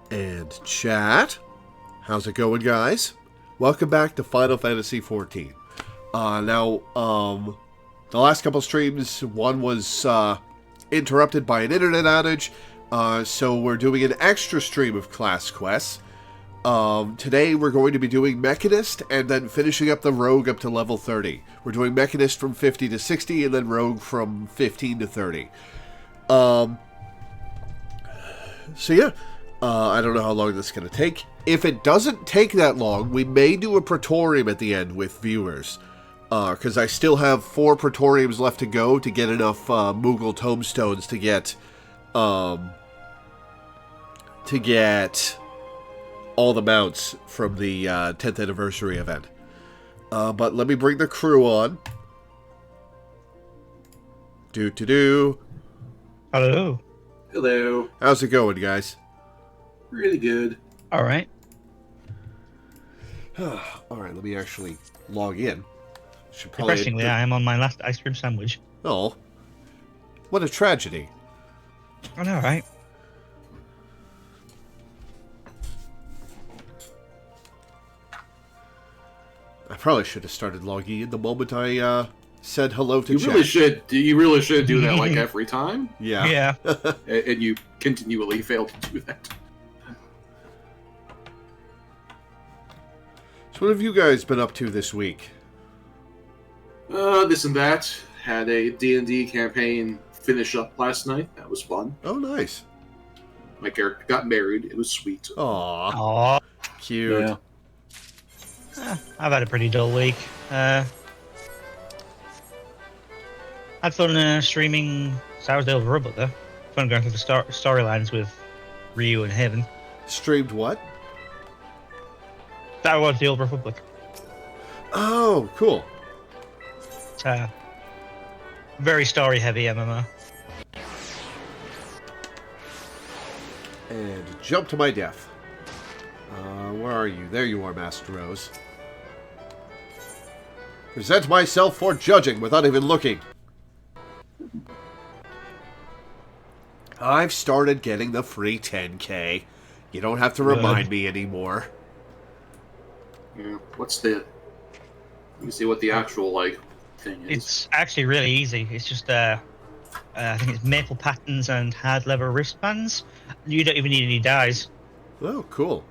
And chat, how's it going, guys? Welcome back to Final Fantasy XIV. The last couple streams, one was interrupted by an internet outage, so we're doing an extra stream of class quests. Today we're going to be doing Mechanist and then finishing up the Rogue up to level 30. We're doing Mechanist from 50 to 60 and then Rogue from 15 to 30. I don't know how long this is going to take. If it doesn't take that long, we may do a Praetorium at the end with viewers. Because I still have 4 Praetoriums left to go to get enough Moogle Tomestones to get all the mounts from the 10th anniversary event. But let me bring the crew on. Hello. Hello. How's it going, guys? Really good. All right. Alright, let me actually log in. Should probably... Depressingly, I am on my last ice cream sandwich. Oh. What a tragedy. I know, right? I probably should have started logging in the moment I said hello to You chat. really should. You really should do that like every time, Yeah. Yeah. and you continually fail to do that. So what have you guys been up to this week? This and that. Had a D&D campaign finish up last night. That was fun. Oh, nice. My character got married. It was sweet. Aw, Aw. cute. I've had a pretty dull week. Had fun streaming Sourdale Robot though. Fun going through the storylines with Ryu and Heaven. Streamed what? That was the Old Republic. Oh, cool. It's very story heavy MMO. And jump to my death. Where are you? There you are, Master Rose. Present myself for judging without even looking. I've started getting the free 10K. You don't have to remind me anymore. Yeah. What's the? Let me see what the actual thing is. It's actually really easy. It's just I think it's maple patterns and hard leather wristbands. You don't even need any dies. Oh, cool.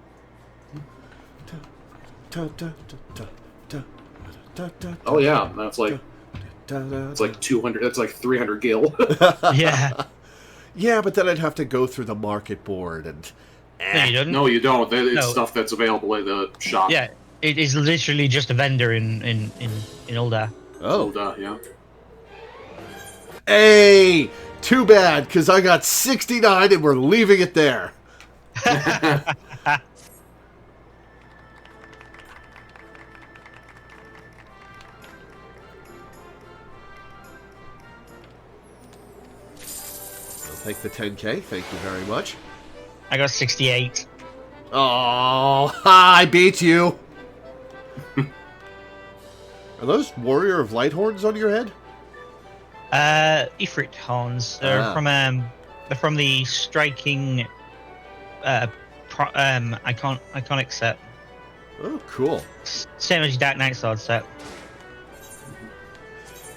Oh yeah, that's like it's like 200. That's like 300 gil. Yeah. Yeah, but then I'd have to go through the market board and... No, you don't. No, you don't. It's No. stuff that's available in the shop. Yeah, it is literally just a vendor in Ulda. Oh. Yeah. Hey! Too bad, because I got 69 and we're leaving it there. I'll take the 10K, thank you very much. I got 68. Oh, I beat you! Are those Warrior of Lighthorns on your head? Ifrit horns. They're from the striking iconic set. Oh, cool. Same as your Dark Knight sword set.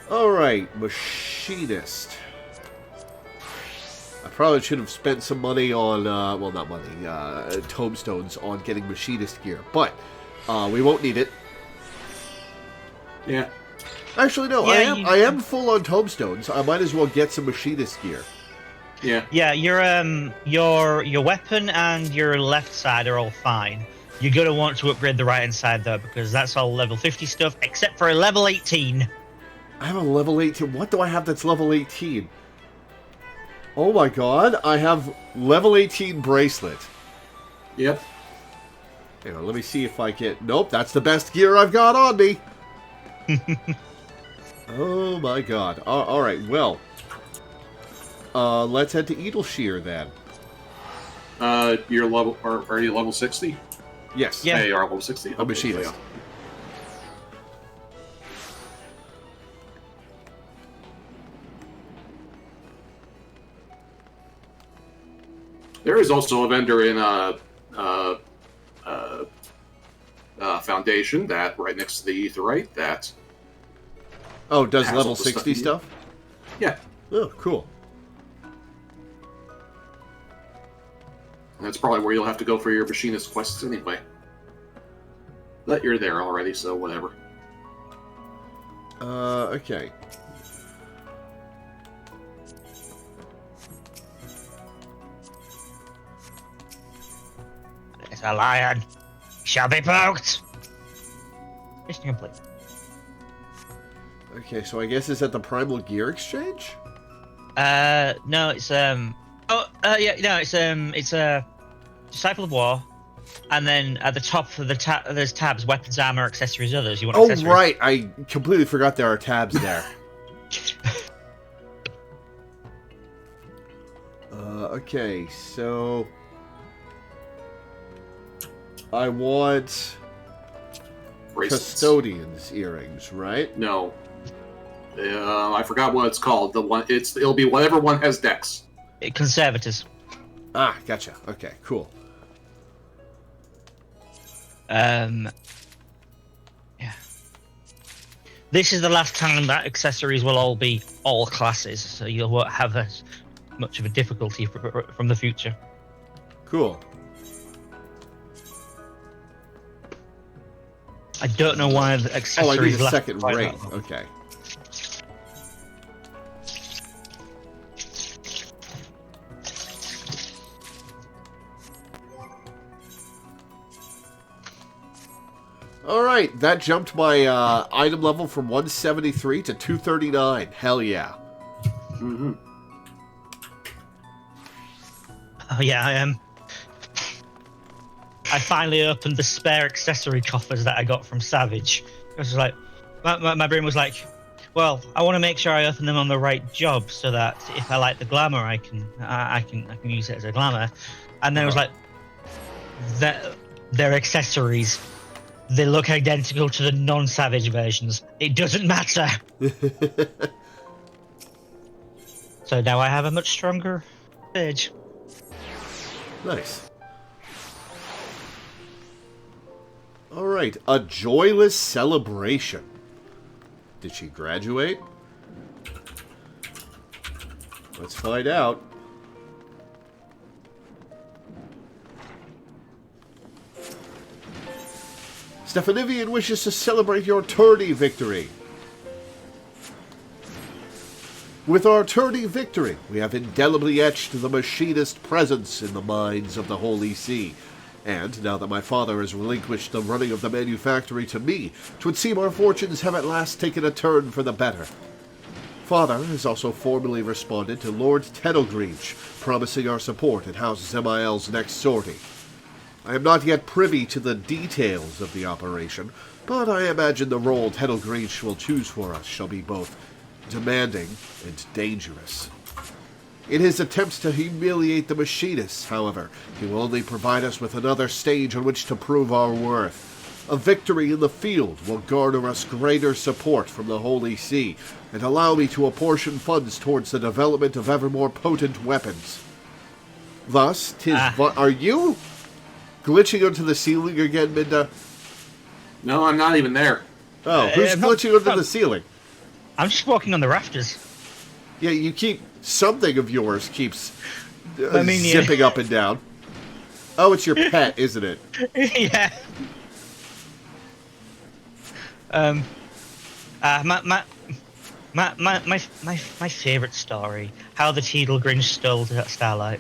Alright, Machinist. I probably should have spent some money on, well, not money, tomestones on getting Machinist gear, but we won't need it. Yeah. Actually, no, Yeah, I am full on tomestones. I might as well get some Machinist gear. Yeah. Yeah, your weapon and your left side are all fine. You're gonna want to upgrade the right hand side though, because that's all level 50 stuff, except for a level 18. I have a level 18. What do I have that's level 18? Oh my god, I have level 18 bracelet. Yep. Hang on, let me see if I get... Nope, that's the best gear I've got on me. Oh my god. Alright, well. Let's head to Eagleshear then. You're level... Are you level 60? Yes. Yeah. Yeah, you are level 60. A machinist. Yeah. There is also a vendor in foundation that right next to the aetherite that. Oh, does has level all the 60 stuff? Yeah. Oh, cool. And that's probably where you'll have to go for your machinist quests anyway. But you're there already, so whatever. Okay. It's a lion. Shall be poked. Mission complete. Okay, so I guess it's at the Primal Gear Exchange? No, it's it's a Disciple of War, and then at the top of the there's tabs: weapons, armor, accessories, others. You want Oh, accessories? right. I completely forgot there are tabs there. Okay, so I want Bracelets. Custodian's earrings, right? No. I forgot what it's called. It'll be whatever one has Dex. Conservators. Ah, gotcha. Okay, cool. Yeah. This is the last time that accessories will all be all classes, so you won't have as much of a difficulty from the future. Cool. I don't know why the Oh, I accessories need a last second quite ring. that long. Okay. Alright, that jumped my item level from 173 to 239. Hell yeah. Mm-hmm. Oh yeah, I finally opened the spare accessory coffers that I got from Savage. I was like, my brain was like, well, I want to make sure I open them on the right job so that if I like the glamour, I can use it as a glamour. And then it was like, their accessories, they look identical to the non-Savage versions. It doesn't matter. So now I have a much stronger Sage. Nice. Alright, a joyless celebration. Did she graduate? Let's find out. Stephanivian wishes to celebrate your tourney victory. With our tourney victory, we have indelibly etched the machinist presence in the minds of the Holy See. And now that my father has relinquished the running of the manufactory to me, 'twould seem our fortunes have at last taken a turn for the better. Father has also formally responded to Lord Tettlegreech, promising our support at House Zemael's next sortie. I am not yet privy to the details of the operation, but I imagine the role Tettlegreech will choose for us shall be both demanding and dangerous. In his attempts to humiliate the machinists, however, he will only provide us with another stage on which to prove our worth. A victory in the field will garner us greater support from the Holy See, and allow me to apportion funds towards the development of ever more potent weapons. Thus, are you glitching onto the ceiling again, Minda? No, I'm not even there. Oh, who's glitching onto the ceiling? I'm just walking on the rafters. Yeah, you keep... Something of yours keeps I mean, yeah. zipping up and down. Oh, it's your pet, isn't it? Yeah. My favorite story: how the Teedle Grinch stole Starlight.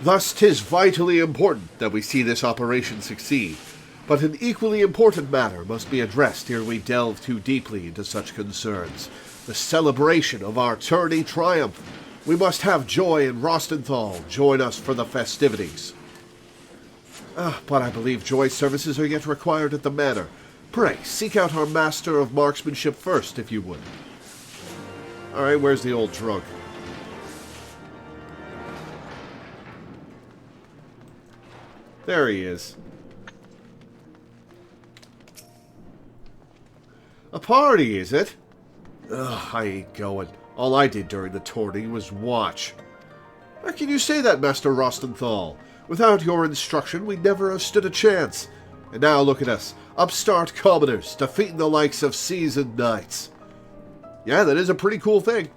Thus, 'tis vitally important that we see this operation succeed. But an equally important matter must be addressed ere we delve too deeply into such concerns. The celebration of our tourney triumph. We must have Joy and Rostenthal join us for the festivities. But I believe Joy's services are yet required at the manor. Pray, seek out our master of marksmanship first, if you would. Alright, where's the old drunk? There he is. A party, is it? Ugh, I ain't going. All I did during the tourney was watch. How can you say that, Master Rostenthal? Without your instruction, we'd never have stood a chance. And now look at us, upstart commoners, defeating the likes of seasoned knights. Yeah, that is a pretty cool thing.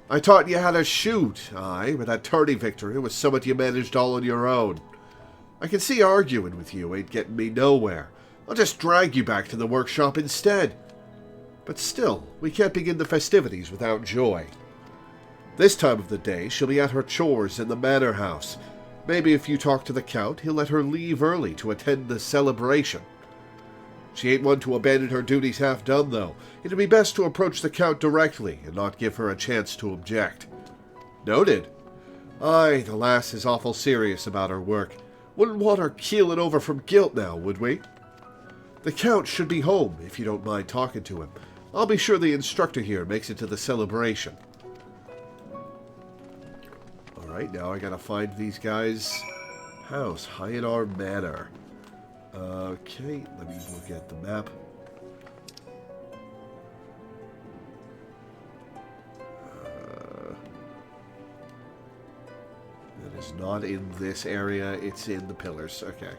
I taught you how to shoot, aye, but that tourney victory was something you managed all on your own. I can see arguing with you ain't getting me nowhere. I'll just drag you back to the workshop instead. But still, we can't begin the festivities without Joy. This time of the day, she'll be at her chores in the manor house. Maybe if you talk to the Count, he'll let her leave early to attend the celebration. She ain't one to abandon her duties half done, though. It'd be best to approach the Count directly and not give her a chance to object. Noted. Aye, the lass is awful serious about her work. Wouldn't want her keeling over from guilt now, would we? The Count should be home, if you don't mind talking to him. I'll be sure the instructor here makes it to the celebration. Alright, now I gotta find these guys' house, Hyanar Manor. Okay, let me look at the map. That is not in this area, it's in the pillars. Okay.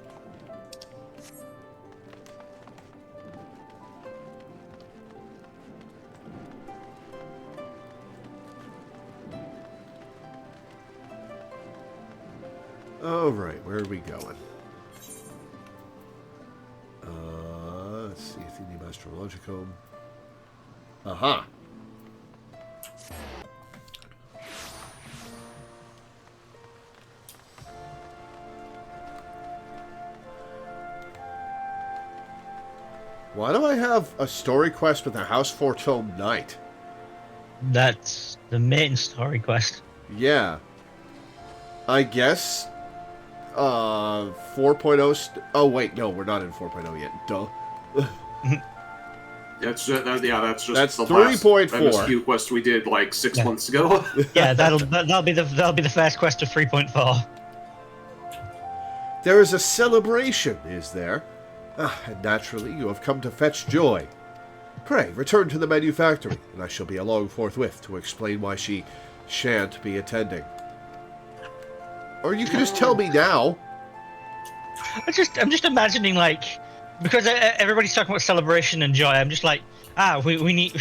Alright, where are we going? Let's see, Athenium Astrologicum. Aha! Why do I have a story quest with a House Fortome Knight? That's the main story quest. Yeah. I guess 4.0 oh wait, no, we're not in 4.0 yet. Duh. That's just the 3.4 MSQ quest we did like 6 months ago. Yeah, that'll be the first quest of 3.4. There is a celebration, is there? And naturally you have come to fetch Joy. Pray, return to the manufactory, and I shall be along forthwith to explain why she shan't be attending. Or you can just tell me now. I'm just imagining, like, because everybody's talking about celebration and joy. I'm just like, we need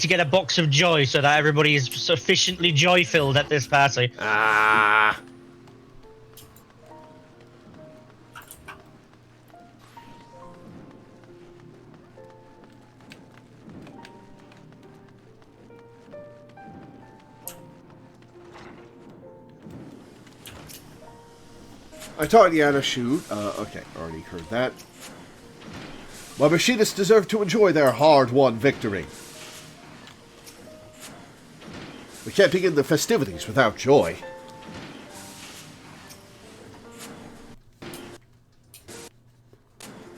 to get a box of joy so that everybody is sufficiently joy filled at this party. Ah. I taught you how to shoot. Okay, already heard that. My machinists deserve to enjoy their hard-won victory. We can't begin the festivities without Joy.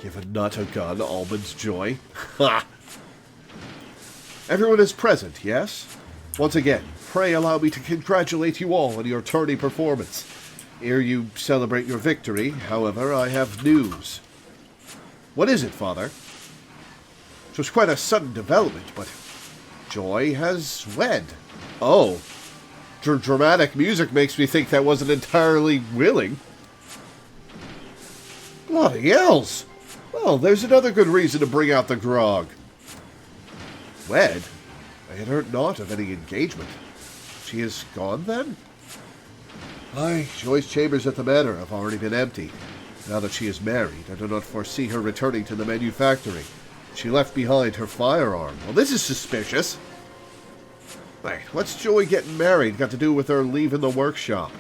Give a nut a gun, Almond's Joy. Ha! Everyone is present, yes? Once again, pray allow me to congratulate you all on your tourney performance. Ere you celebrate your victory, however, I have news. What is it, Father? It was quite a sudden development, but Joy has wed. Oh. Dramatic music makes me think that wasn't entirely willing. Bloody hells! Well, there's another good reason to bring out the grog. Wed? I had heard naught of any engagement. She is gone, then? Aye, Joy's chambers at the manor have already been emptied. Now that she is married, I do not foresee her returning to the manufactory. She left behind her firearm. Well, this is suspicious. Wait, what's Joy getting married got to do with her leaving the workshop?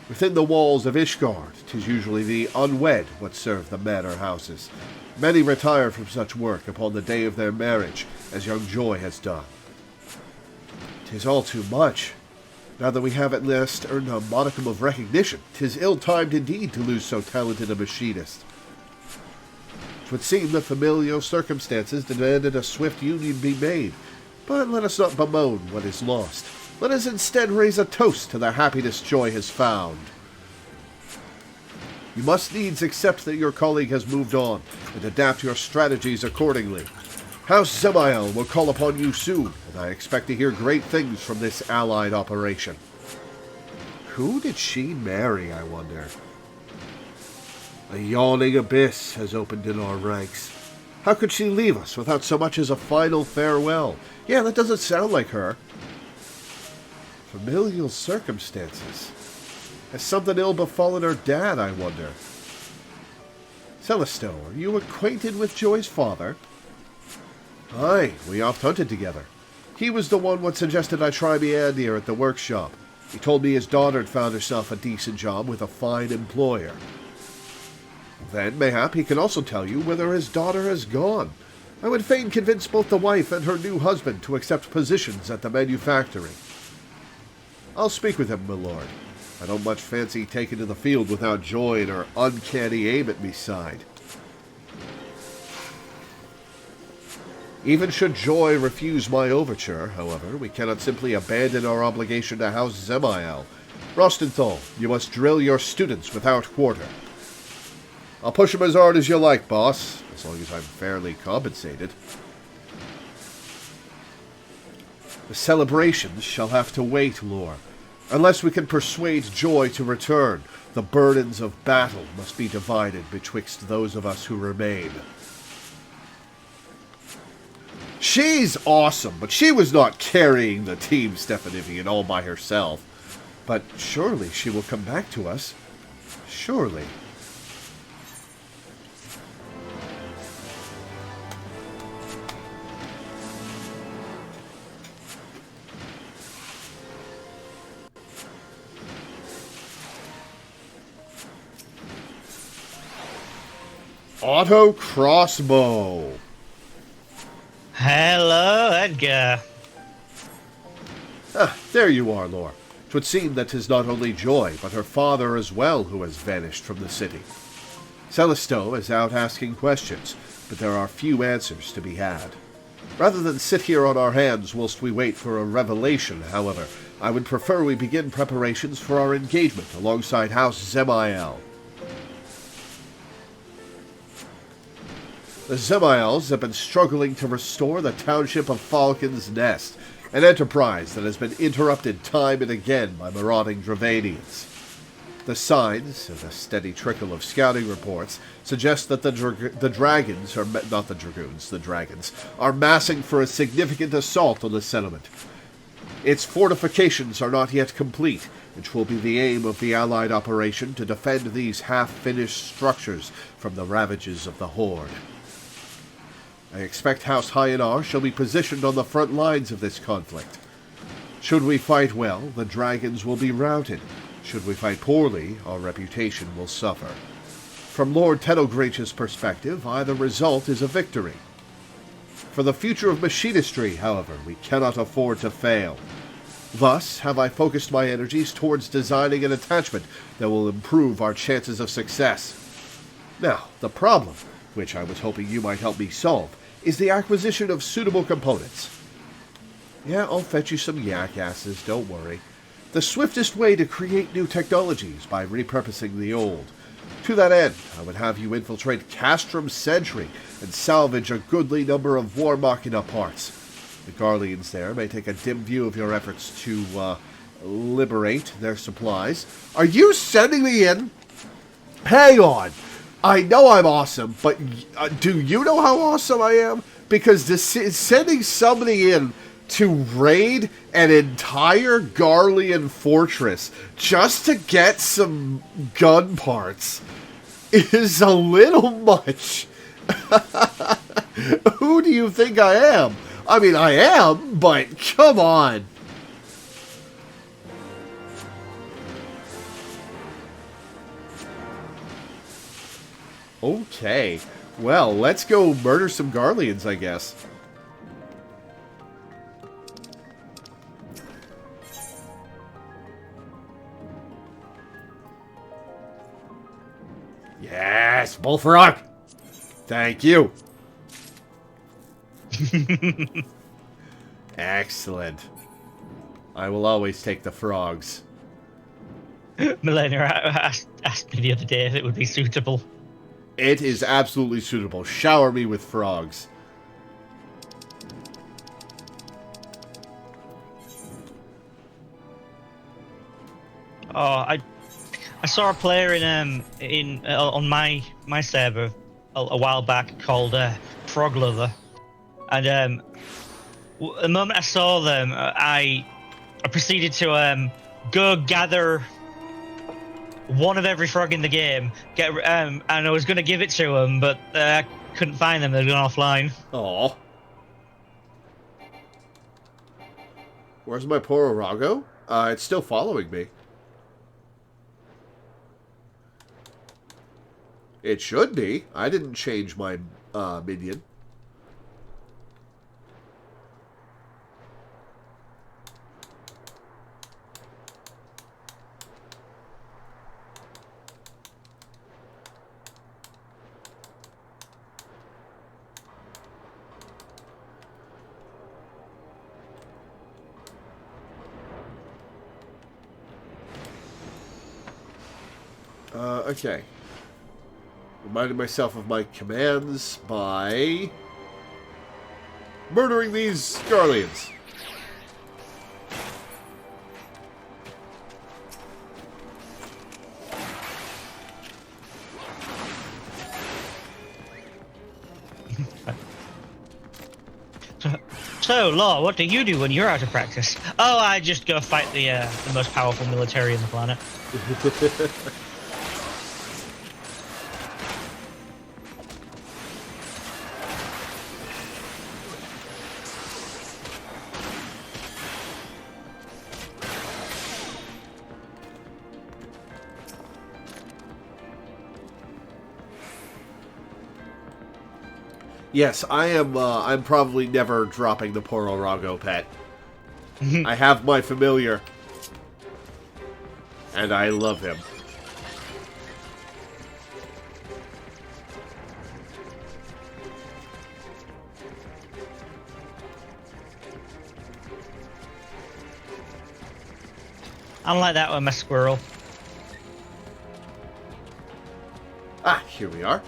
Within the walls of Ishgard, 'tis usually the unwed what serve the manor houses. Many retire from such work upon the day of their marriage, as young Joy has done. 'Tis all too much. Now that we have at last earned a modicum of recognition, 'tis ill-timed indeed to lose so talented a machinist. 'Twould seem the familial circumstances demanded a swift union be made, but let us not bemoan what is lost. Let us instead raise a toast to the happiness Joy has found. You must needs accept that your colleague has moved on, and adapt your strategies accordingly. House Zemael will call upon you soon, and I expect to hear great things from this allied operation. Who did she marry, I wonder? A yawning abyss has opened in our ranks. How could she leave us without so much as a final farewell? Yeah, that doesn't sound like her. Familial circumstances. Has something ill befallen her dad, I wonder? Celestial, are you acquainted with Joy's father? Aye, we oft hunted together. He was the one what suggested I try me hand here at the workshop. He told me his daughter had found herself a decent job with a fine employer. Then, mayhap, he can also tell you whither his daughter has gone. I would fain convince both the wife and her new husband to accept positions at the manufactory. I'll speak with him, my lord. I don't much fancy taking to the field without Joy and her uncanny aim at me side. Even should Joy refuse my overture, however, we cannot simply abandon our obligation to House Zemael. Rostenthal, you must drill your students without quarter. I'll push them as hard as you like, boss, as long as I'm fairly compensated. The celebrations shall have to wait, Lore. Unless we can persuade Joy to return, the burdens of battle must be divided betwixt those of us who remain. She's awesome, but she was not carrying the team, Stefanivian, all by herself. But surely she will come back to us. Surely. Auto crossbow. Hello, Edgar. Ah, there you are, Lore. 'Twould seem that 'tis not only Joy, but her father as well who has vanished from the city. Celestial is out asking questions, but there are few answers to be had. Rather than sit here on our hands whilst we wait for a revelation, however, I would prefer we begin preparations for our engagement alongside House Zemael. The Zemaels have been struggling to restore the township of Falcon's Nest, an enterprise that has been interrupted time and again by marauding Dravanians. The signs, and a steady trickle of scouting reports, suggest that the dragons, or not the dragoons, the dragons, are massing for a significant assault on the settlement. Its fortifications are not yet complete, which will be the aim of the Allied operation to defend these half-finished structures from the ravages of the Horde. I expect House Hyanar shall be positioned on the front lines of this conflict. Should we fight well, the dragons will be routed. Should we fight poorly, our reputation will suffer. From Lord Tedogrange's perspective, either result is a victory. For the future of machinistry, however, we cannot afford to fail. Thus have I focused my energies towards designing an attachment that will improve our chances of success. Now, the problem, which I was hoping you might help me solve, is the acquisition of suitable components. Yeah, I'll fetch you some yak asses, don't worry. The swiftest way to create new technologies by repurposing the old. To that end, I would have you infiltrate Castrum Sentry and salvage a goodly number of War Machina parts. The Garleans there may take a dim view of your efforts to, liberate their supplies. Are you sending me in? Hang on! I know I'm awesome, but do you know how awesome I am? Because sending somebody in to raid an entire Garlean fortress just to get some gun parts is a little much. Who do you think I am? I mean, I am, but come on. Okay, well, let's go murder some Garleans, I guess. Yes, Bullfrog! Thank you. Excellent. I will always take the frogs. Milena asked me the other day if it would be suitable. It is absolutely suitable. Shower me with frogs. I saw a player on my server a while back called Frog Lover, and the moment I saw them, I proceeded to go gather one of every frog in the game, and I was going to give it to them, but I couldn't find them. They'd gone offline. Aw. Where's my poor Orago? It's still following me. It should be. I didn't change my minion. Okay. Reminded myself of my commands by murdering these Garleans. So, Law, what do you do when you're out of practice? Oh, I just go fight the most powerful military on the planet. Yes, I am. I'm probably never dropping the poor Orago pet. I have my familiar, and I love him. I don't like that with my squirrel. Ah, here we are.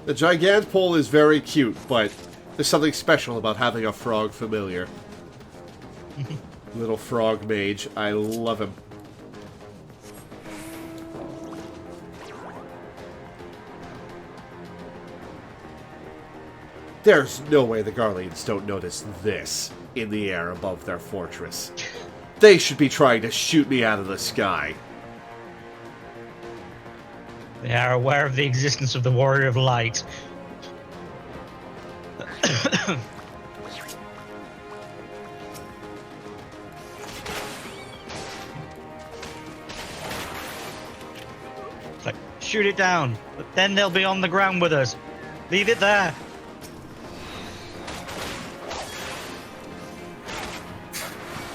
The Gigantpole is very cute, but there's something special about having a frog familiar. Little frog mage. I love him. There's no way the Garleans don't notice this in the air above their fortress. They should be trying to shoot me out of the sky. They are aware of the existence of the Warrior of Light. It's like, shoot it down, but then they'll be on the ground with us. Leave it there.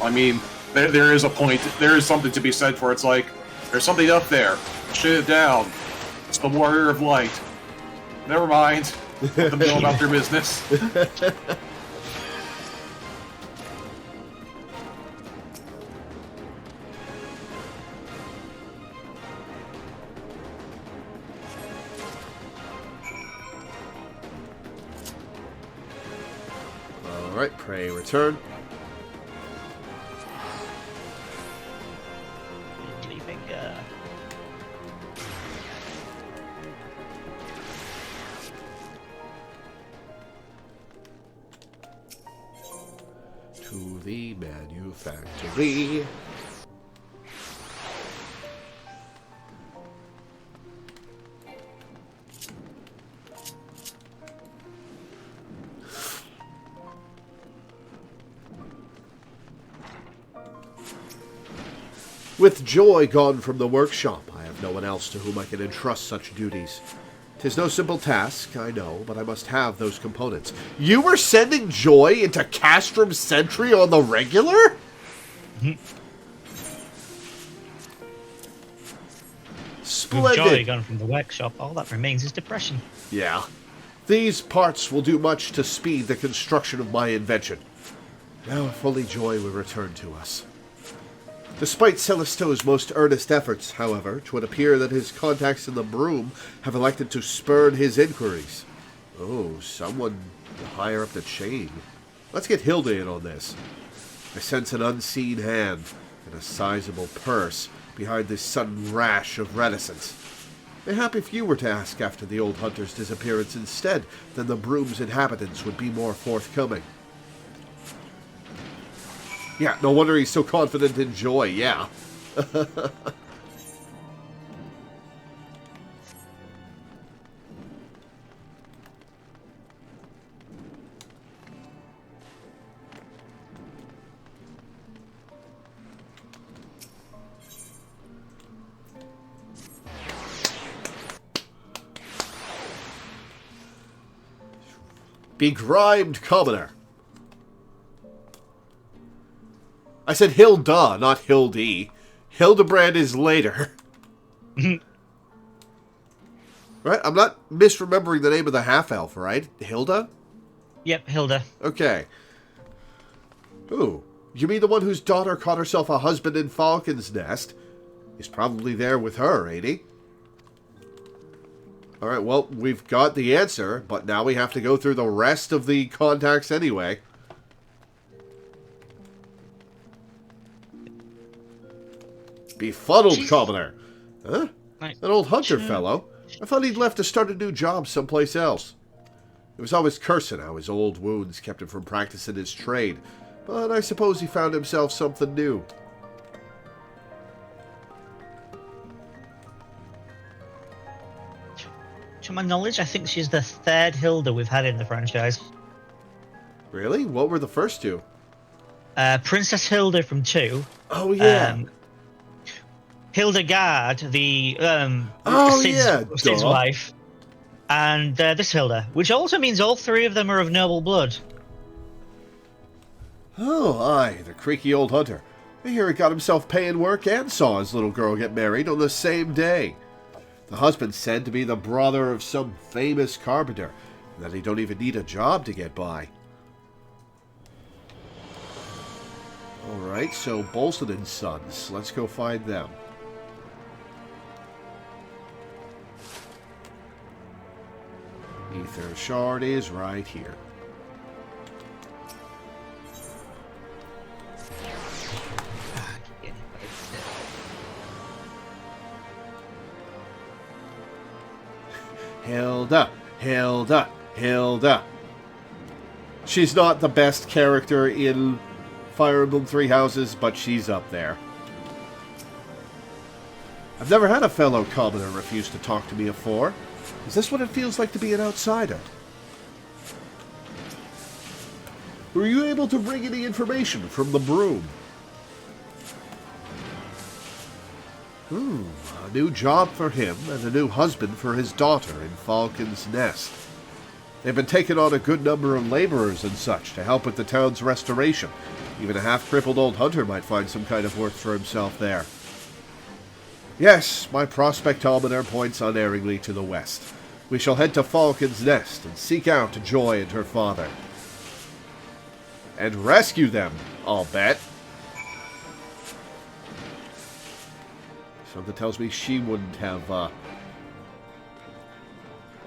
I mean, there is a point. There is something to be said for it's like, there's something up there. Shoot it down. It's the Warrior of Light. Never mind. Let them go about their business. Alright, prey return. To the manufactory. With Joy gone from the workshop, I have no one else to whom I can entrust such duties. 'Tis no simple task, I know, but I must have those components. You were sending Joy into Castrum Sentry on the regular? Splendid. With Joy gone from the workshop, all that remains is depression. Yeah. These parts will do much to speed the construction of my invention. Now if only joy will return to us. Despite Celesto's most earnest efforts, however, it would appear that his contacts in the Broom have elected to spurn his inquiries. Oh, someone higher up the chain. Let's get Hilda in on this. I sense an unseen hand and a sizable purse behind this sudden rash of reticence. Mayhap if you were to ask after the old hunter's disappearance instead, then the Broom's inhabitants would be more forthcoming. Yeah, no wonder he's so confident in joy, yeah. Begrimed commoner. I said Hilda, not Hildy. Hildebrand is later. Right? I'm not misremembering the name of the half-elf, right? Hilda? Yep, Hilda. Okay. Ooh. You mean the one whose daughter caught herself a husband in Falcon's Nest? He's probably there with her, ain't he? Alright, well, we've got the answer, but now we have to go through the rest of the contacts anyway. Befuddled commoner. Huh? That old hunter fellow. I thought he'd left to start a new job someplace else. He was always cursing how his old wounds kept him from practicing his trade, but I suppose he found himself something new. To my knowledge, I think she's the third Hilda we've had in the franchise. Really? What were the first two? Princess Hilda from 2. Oh, yeah. Hildegard, the Sid's duh. wife, and this Hilda, which also means all three of them are of noble blood. Oh, aye, the creaky old hunter. I hear he got himself paying work and saw his little girl get married on the same day. The husband's said to be the brother of some famous carpenter, and that he don't even need a job to get by. Alright, so Bolson and Sons. Let's go find them. Ether Shard is right here. Hilda, Hilda, Hilda. She's not the best character in Fire Emblem Three Houses, but she's up there. I've never had a fellow commoner refuse to talk to me afore. Is this what it feels like to be an outsider? Were you able to bring any information from the Broom? A new job for him and a new husband for his daughter in Falcon's Nest. They've been taking on a good number of laborers and such to help with the town's restoration. Even a half-crippled old hunter might find some kind of work for himself there. Yes, my prospectometer points unerringly to the west. We shall head to Falcon's Nest and seek out Joy and her father. And rescue them, I'll bet. Something tells me she wouldn't have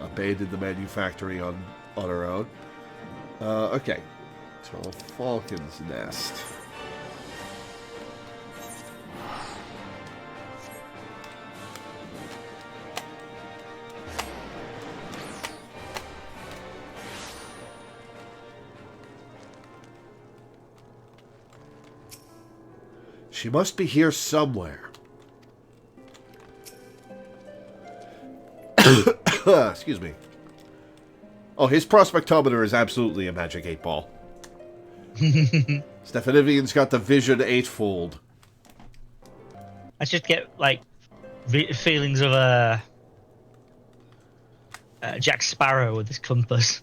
abandoned the manufactory on her own. Okay. So, Falcon's Nest. She must be here somewhere. Excuse me. Oh, his prospectometer is absolutely a magic 8-ball. Stefanivian's got the vision 8-fold. I just get, like, feelings of Jack Sparrow with his compass.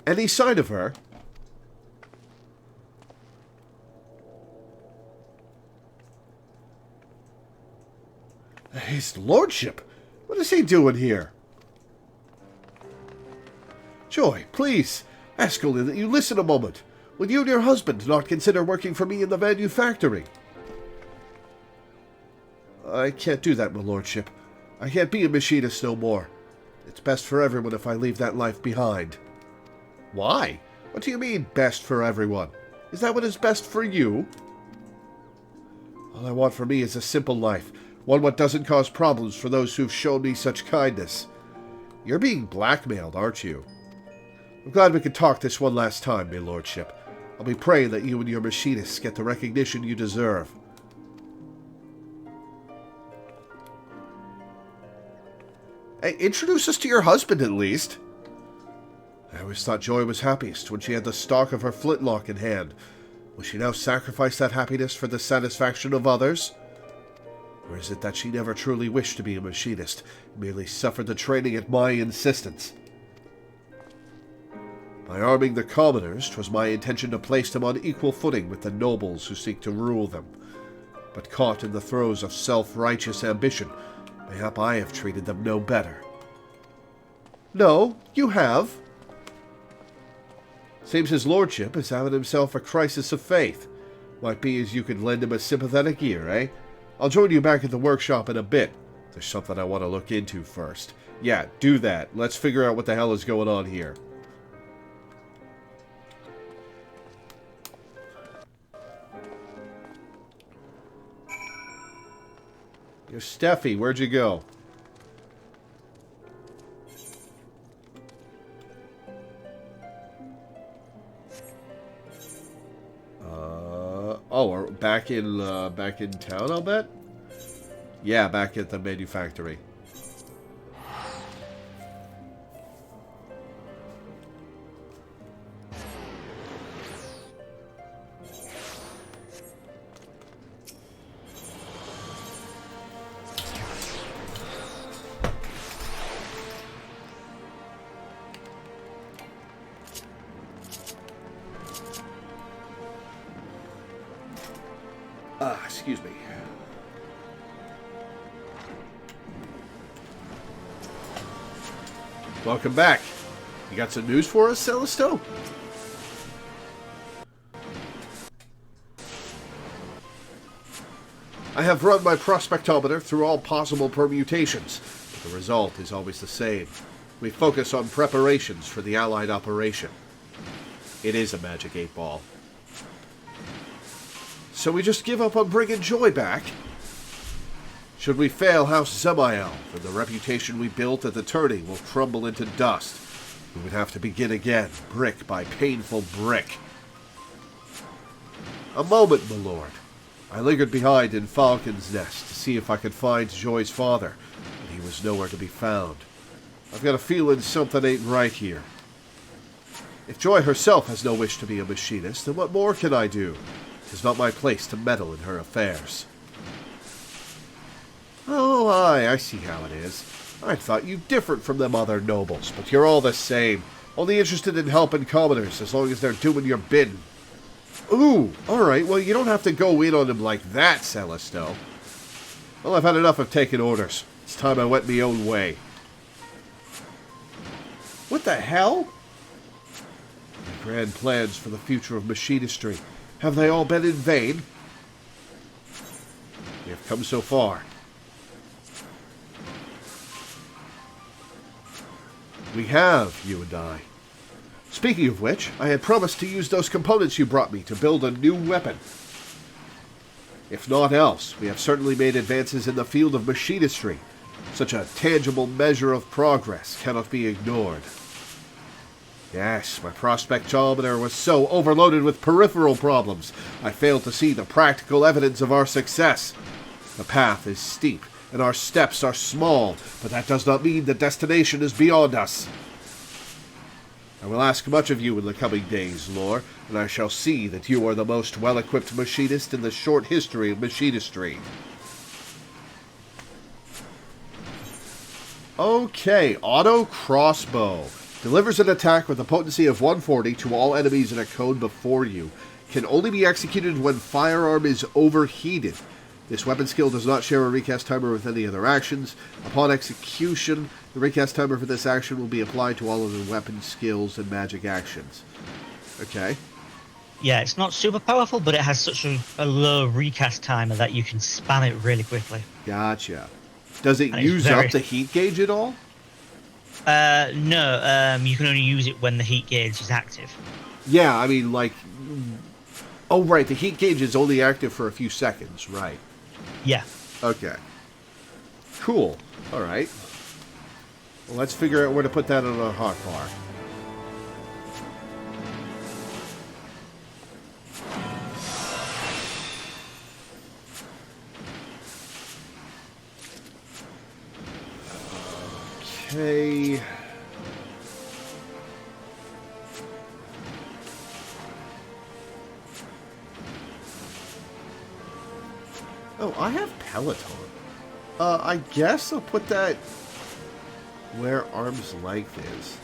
Any sign of her? His lordship? What is he doing here? Joy, please, ask only that you listen a moment. Would you and your husband not consider working for me in the manufactory? I can't do that, my lordship. I can't be a machinist no more. It's best for everyone if I leave that life behind. Why? What do you mean, best for everyone? Is that what is best for you? All I want for me is a simple life, one what doesn't cause problems for those who've shown me such kindness. You're being blackmailed, aren't you? I'm glad we could talk this one last time, my lordship. I'll be praying that you and your machinists get the recognition you deserve. Hey, introduce us to your husband, at least. I always thought Joy was happiest when she had the stock of her flintlock in hand. Will she now sacrifice that happiness for the satisfaction of others? Or is it that she never truly wished to be a machinist, merely suffered the training at my insistence? By arming the commoners, 'twas my intention to place them on equal footing with the nobles who seek to rule them. But caught in the throes of self-righteous ambition, mayhap I have treated them no better. No, you have. Seems his lordship is having himself a crisis of faith. Might be as you could lend him a sympathetic ear, eh? I'll join you back at the workshop in a bit. There's something I want to look into first. Yeah, do that. Let's figure out what the hell is going on here. Yo, Steffi, where'd you go? Oh, we're back in town, I'll bet? Yeah, back at the manufactory. Excuse me. Welcome back. You got some news for us, Celestial? I have run my prospectometer through all possible permutations, but the result is always the same. We focus on preparations for the Allied operation. It is a magic 8-ball. So we just give up on bringing Joy back? Should we fail House Zemael, then the reputation we built at the turning will crumble into dust. We would have to begin again, brick by painful brick. A moment, my lord. I lingered behind in Falcon's Nest to see if I could find Joy's father, but he was nowhere to be found. I've got a feeling something ain't right here. If Joy herself has no wish to be a machinist, then what more can I do? 'Tis not my place to meddle in her affairs. Oh, aye, I see how it is. I thought you different from them other nobles, but you're all the same. Only interested in helping commoners, as long as they're doing your bidding. Ooh, alright, well you don't have to go in on them like that, Celestial. Well, I've had enough of taking orders. It's time I went my own way. What the hell? My grand plans for the future of machinistry. Have they all been in vain? We have come so far. We have, you and I. Speaking of which, I had promised to use those components you brought me to build a new weapon. If naught else, we have certainly made advances in the field of machinistry. Such a tangible measure of progress cannot be ignored. Yes, my prospectometer was so overloaded with peripheral problems, I failed to see the practical evidence of our success. The path is steep, and our steps are small, but that does not mean the destination is beyond us. I will ask much of you in the coming days, Lore, and I shall see that you are the most well-equipped machinist in the short history of machinistry. Okay, auto crossbow. Delivers an attack with a potency of 140 to all enemies in a cone before you. Can only be executed when firearm is overheated. This weapon skill does not share a recast timer with any other actions. Upon execution, The recast timer for this action will be applied to all of the weapon skills and magic actions. Okay. Yeah, it's not super powerful, but it has such a low recast timer that you can spam it really quickly. Gotcha. Does it And use up the heat gauge at all? No, you can only use it when the heat gauge is active. Yeah, I mean, like... Oh, right, the heat gauge is only active for a few seconds, right. Yeah. Okay. Cool. Alright. Well, let's figure out where to put that on a hotbar. Okay. Oh, I have Peloton. I guess I'll put that where arm's length is.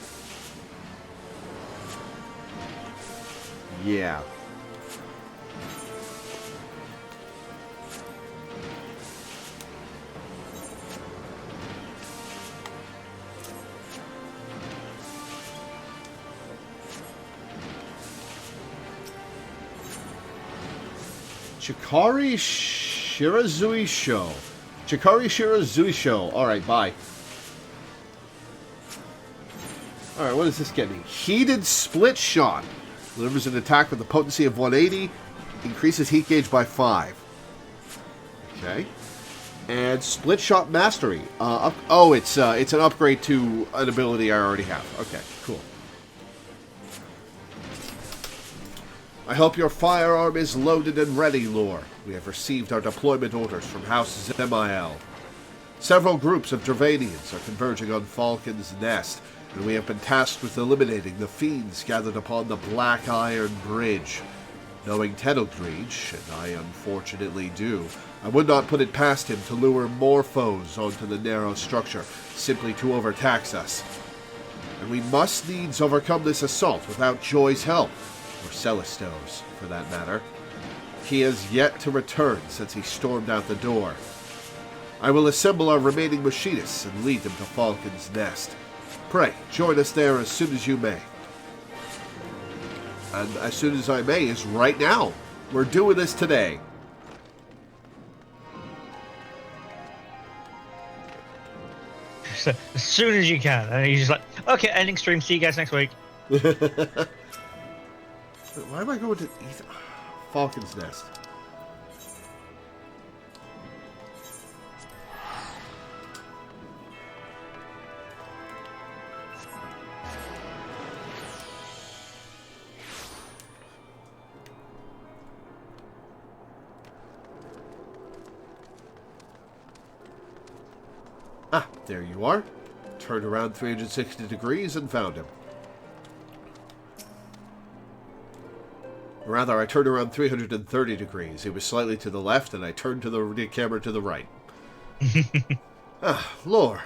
Yeah. Chikari Shirazui Show. Chikari Shirazui Show. Alright, bye. Alright, what does this get me? Heated Split Shot. Delivers an attack with a potency of 180. Increases heat gauge by 5. Okay. And Split Shot Mastery. It's an upgrade to an ability I already have. Okay, cool. I hope your firearm is loaded and ready, Lore. We have received our deployment orders from House Zemael. Several groups of Dravanians are converging on Falcon's Nest, and we have been tasked with eliminating the fiends gathered upon the Black Iron Bridge. Knowing Tedelgreech, and I unfortunately do, I would not put it past him to lure more foes onto the narrow structure, simply to overtax us. And we must needs overcome this assault without Joy's help. Or Celestos, for that matter. He has yet to return since he stormed out the door. I will assemble our remaining machinists and lead them to Falcon's Nest. Pray, join us there as soon as you may. And as soon as I may is right now. We're doing this today. So, as soon as you can. And he's just like, okay, ending stream, see you guys next week. Why am I going to Falcon's Nest? Ah, there you are. Turned around 360 degrees and found him. Rather, I turned around 330 degrees. It was slightly to the left, and I turned to the camera to the right. Lore.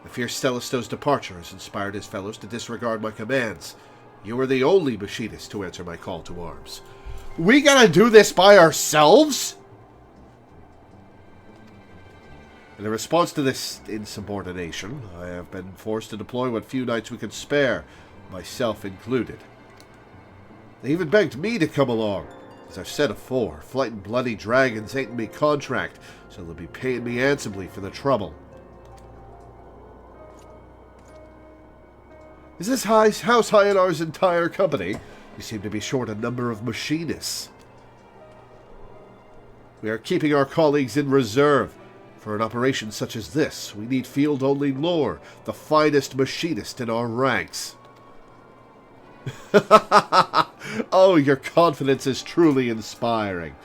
I fear Stellisto's departure has inspired his fellows to disregard my commands. You are the only machinist to answer my call to arms. We gotta do this by ourselves? In response to this insubordination, I have been forced to deploy what few knights we could spare, myself included. They even begged me to come along. As I've said afore, fighting bloody dragons ain't in me contract, so they'll be paying me handsomely for the trouble. Is this House Hyanar's entire company? You seem to be short a number of machinists. We are keeping our colleagues in reserve. For an operation such as this, we need field-only Lore, the finest machinist in our ranks. Oh, your confidence is truly inspiring.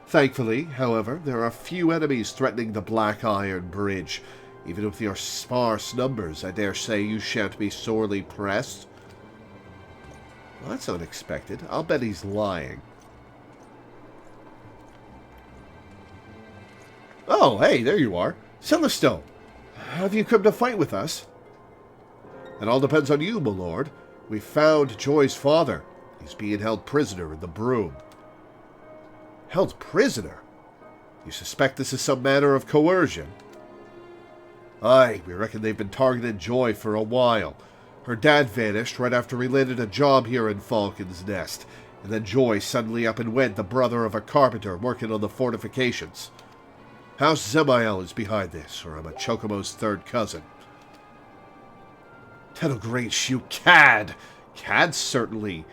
Thankfully, however, there are few enemies threatening the Black Iron Bridge. Even with your sparse numbers, I dare say you shan't be sorely pressed. Well, that's unexpected. I'll bet he's lying. Oh, hey, there you are. Celesto, have you come to fight with us? It all depends on you, my lord. We found Joy's father. He's being held prisoner in the broom. Held prisoner? You suspect this is some manner of coercion? Aye, we reckon they've been targeting Joy for a while. Her dad vanished right after he landed a job here in Falcon's Nest, and then Joy suddenly up and went, the brother of a carpenter working on the fortifications. House Zemael is behind this, or I'm a Chocobo's third cousin. That'll great you, cad! Cad's certainly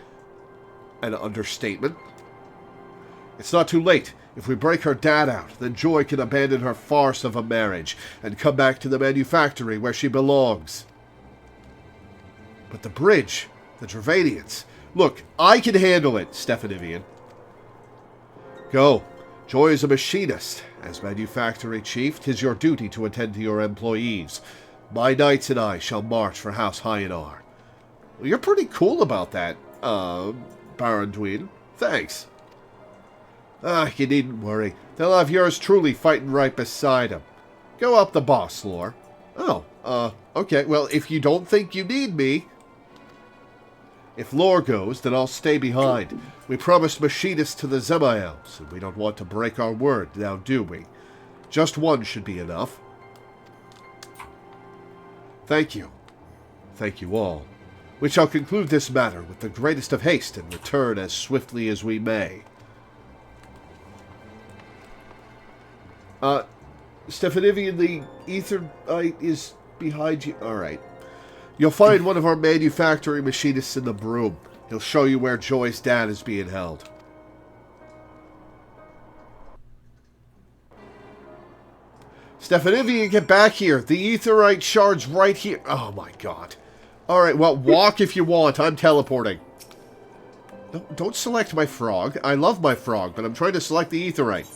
an understatement. It's not too late. If we break her dad out, then Joy can abandon her farce of a marriage and come back to the manufactory where she belongs. But the bridge, the Dravanians. Look, I can handle it, Stephanivian. Go. Joy is a machinist. As manufactory chief, 'tis your duty to attend to your employees. My knights and I shall march for House Hyanar. Well, you're pretty cool about that, Baron Dween. Thanks. You needn't worry. They'll have yours truly fighting right beside him. Go up the boss, Lore. Oh, okay. Well, if you don't think you need me... If Lore goes, then I'll stay behind. We promised machinists to the Zemaels, and we don't want to break our word, now do we? Just one should be enough. Thank you. Thank you all. We shall conclude this matter with the greatest of haste and return as swiftly as we may. Stephanivian, the Aetherite is behind you. Alright. You'll find one of our manufacturing machinists in the broom. He'll show you where Joy's dad is being held. Stephanivian, get back here. The Aetherite shard's right here. Oh my god. Alright, well, walk if you want. I'm teleporting. Don't select my frog. I love my frog, but I'm trying to select the Aetherite.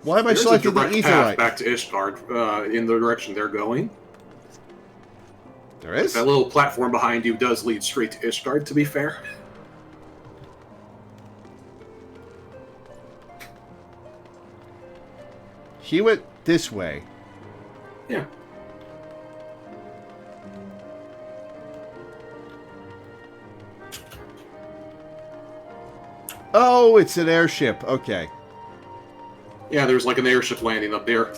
Why am I selecting the Aetherite? Path back to Ishgard in the direction they're going. There is? That little platform behind you does lead straight to Ishgard, to be fair. He went this way. Yeah. Oh, it's an airship. Okay. Yeah, there's like an airship landing up there.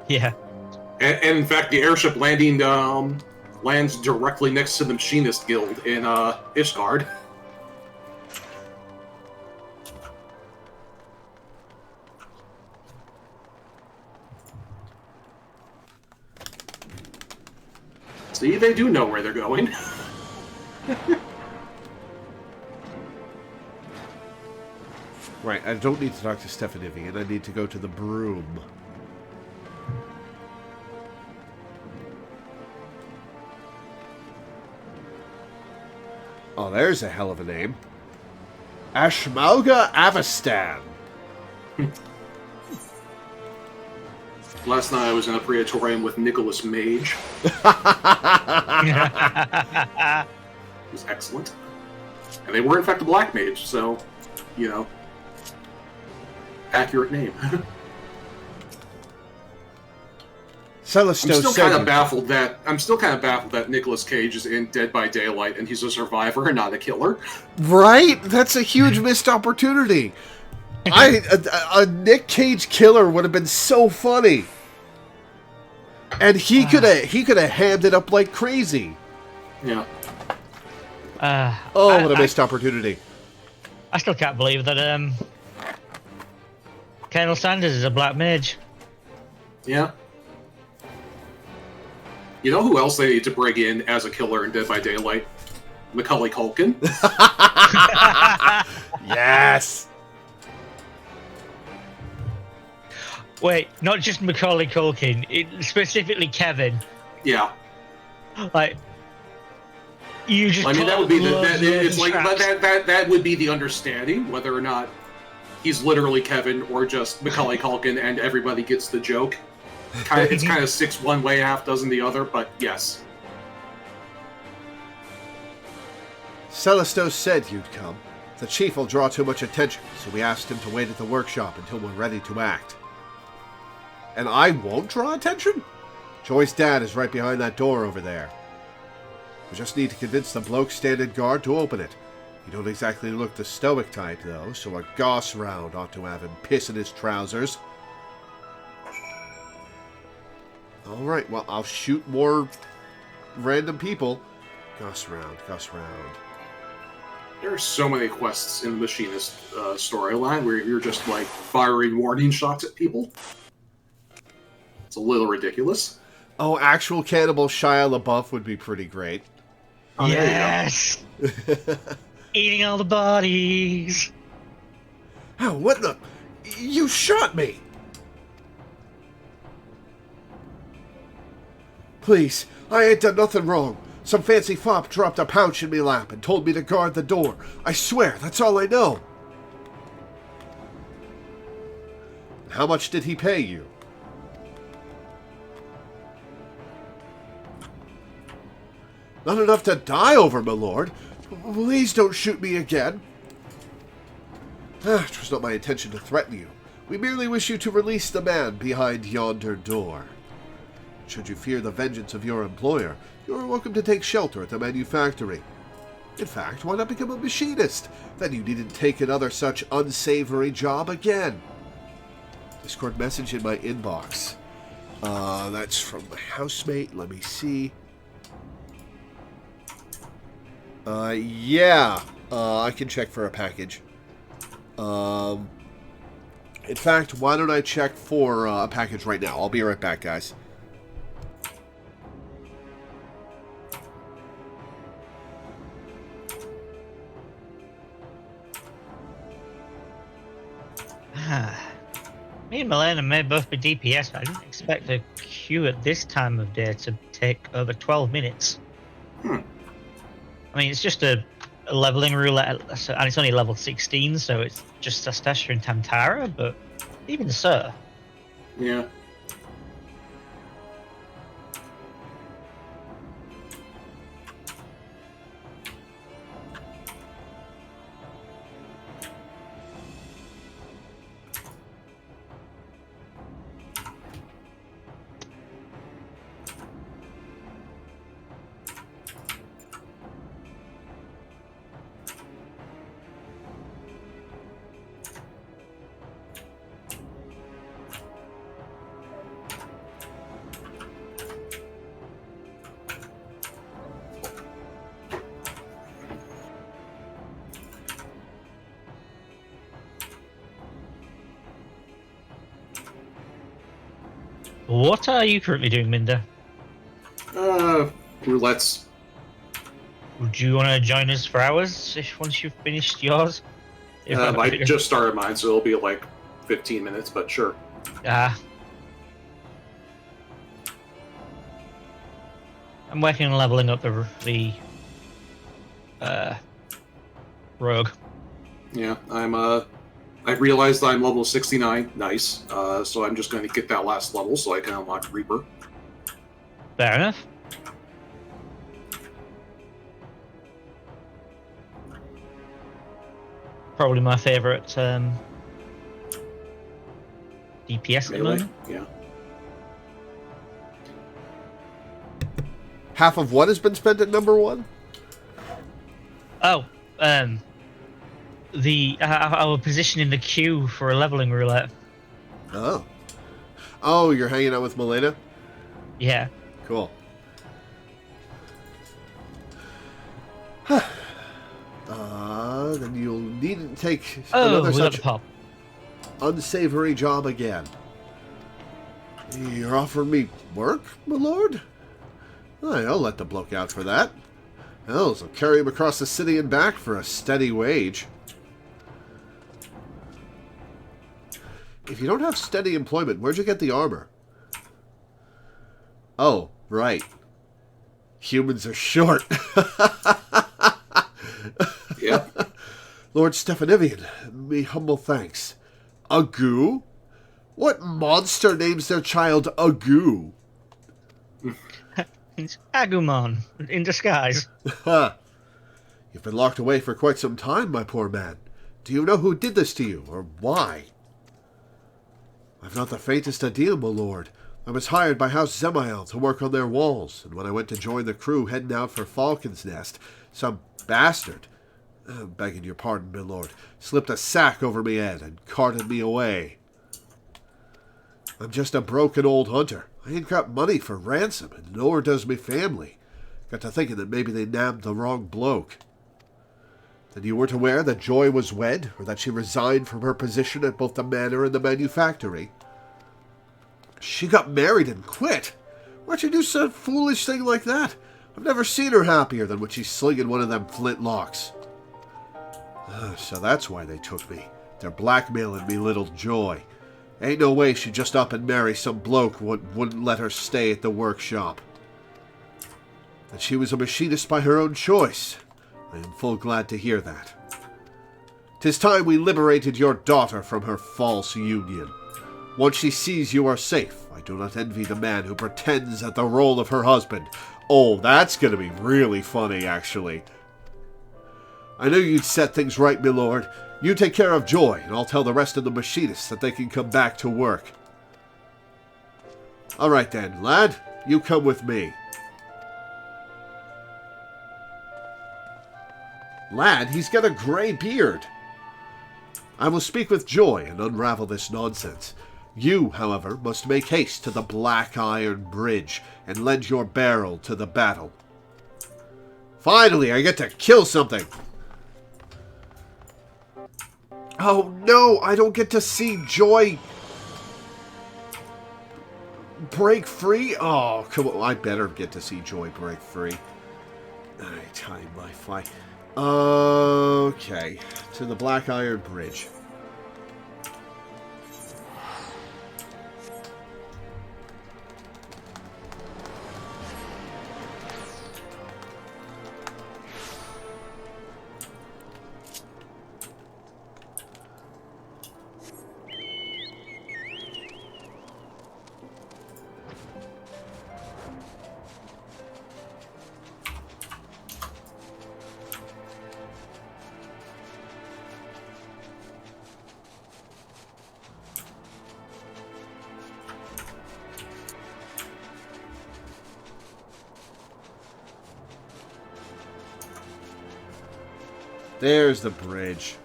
Yeah. And in fact, the airship landing lands directly next to the Machinist Guild in Ishgard. See, they do know where they're going. Right, I don't need to talk to Stephanivian. I need to go to the broom. Oh, there's a hell of a name. Ashmauga Avestan. Last night I was in a Praetorium with Nicholas Mage. It was excellent. And they were in fact a black mage, so, you know, accurate name. I'm still kind of baffled that Nicolas Cage is in Dead by Daylight and he's a survivor and not a killer. Right? That's a huge missed opportunity. A Nick Cage killer would have been so funny. And he could have hammed it up like crazy. Yeah. What a missed opportunity. I still can't believe that Colonel Sanders is a black mage. Yeah. You know who else they need to bring in as a killer in Dead by Daylight? Macaulay Culkin. Yes. Wait, not just Macaulay Culkin, specifically Kevin. Yeah. Like, you just. I mean, that would be that would be the understanding, whether or not he's literally Kevin or just Macaulay Culkin, and everybody gets the joke. It's kind of 6 one way, half dozen the other, but yes. Celestos said you'd come. The chief will draw too much attention, so we asked him to wait at the workshop until we're ready to act. And I won't draw attention? Joy's dad is right behind that door over there. We just need to convince the bloke standing guard to open it. He don't exactly look the stoic type, though, so a goss round ought to have him piss in his trousers. Alright, well, I'll shoot more random people. Gus round, Gus round. There are so many quests in the Machinist storyline where you're just, like, firing warning shots at people. It's a little ridiculous. Oh, actual cannibal Shia LaBeouf would be pretty great. Oh, Yes! Eating all the bodies! Oh, what the... You shot me! Please, I ain't done nothing wrong. Some fancy fop dropped a pouch in me lap and told me to guard the door. I swear, that's all I know. How much did he pay you? Not enough to die over, my lord. Please don't shoot me again. It was not my intention to threaten you. We merely wish you to release the man behind yonder door. Should you fear the vengeance of your employer, you are welcome to take shelter at the manufactory. In fact, why not become a machinist? Then you needn't take another such unsavory job again. Discord message in my inbox. That's from my housemate. Let me see. Yeah. I can check for a package. In fact, why don't I check for a package right now? I'll be right back, guys. Me and Milena may both be DPS, but I didn't expect a queue at this time of day to take over 12 minutes. I mean, it's just a leveling roulette, and it's only level 16, so it's just Stastasha and Tantara, but even so. Yeah. What are you currently doing, Minda? Roulettes. Would you want to join us for hours once you've finished yours? I just started mine, so it'll be like 15 minutes, but sure. I'm working on leveling up the rogue. Yeah, I realized I'm level 69. Nice. So I'm just going to get that last level so I can unlock Reaper. Fair enough. Probably my favorite DPS at the moment. Yeah. Half of what has been spent at number one? Oh, our position in the queue for a leveling roulette. Oh. Oh, you're hanging out with Milena? Yeah. Cool. Then you'll needn't take another such unsavory job again. You're offering me work, my lord? I'll let the bloke out for that. I'll carry him across the city and back for a steady wage. If you don't have steady employment, where'd you get the armor? Oh, right. Humans are short. Yeah. Lord Stephanivian, me humble thanks. Agoo? What monster names their child Agoo? It's Agumon in disguise. You've been locked away for quite some time, my poor man. Do you know who did this to you, or why? I've not the faintest idea, my lord. I was hired by House Zemael to work on their walls, and when I went to join the crew heading out for Falcon's Nest, some bastard, begging your pardon, my lord, slipped a sack over me head and carted me away. I'm just a broken old hunter. I ain't got money for ransom, and nor does me family. Got to thinking that maybe they nabbed the wrong bloke. Then you weren't aware that Joy was wed, or that she resigned from her position at both the manor and the manufactory? She got married and quit? Why'd you do such a foolish thing like that? I've never seen her happier than when she's slinging one of them flintlocks. So that's why they took me. They're blackmailing me little Joy. Ain't no way she'd just up and marry some bloke who wouldn't let her stay at the workshop. That she was a machinist by her own choice. I am full glad to hear that. 'Tis time we liberated your daughter from her false union. Once she sees you are safe, I do not envy the man who pretends at the role of her husband. Oh, that's going to be really funny, actually. I knew you'd set things right, my lord. You take care of Joy, and I'll tell the rest of the machinists that they can come back to work. All right then, lad. You come with me. Lad, he's got a grey beard. I will speak with Joy and unravel this nonsense. You, however, must make haste to the Black Iron Bridge and lend your barrel to the battle. Finally, I get to kill something. Oh no, I don't get to see Joy break free? Oh, come on, I better get to see Joy break free. Alright, time my fight. Okay, to the Black Iron Bridge. There's the bridge.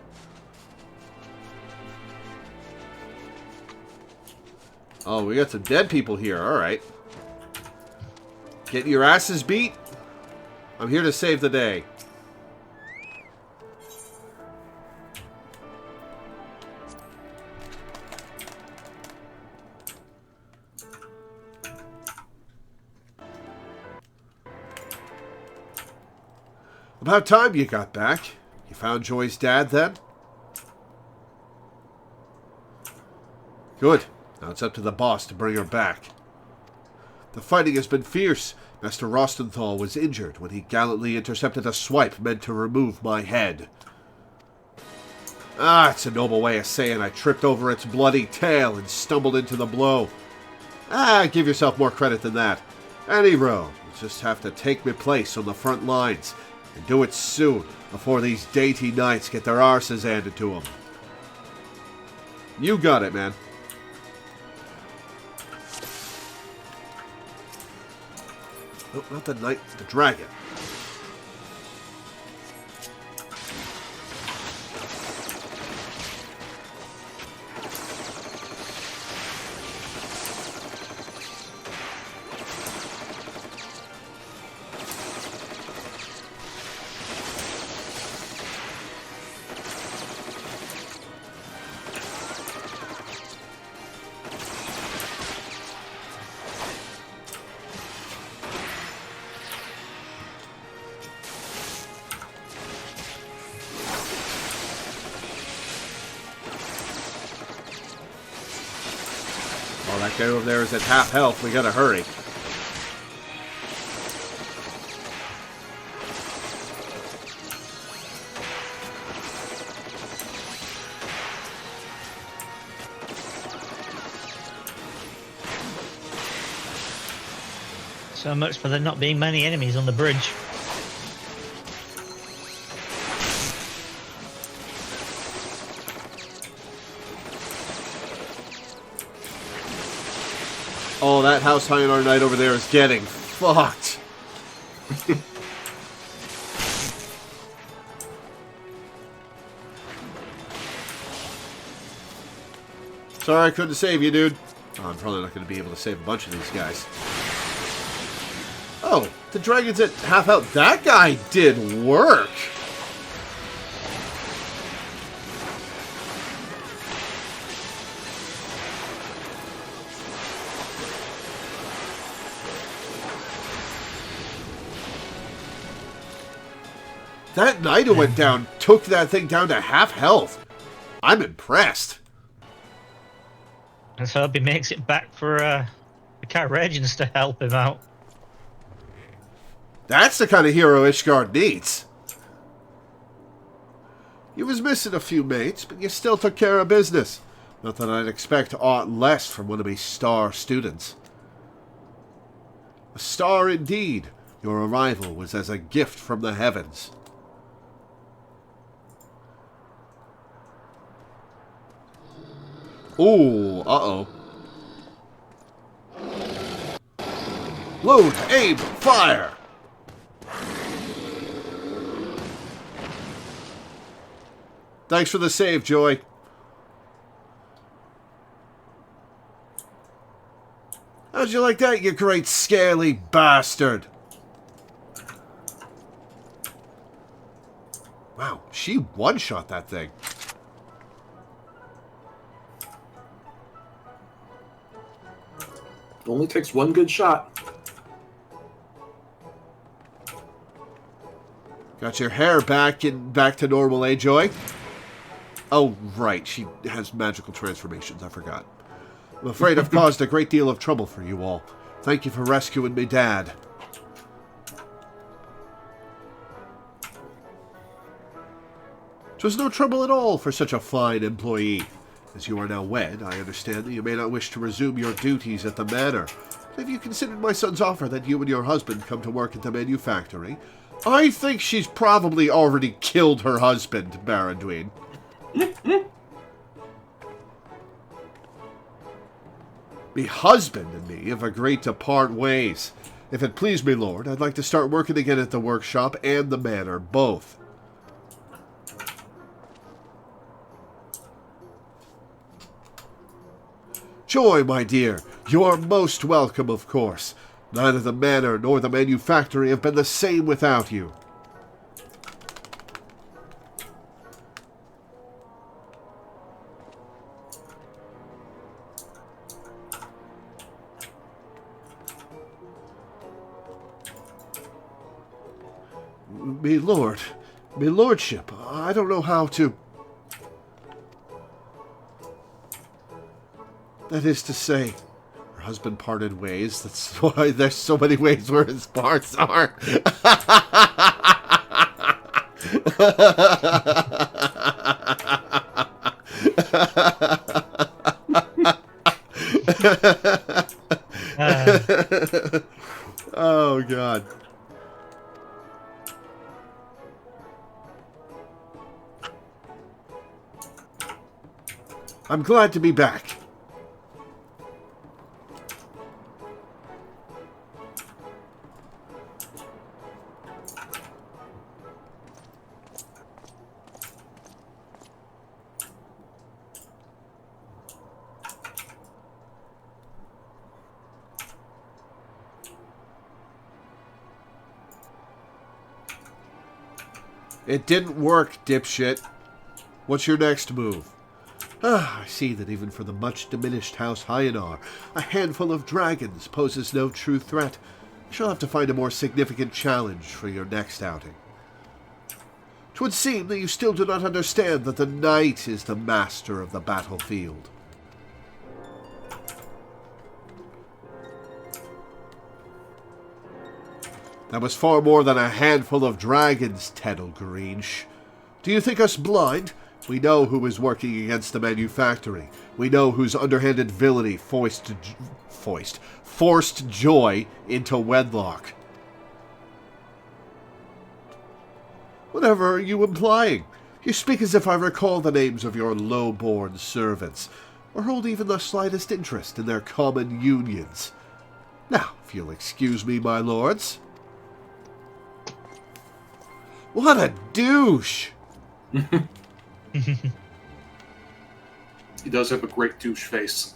Oh, we got some dead people here. Alright. Getting your asses beat? I'm here to save the day. About time you got back. You found Joy's dad, then? Good. Now it's up to the boss to bring her back. The fighting has been fierce. Master Rostenthal was injured when he gallantly intercepted a swipe meant to remove my head. Ah, it's a noble way of saying I tripped over its bloody tail and stumbled into the blow. Ah, give yourself more credit than that. Any row, you just have to take my place on the front lines, and do it soon, before these dainty knights get their arses handed to them. You got it, man. No, not the knight, the dragon. Oh, that guy over there is at half health. We gotta hurry. So much for there not being many enemies on the bridge. Oh, that House Highlander Knight over there is getting fucked. Sorry I couldn't save you, dude. I'm probably not going to be able to save a bunch of these guys. Oh, the dragon's at half health. That guy did work. That knight who went down took that thing down to half health. I'm impressed. Let's hope he makes it back for the Caragins to help him out. That's the kind of hero Ishgard needs. You was missing a few mates, but you still took care of business. Not that I'd expect aught less from one of me star students. A star indeed. Your arrival was as a gift from the heavens. Ooh, uh-oh. Load, aim, fire! Thanks for the save, Joy. How'd you like that, you great scaly bastard? Wow, she one-shot that thing. Only takes one good shot. Got your hair back to normal, eh, Joy? Oh, right. She has magical transformations. I forgot. I'm afraid I've caused a great deal of trouble for you all. Thank you for rescuing me, Dad. 'Twas no trouble at all for such a fine employee. As you are now wed, I understand that you may not wish to resume your duties at the manor. But have you considered my son's offer that you and your husband come to work at the manufactory? I think she's probably already killed her husband, Barandween. Me husband and me have agreed to part ways. If it please me, Lord, I'd like to start working again at the workshop and the manor, both. Joy, my dear, you're most welcome, of course. Neither the manor nor the manufactory have been the same without you. Me lordship, I don't know how to... That is to say, her husband parted ways. That's why there's so many ways where his parts are. Oh, God. I'm glad to be back. It didn't work, dipshit. What's your next move? I see that even for the much diminished House Hyanar, a handful of dragons poses no true threat. I shall have to find a more significant challenge for your next outing. 'Twould seem that you still do not understand that the knight is the master of the battlefield. That was far more than a handful of dragons, Teddle Greensh. Do you think us blind? We know who is working against the manufactory. We know whose underhanded villainy forced Joy into wedlock. Whatever are you implying? You speak as if I recall the names of your low-born servants, or hold even the slightest interest in their common unions. Now, if you'll excuse me, my lords. What a douche! He does have a great douche face.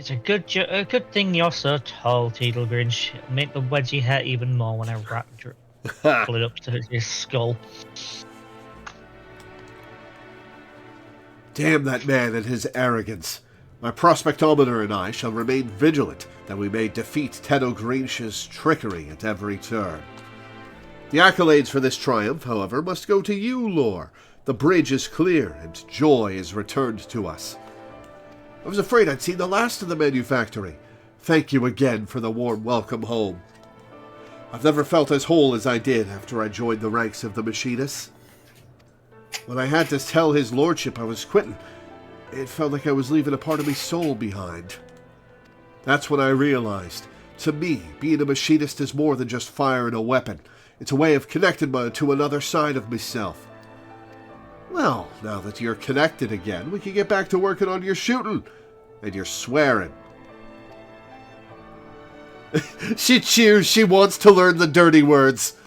It's a good thing you're so tall, Teedle Grinch. Make the wedgie hurt even more when I pull it up to his skull. Damn that man and his arrogance. My prospectometer and I shall remain vigilant that we may defeat Tenno Grinch's trickery at every turn. The accolades for this triumph, however, must go to you, Lore. The bridge is clear, and joy is returned to us. I was afraid I'd seen the last of the manufactory. Thank you again for the warm welcome home. I've never felt as whole as I did after I joined the ranks of the machinists. When I had to tell his lordship I was quitting, it felt like I was leaving a part of me soul behind. That's when I realized, to me, being a machinist is more than just firing a weapon. It's a way of connecting me to another side of myself. Well, now that you're connected again, we can get back to working on your shooting and your swearing. She cheers. She wants to learn the dirty words.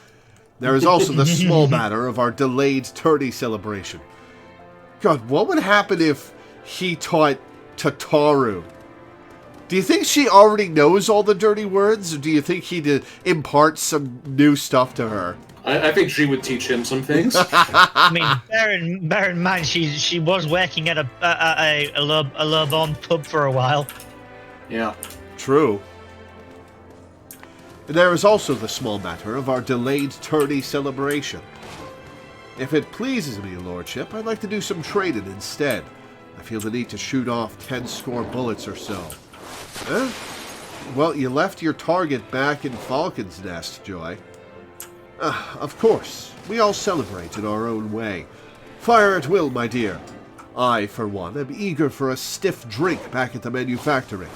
There is also the small matter of our delayed tourney celebration. God, what would happen if he taught Tataru? Do you think she already knows all the dirty words, or do you think he'd impart some new stuff to her? I think she would teach him some things. I mean, bear in mind, she was working at a low-born pub for a while. Yeah. True. And there is also the small matter of our delayed tourney celebration. If it pleases me, Lordship, I'd like to do some training instead. I feel the need to shoot off 10 score bullets or so. Huh? Well, you left your target back in Falcon's Nest, Joy. Of course, we all celebrate in our own way. Fire at will, my dear. I, for one, am eager for a stiff drink back at the manufactory.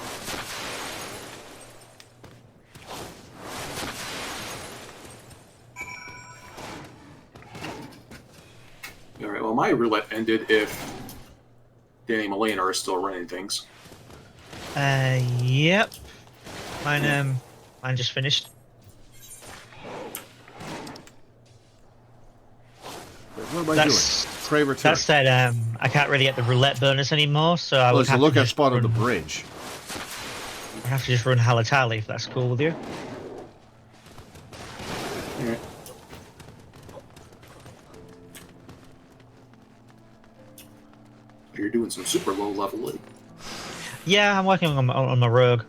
Alright, well, my roulette ended if Danny and Elena are still running things. Yep. Mine just finished. What am I doing? Pray return. That said, I can't really get the roulette bonus anymore, so I would there's a have lookout to spot on the bridge. I have to just run Halatali if that's cool with you. Alright. You're doing some super low leveling. Yeah, I'm working on my rogue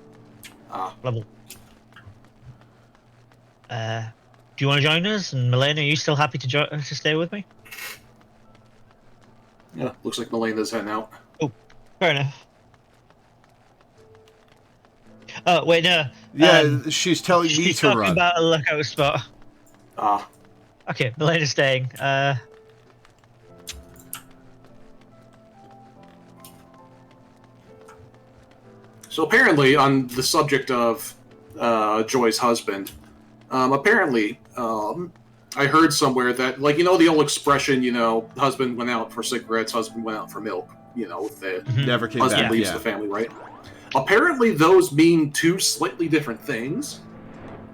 level. Do you want to join us? And Milena, are you still happy to stay with me? Yeah, looks like Melena's heading out. Oh, fair enough. Oh, wait, no. Yeah, she's telling me she's to talking run. about a lookout spot. Ah. Okay, Melena's staying. So apparently, on the subject of Joy's husband, apparently, I heard somewhere that, like, you know the old expression, you know, husband went out for cigarettes, husband went out for milk, you know, the Never came husband back. leaves Yeah. the family, right? Apparently, those mean two slightly different things.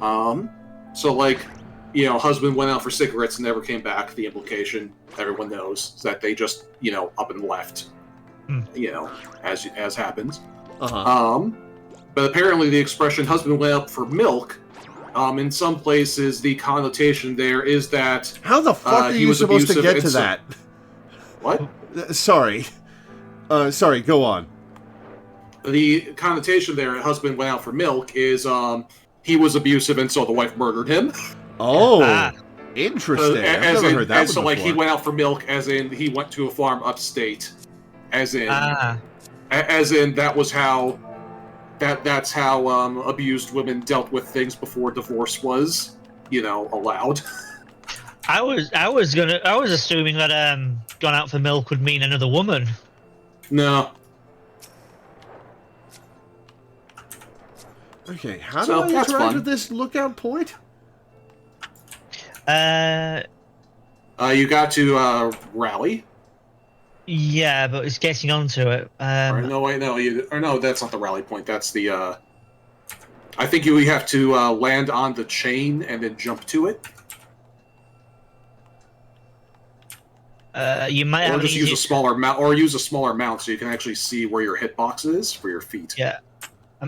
So, like, you know, husband went out for cigarettes and never came back. The implication, everyone knows, is that they just, you know, up and left, you know, as happens. But apparently the expression husband went up for milk, in some places the connotation there is that How the fuck are you supposed to get to that? What? Sorry. Sorry, go on. The connotation there, husband went out for milk, is he was abusive and so the wife murdered him. Oh, interesting. I've As never in, heard that and so one like he before. went out for milk, as in he went to a farm upstate, as in that was how that's how abused women dealt with things before divorce was, you know, allowed. I was assuming that gone out for milk would mean another woman. No. Okay, how So, do I that's interact fun. with this lookout point? You got to rally. Yeah, but it's getting onto it. Or no, wait, no, no, that's not the rally point. That's the. I think you have to land on the chain and then jump to it. You might Or have just use a smaller mount, or use a smaller mount so you can actually see where your hitbox is for your feet. Yeah,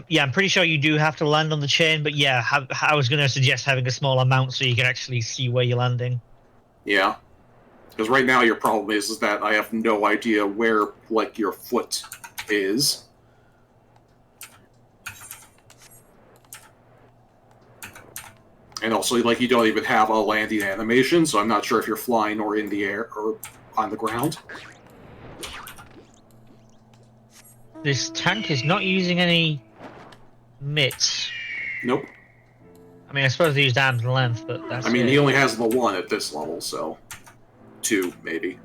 Yeah, I'm pretty sure you do have to land on the chain, but yeah, I was going to suggest having a small amount so you can actually see where you're landing. Yeah. Because right now your problem is that I have no idea where, like, your foot is. And also, like, you don't even have a landing animation, so I'm not sure if you're flying or in the air or on the ground. This tank is not using any mitts. Nope. I mean, I suppose they used arm's length, but that's I mean, it. he only has the one at this level, so 2 maybe.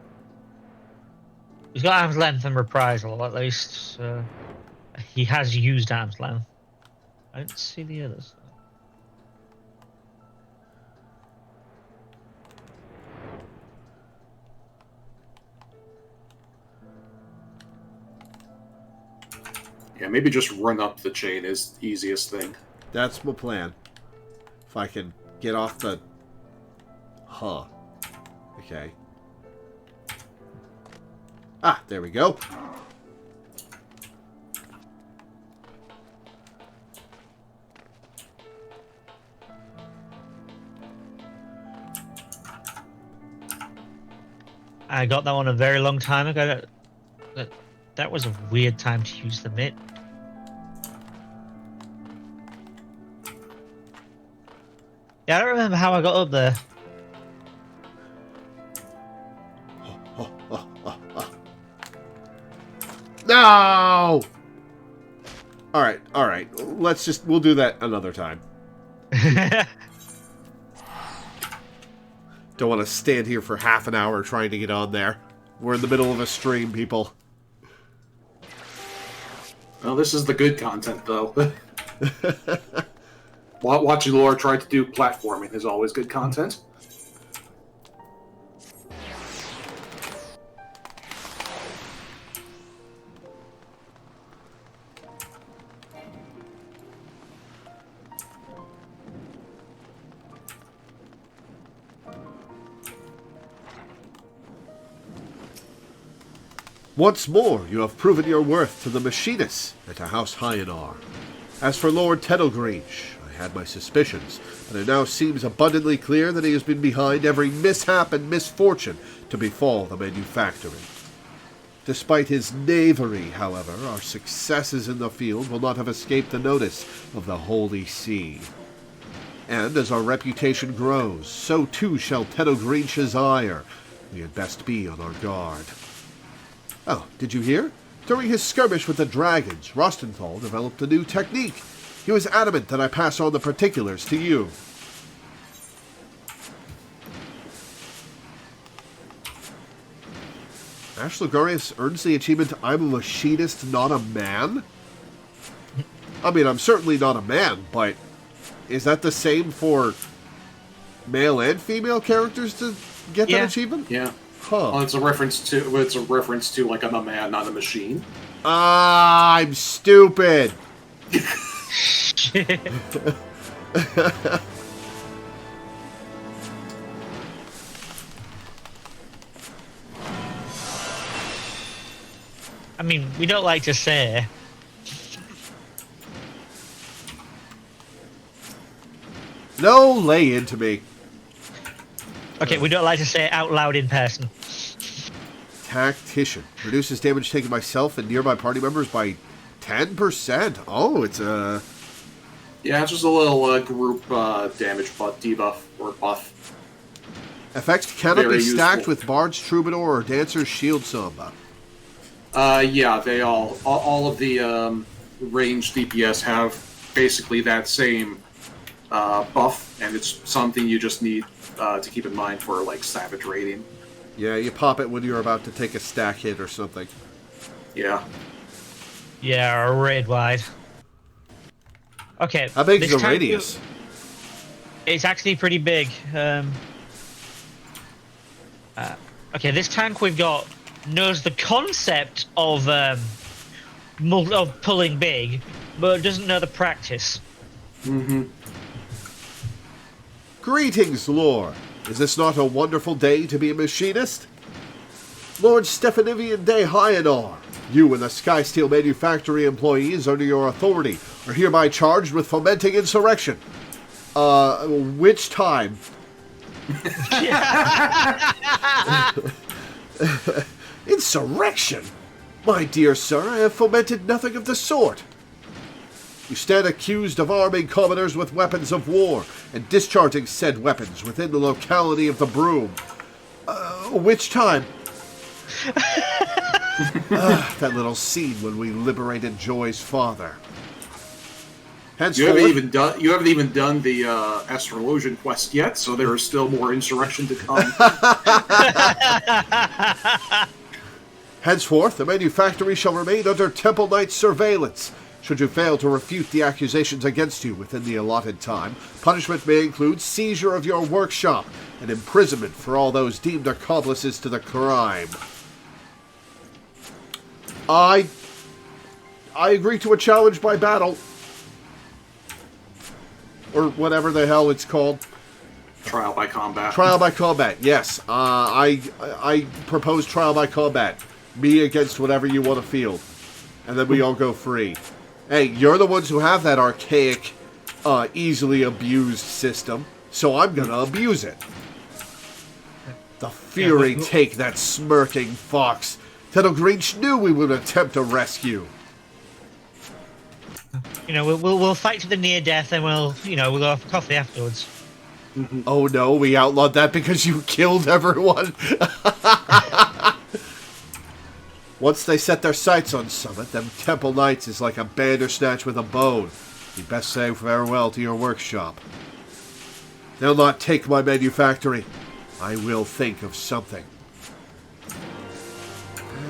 He's got arm's length and reprisal, at least. He has used arm's length. I don't see the others. Yeah, maybe just run up the chain is the easiest thing. That's my plan. If I can get off the... Huh. Okay. Ah, there we go. I got that one a very long time ago. That was a weird time to use the mitt. Yeah, I don't remember how I got up there. No! Alright. We'll do that another time. Don't want to stand here for half an hour trying to get on there. We're in the middle of a stream, people. Well, this is the good content, though. Watching Laura try to do platforming is always good content. Once more, you have proven your worth to the machinists and to House Hyanar. As for Lord Tettlegreech, I had my suspicions, and it now seems abundantly clear that he has been behind every mishap and misfortune to befall the manufactory. Despite his knavery, however, our successes in the field will not have escaped the notice of the Holy See. And as our reputation grows, so too shall Tettlegreech's ire. We had best be on our guard. Oh, did you hear? During his skirmish with the dragons, Rostenthal developed a new technique. He was adamant that I pass on the particulars to you. Ash Logarius earns the achievement, I'm a machinist, not a man? I mean, I'm certainly not a man, but is that the same for male and female characters to get that achievement? Yeah. Huh. Well, it's a reference to like I'm a man, not a machine. Ah, I'm stupid. I mean, we don't like to say. No, lay into me. Okay, we don't like to say it out loud in person. Tactician. Reduces damage taken by self and nearby party members by 10%. Oh, it's a... Yeah, it's just a little group damage debuff or buff. Effects cannot Very be stacked useful. with Bard's Troubadour or Dancer's Shield Samba. Yeah, they all of the ranged DPS have basically that same buff, and it's something you just need to keep in mind for like Savage rating. Yeah, you pop it when you're about to take a stack hit or something. Yeah. Yeah, or raid wide. Okay. How big is this the tank- radius? It's actually pretty big. Okay, this tank we've got knows the concept of pulling big, but doesn't know the practice. Mm-hmm. Greetings, Lord. Is this not a wonderful day to be a machinist? Lord Stephanivian de Hyanar, You and the Skysteel Manufactory employees under your authority are hereby charged with fomenting insurrection. Which time? Insurrection? My dear sir, I have fomented nothing of the sort. You stand accused of arming commoners with weapons of war and discharging said weapons within the locality of the Broom. Which time? That little scene when we liberated Joy's father. You haven't even done the Astrologian quest yet, so there is still more insurrection to come. Henceforth, the manufactory shall remain under Temple Knight's surveillance. Should you fail to refute the accusations against you within the allotted time, punishment may include seizure of your workshop and imprisonment for all those deemed accomplices to the crime. I agree to a challenge by battle. Or whatever the hell it's called. Trial by combat. Trial by combat, yes. I propose trial by combat. Me against whatever you want to field. And then we all go free. Hey, you're the ones who have that archaic, easily abused system, so I'm gonna abuse it. The fury take that smirking fox. Tettlegreech knew we would attempt to rescue. We'll fight to the near death, and we'll go off for coffee afterwards. Oh no, we outlawed that because you killed everyone. Once they set their sights on Summit, them Temple Knights is like a bandersnatch with a bone. You best say farewell to your workshop. They'll not take my manufactory. I will think of something.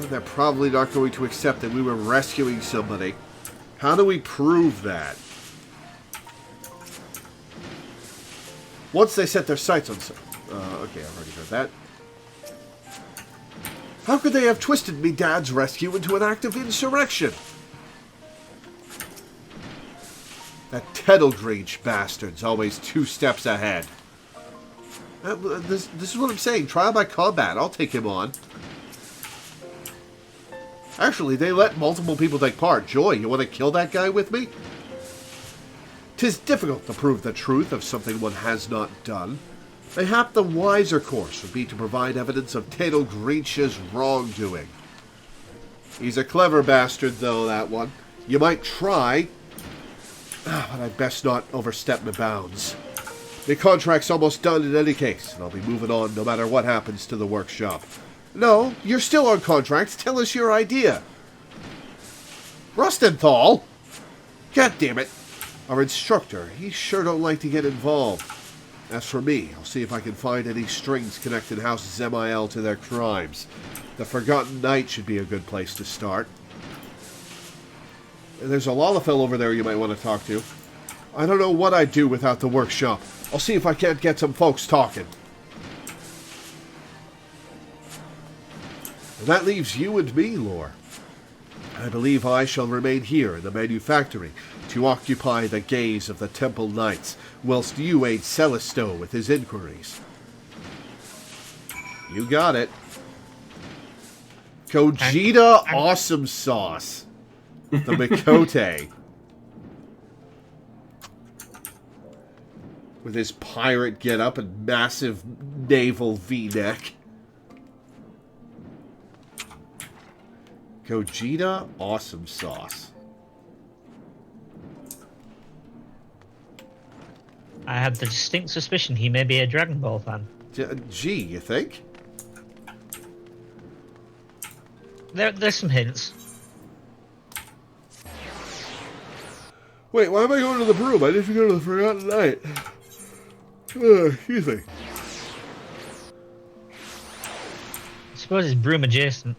They're probably not going to accept that we were rescuing somebody. How do we prove that? Once they set their sights on Summit. Okay, I've already heard that. How could they have twisted me dad's rescue into an act of insurrection? That Tettlegreech bastard's always 2 steps ahead. This is what I'm saying. Trial by combat. I'll take him on. Actually, they let multiple people take part. Joy, you want to kill that guy with me? 'Tis difficult to prove the truth of something one has not done. Mayhap the wiser course would be to provide evidence of Tettlegreech's wrongdoing. He's a clever bastard, though, that one. You might try, but I'd best not overstep my bounds. The contract's almost done in any case, and I'll be moving on no matter what happens to the workshop. No, you're still on contract. Tell us your idea. Rustenthal? God damn it. Our instructor, he sure don't like to get involved. As for me, I'll see if I can find any strings connecting House Zemael to their crimes. The Forgotten Knight should be a good place to start. There's a Lalafell over there you might want to talk to. I don't know what I'd do without the workshop. I'll see if I can't get some folks talking. And that leaves you and me, Lore. I believe I shall remain here in the manufactory to occupy the gaze of the Temple Knights, whilst you aid Celisto with his inquiries. You got it. Gogeta Awesome Sauce. The Mikote. With his pirate getup and massive naval V-neck. Gogeta Awesome Sauce. I have the distinct suspicion he may be a Dragon Ball fan. Gee, you think? There's some hints. Wait, why am I going to the Broom? I need to go to the Forgotten Knight. Excuse me. I suppose it's Broom adjacent.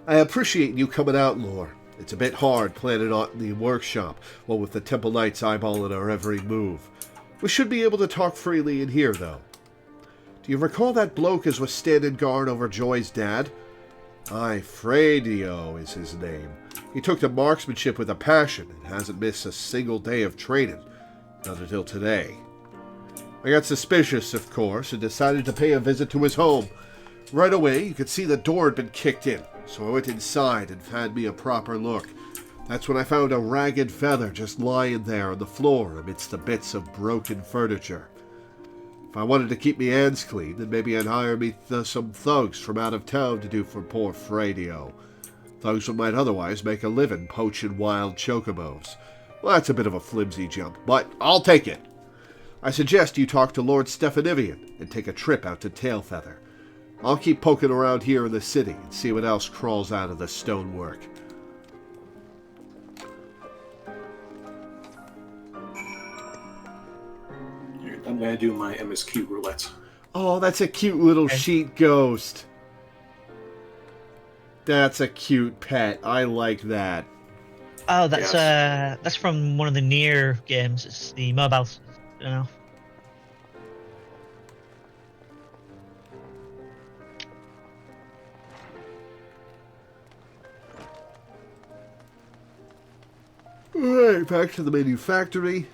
I appreciate you coming out, Lore. It's a bit hard planning on the workshop, what with the Temple Knights eyeballing our every move. We should be able to talk freely in here, though. Do you recall that bloke as was standing guard over Joy's dad? Aye, Fradio is his name. He took to marksmanship with a passion and hasn't missed a single day of training. Not until today. I got suspicious, of course, and decided to pay a visit to his home. Right away, you could see the door had been kicked in, so I went inside and had me a proper look. That's when I found a ragged feather just lying there on the floor amidst the bits of broken furniture. If I wanted to keep me hands clean, then maybe I'd hire me some thugs from out of town to do for poor Fredo. Thugs who might otherwise make a living poaching wild chocobos. Well, that's a bit of a flimsy jump, but I'll take it. I suggest you talk to Lord Stephanivian and take a trip out to Tailfeather. I'll keep poking around here in the city and see what else crawls out of the stonework. I'm going to do my MSQ roulette. Oh, that's a cute little sheet ghost. That's a cute pet. I like that. Oh, that's from one of the Nier games. It's the mobile, you know. Alright, back to the manufactory.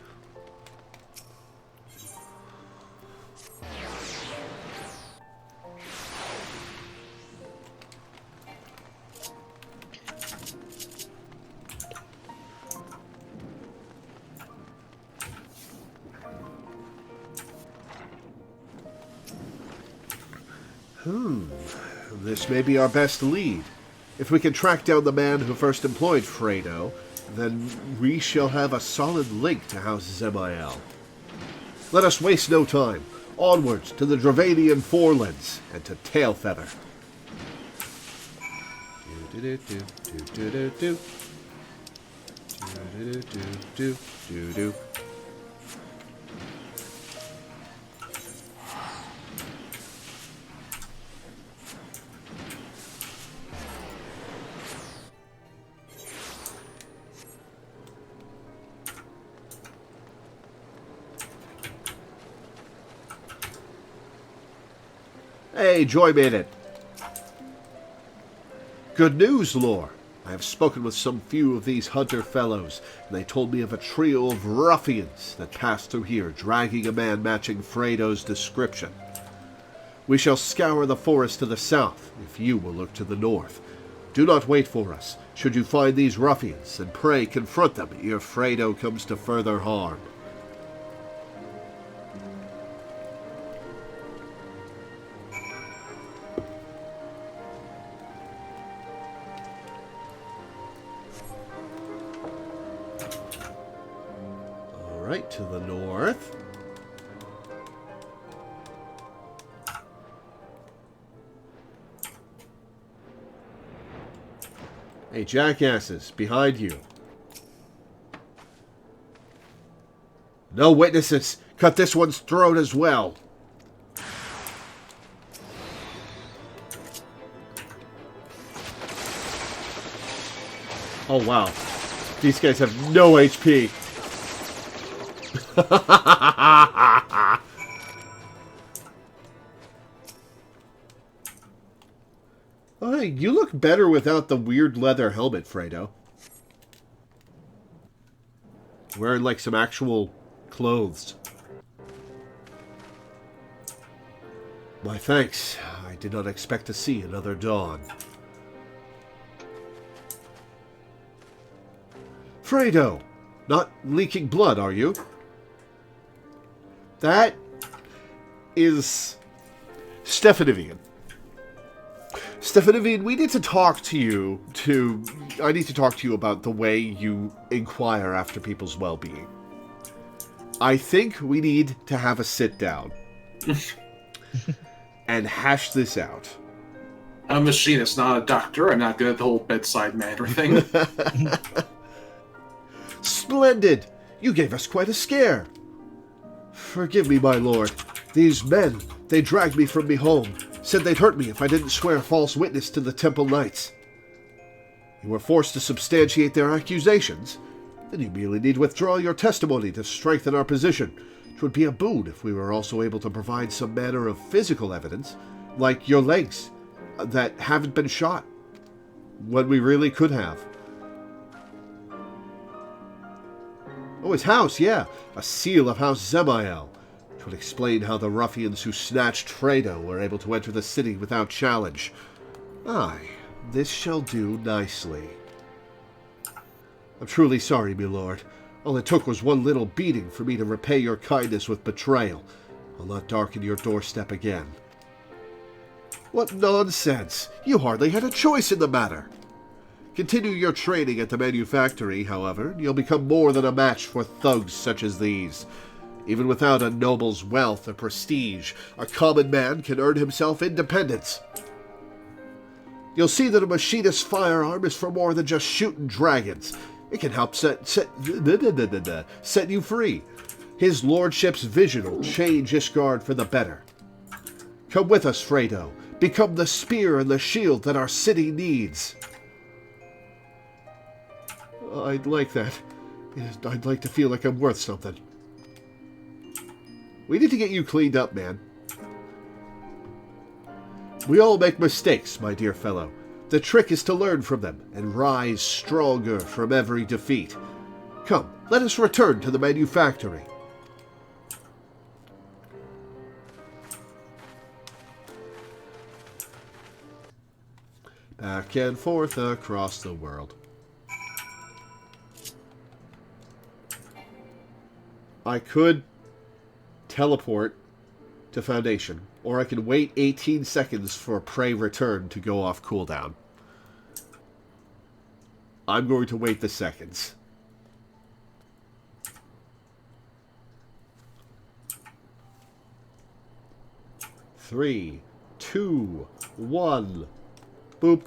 This may be our best lead. If we can track down the man who first employed Fredo, then we shall have a solid link to House Zemael. Let us waste no time. Onwards to the Dravanian Forelands and to Tailfeather. Hey, join me in it. Good news, Lore. I have spoken with some few of these hunter fellows, and they told me of a trio of ruffians that passed through here, dragging a man matching Fredo's description. We shall scour the forest to the south, if you will look to the north. Do not wait for us, should you find these ruffians, and pray confront them ere Fredo comes to further harm. Right to the north. Hey, jackasses, behind you. No witnesses. Cut this one's throat as well. Oh, wow. These guys have no HP. Oh, hey, you look better without the weird leather helmet, Fredo. Wearing like some actual clothes. My thanks. I did not expect to see another dawn. Fredo! Not leaking blood, are you? That is Stephanivian. Stephanivian, we need to talk to you I need to talk to you about the way you inquire after people's well-being. I think we need to have a sit-down and hash this out. I'm a machinist, not a doctor. I'm not good at the whole bedside manner thing. Splendid! You gave us quite a scare. Forgive me, my lord. These men, they dragged me from me home, said they'd hurt me if I didn't swear false witness to the Temple Knights. You were forced to substantiate their accusations? Then you merely need withdraw your testimony to strengthen our position. It would be a boon if we were also able to provide some manner of physical evidence, like your legs, that haven't been shot, when we really could have. Oh, his house, yeah. A seal of House Zemael. It would explain how the ruffians who snatched Fredo were able to enter the city without challenge. Aye, this shall do nicely. I'm truly sorry, my lord. All it took was one little beating for me to repay your kindness with betrayal. I'll not darken your doorstep again. What nonsense! You hardly had a choice in the matter. Continue your training at the manufactory, however, and you'll become more than a match for thugs such as these. Even without a noble's wealth or prestige, a common man can earn himself independence. You'll see that a machinist's firearm is for more than just shooting dragons. It can help set you free. His lordship's vision will change Ishgard for the better. Come with us, Fredo. Become the spear and the shield that our city needs. I'd like that. I'd like to feel like I'm worth something. We need to get you cleaned up, man. We all make mistakes, my dear fellow. The trick is to learn from them and rise stronger from every defeat. Come, let us return to the manufactory. Back and forth across the world. I could teleport to Foundation, or I can wait 18 seconds for Prey Return to go off cooldown. I'm going to wait the seconds. Three, two, one. Boop.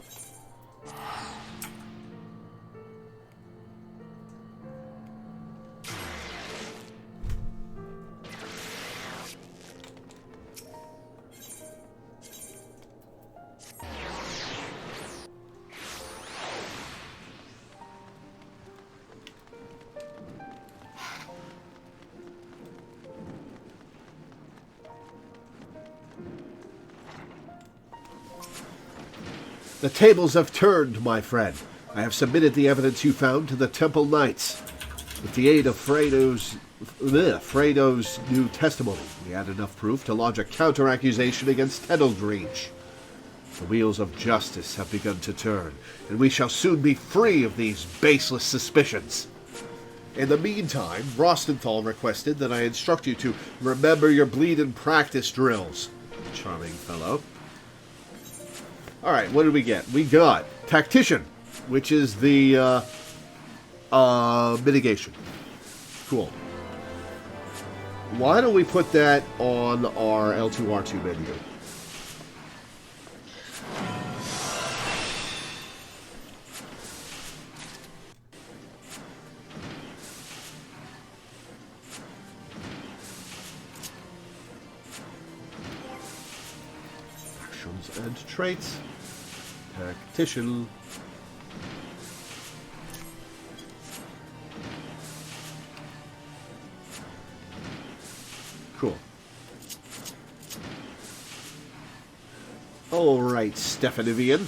The tables have turned, my friend. I have submitted the evidence you found to the Temple Knights. With the aid of Fredo's new testimony, we had enough proof to lodge a counter-accusation against Teddledreach. The wheels of justice have begun to turn, and we shall soon be free of these baseless suspicions. In the meantime, Rostenthal requested that I instruct you to remember your bleed and practice drills. Charming fellow. Alright, what did we get? We got Tactician, which is the mitigation. Cool. Why don't we put that on our L2R2 menu? Actions and traits. Tactician. Cool. Alright, Stephanivian.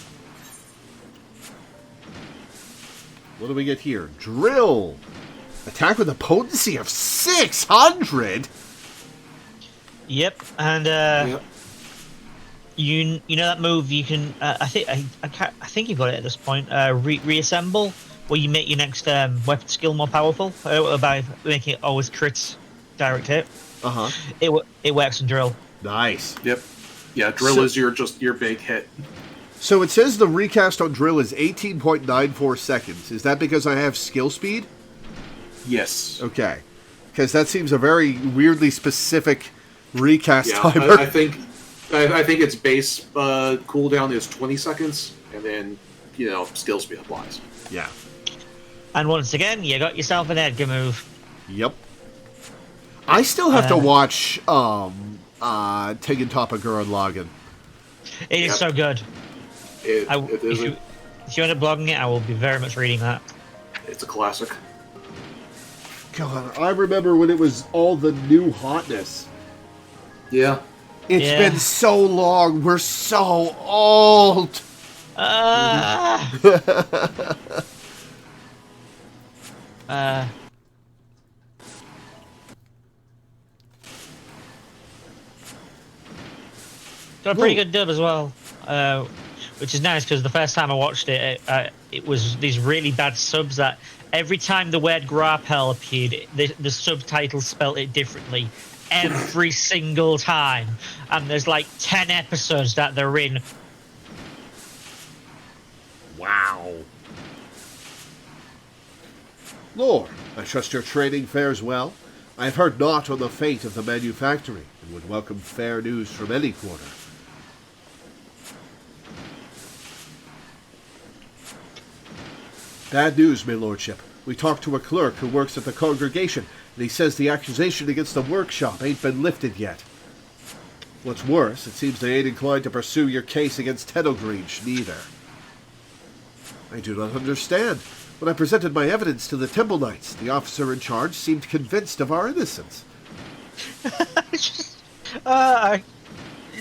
What do we get here? Drill! Attack with a potency of 600? Yep, and Yep. you know that move you can I think you've got it at this point. Reassemble, where you make your next weapon skill more powerful by making it always crits direct hit. It works in drill. Nice. Yep. Yeah, drill is your big hit. So it says the recast on drill is 18.94 seconds. Is that because I have skill speed? Yes. Okay. Because that seems a very weirdly specific recast Yeah, timer. I think its base cooldown is 20 seconds, and then skill speed applies. Yeah. And once again, you got yourself an Edgar move. Yep. I still have to watch Tegan Toppa Gurren Lagann. It is so good. It is. If you end up blogging it, I will be very much reading that. It's a classic. God, I remember when it was all the new hotness. Yeah. It's been so long. We're so old. got a pretty good dub as well, which is nice because the first time I watched it, it was these really bad subs that every time the word Grapel appeared, the subtitles spelt it differently every single time. And there's like 10 episodes that they're in. Wow. Lord, I trust your training fares well. I have heard naught on the fate of the manufactory, and would welcome fair news from any quarter. Bad news, my lordship. We talked to a clerk who works at the congregation, and he says the accusation against the workshop ain't been lifted yet. What's worse, it seems they ain't inclined to pursue your case against Teddlegreech, neither. I do not understand. When I presented my evidence to the Temple Knights, the officer in charge seemed convinced of our innocence.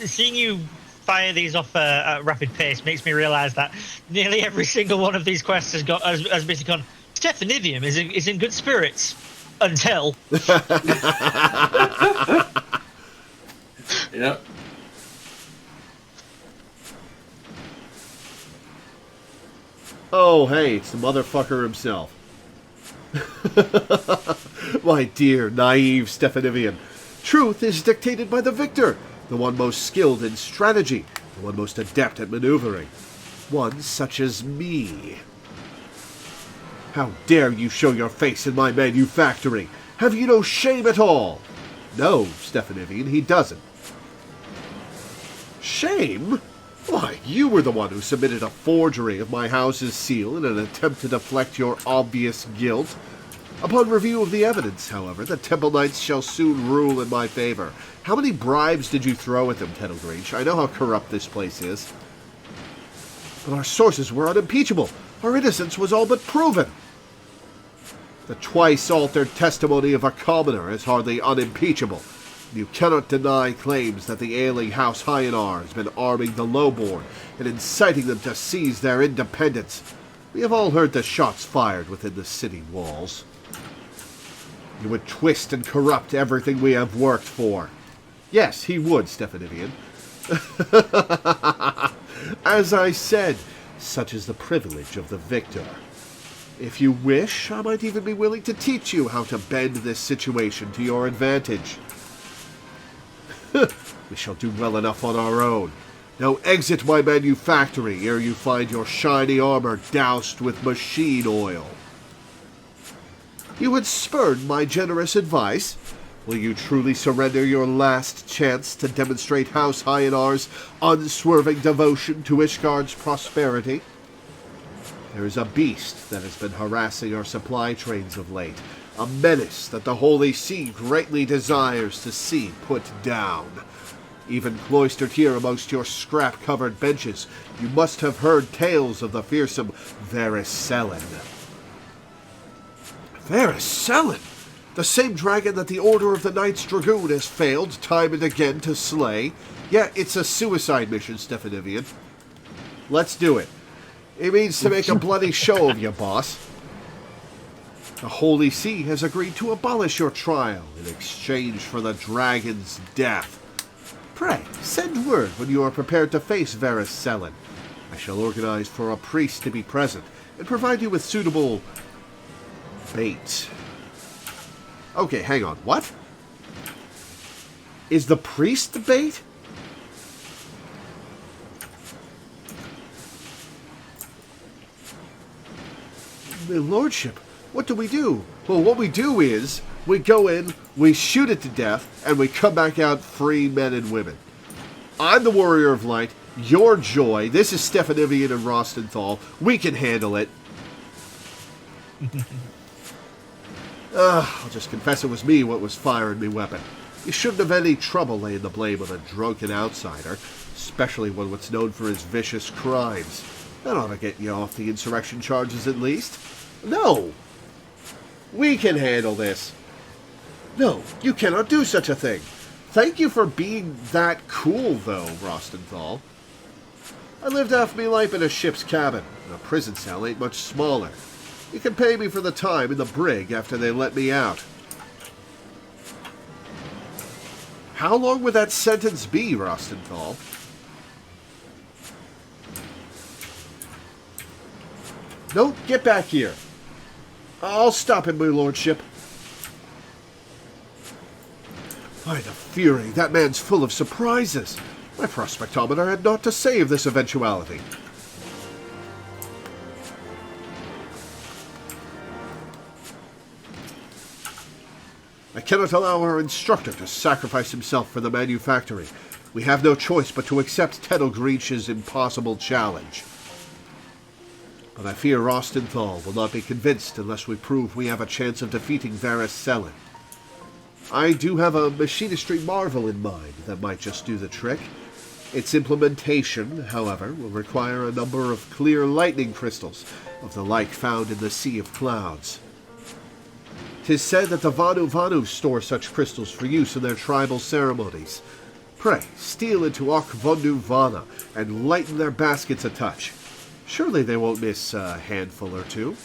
Seeing you fire these off at a rapid pace makes me realise that nearly every single one of these quests has basically gone, Stephanidium is in good spirits. Until... Yep. Oh, hey, it's the motherfucker himself. My dear, naive Stephanidium. Truth is dictated by the victor, the one most skilled in strategy, the one most adept at maneuvering. One such as me. How dare you show your face in my manufactory? Have you no shame at all? No, Stephanidium, he doesn't. Shame? Why, you were the one who submitted a forgery of my house's seal in an attempt to deflect your obvious guilt. Upon review of the evidence, however, the Temple Knights shall soon rule in my favor. How many bribes did you throw at them, Teddlegreech? I know how corrupt this place is. But our sources were unimpeachable. Our innocence was all but proven. The twice-altered testimony of a commoner is hardly unimpeachable. You cannot deny claims that the ailing House Hyanar has been arming the lowborn and inciting them to seize their independence. We have all heard the shots fired within the city walls. You would twist and corrupt everything we have worked for. Yes, he would, Stephanidium. As I said, such is the privilege of the victor. If you wish, I might even be willing to teach you how to bend this situation to your advantage. We shall do well enough on our own. Now exit my manufactory ere you find your shiny armor doused with machine oil. You had spurned my generous advice. Will you truly surrender your last chance to demonstrate House Hyanar's unswerving devotion to Ishgard's prosperity? There is a beast that has been harassing our supply trains of late. A menace that the Holy See greatly desires to see put down. Even cloistered here amongst your scrap-covered benches, you must have heard tales of the fearsome Verisellen. Verisellen? The same dragon that the Order of the Knights Dragoon has failed time and again to slay? Yeah, it's a suicide mission, Stephanidium. Let's do it. It means to make a bloody show of you, boss. The Holy See has agreed to abolish your trial in exchange for the dragon's death. Pray, send word when you are prepared to face Verisellen. I shall organize for a priest to be present and provide you with suitable bait. Okay, hang on. What? Is the priest the bait? My lordship, what do we do? Well, what we do is, we go in, we shoot it to death, and we come back out free men and women. I'm the Warrior of Light, you're Joy, this is Stephanidium and Rostenthal, we can handle it. I'll just confess it was me what was firing me weapon. You shouldn't have any trouble laying the blame on a drunken outsider, especially one what's known for his vicious crimes. That ought to get you off the insurrection charges at least. No! We can handle this. No, you cannot do such a thing. Thank you for being that cool, though, Rostenthal. I lived half me life in a ship's cabin, and a prison cell ain't much smaller. You can pay me for the time in the brig after they let me out. How long would that sentence be, Rostenthal? No, get back here. I'll stop him, my lordship. By the Fury, that man's full of surprises. My prospectometer had naught to say of this eventuality. I cannot allow our instructor to sacrifice himself for the manufactory. We have no choice but to accept Tedelgreech's impossible challenge. But I fear Rostenthal will not be convinced unless we prove we have a chance of defeating Varys Selen. I do have a machinistry marvel in mind that might just do the trick. Its implementation, however, will require a number of clear lightning crystals, of the like found in the Sea of Clouds. 'Tis said that the Vanu Vanu store such crystals for use in their tribal ceremonies. Pray, steal into Okvundu Vana and lighten their baskets a touch. Surely they won't miss a handful or two.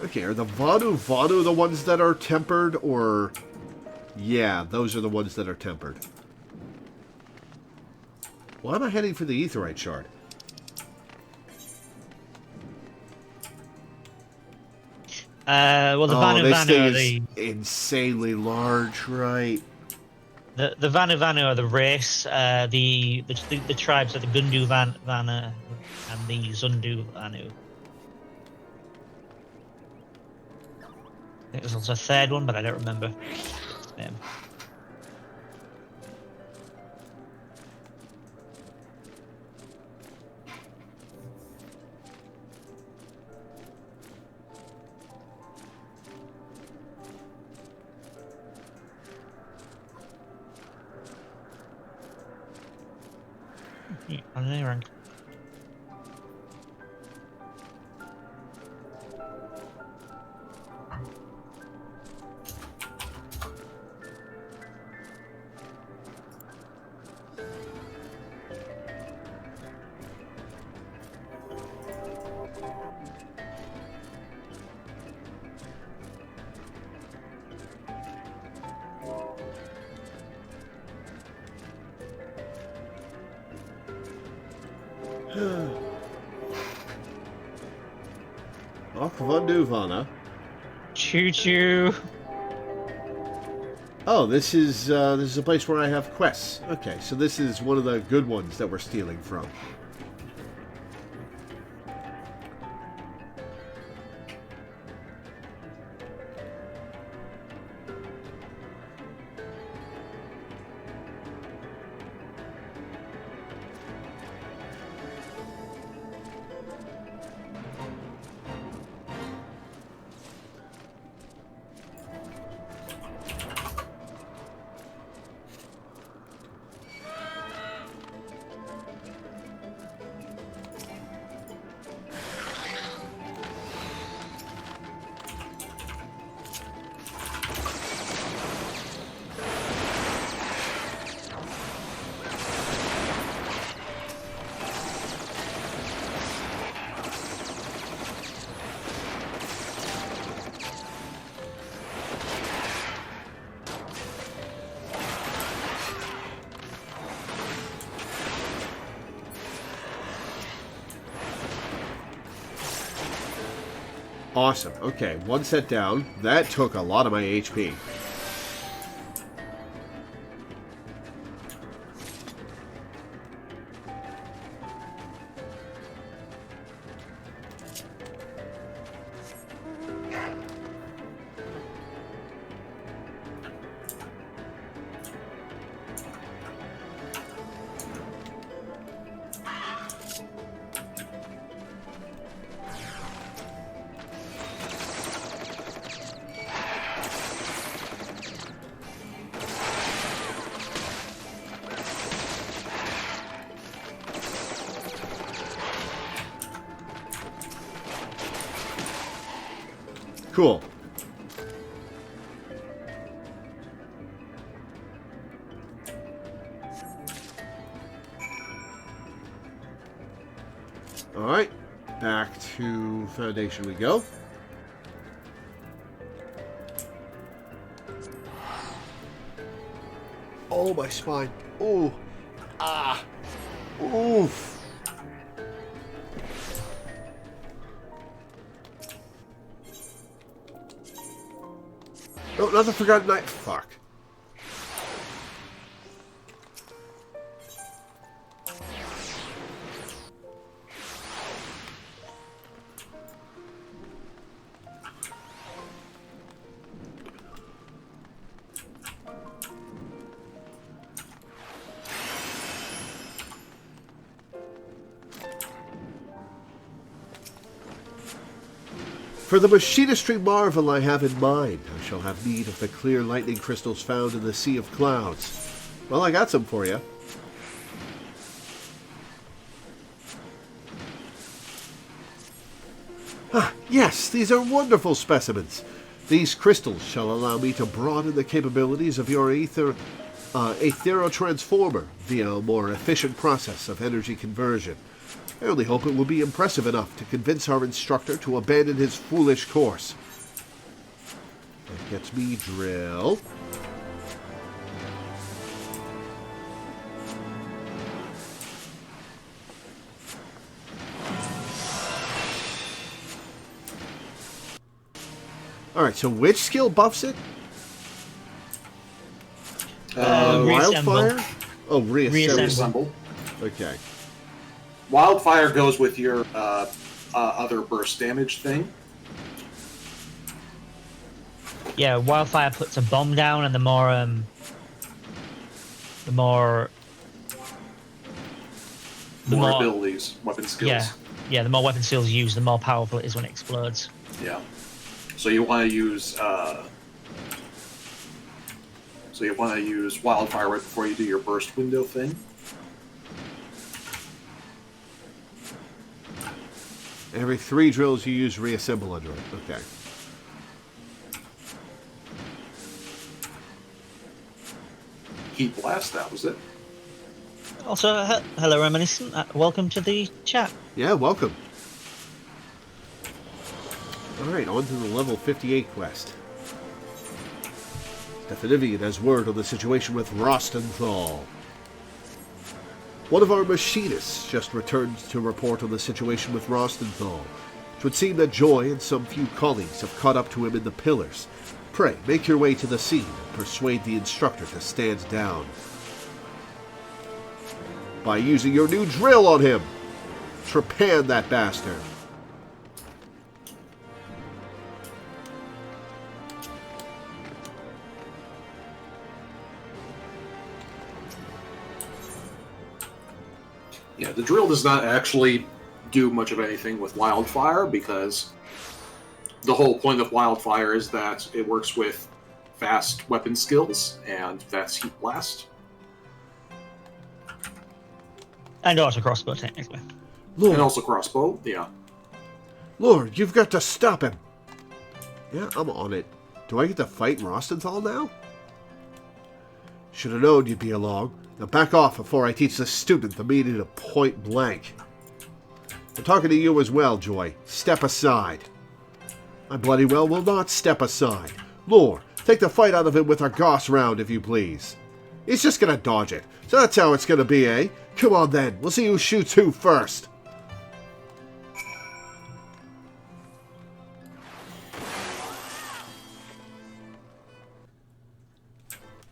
Okay, are the Vanu Vanu the ones that are tempered, or... Yeah, those are the ones that are tempered. Why am I heading for the Aetheryte Shard? Well, the Vanu this Vanu thing are is insanely large, right? the Vanu Vanu are the race. The tribes are the Gundu Vana and the Zundu Vanu. I think there's also a third one, but I don't remember its name. On any rank. Okvundu Vana. Choo choo. Oh, this is a place where I have quests. Okay, so this is one of the good ones that we're stealing from. Awesome. Okay, one set down. That took a lot of my HP. Cool. Alright, back to Foundation we go. Oh, my spine. Oh, ah. Oof. Oh, not the forgotten night. Fuck. For the machinistry marvel I have in mind, I shall have need of the clear lightning crystals found in the Sea of Clouds. Well, I got some for you. Ah, yes, these are wonderful specimens. These crystals shall allow me to broaden the capabilities of your aetherotransformer via a more efficient process of energy conversion. I only hope it will be impressive enough to convince our instructor to abandon his foolish course. That gets me drill. Alright, so which skill buffs it? Wildfire? Oh, Reassemble. Okay. Wildfire goes with your other burst damage thing. Yeah, wildfire puts a bomb down, and the more abilities, weapon skills. Yeah, the more weapon skills you use, the more powerful it is when it explodes. Yeah. So you want to use wildfire right before you do your burst window thing. Every 3 drills you use reassemble under it. Okay. Heat blast, that was it. Also, hello, Reminiscent. Welcome to the chat. Yeah, welcome. Alright, on to the level 58 quest. Definivian has word on the situation with Rostenthal. One of our machinists just returned to report on the situation with Rostenthal. It would seem that Joy and some few colleagues have caught up to him in the pillars. Pray, make your way to the scene and persuade the instructor to stand down. By using your new drill on him! Trepan that bastard! Yeah, the drill does not actually do much of anything with wildfire because the whole point of wildfire is that it works with fast weapon skills, and that's heat blast. And also crossbow, technically. Lord, And also crossbow, yeah. Lord, you've got to stop him! Yeah, I'm on it. Do I get to fight Rostenthal now? Should have known you'd be along. Now back off before I teach this student the meaning of point blank. I'm talking to you as well, Joy. Step aside. I bloody well will not step aside. Lord, take the fight out of him with our Goss round, if you please. He's just gonna dodge it. So that's how it's gonna be, eh? Come on then, we'll see who shoots who first.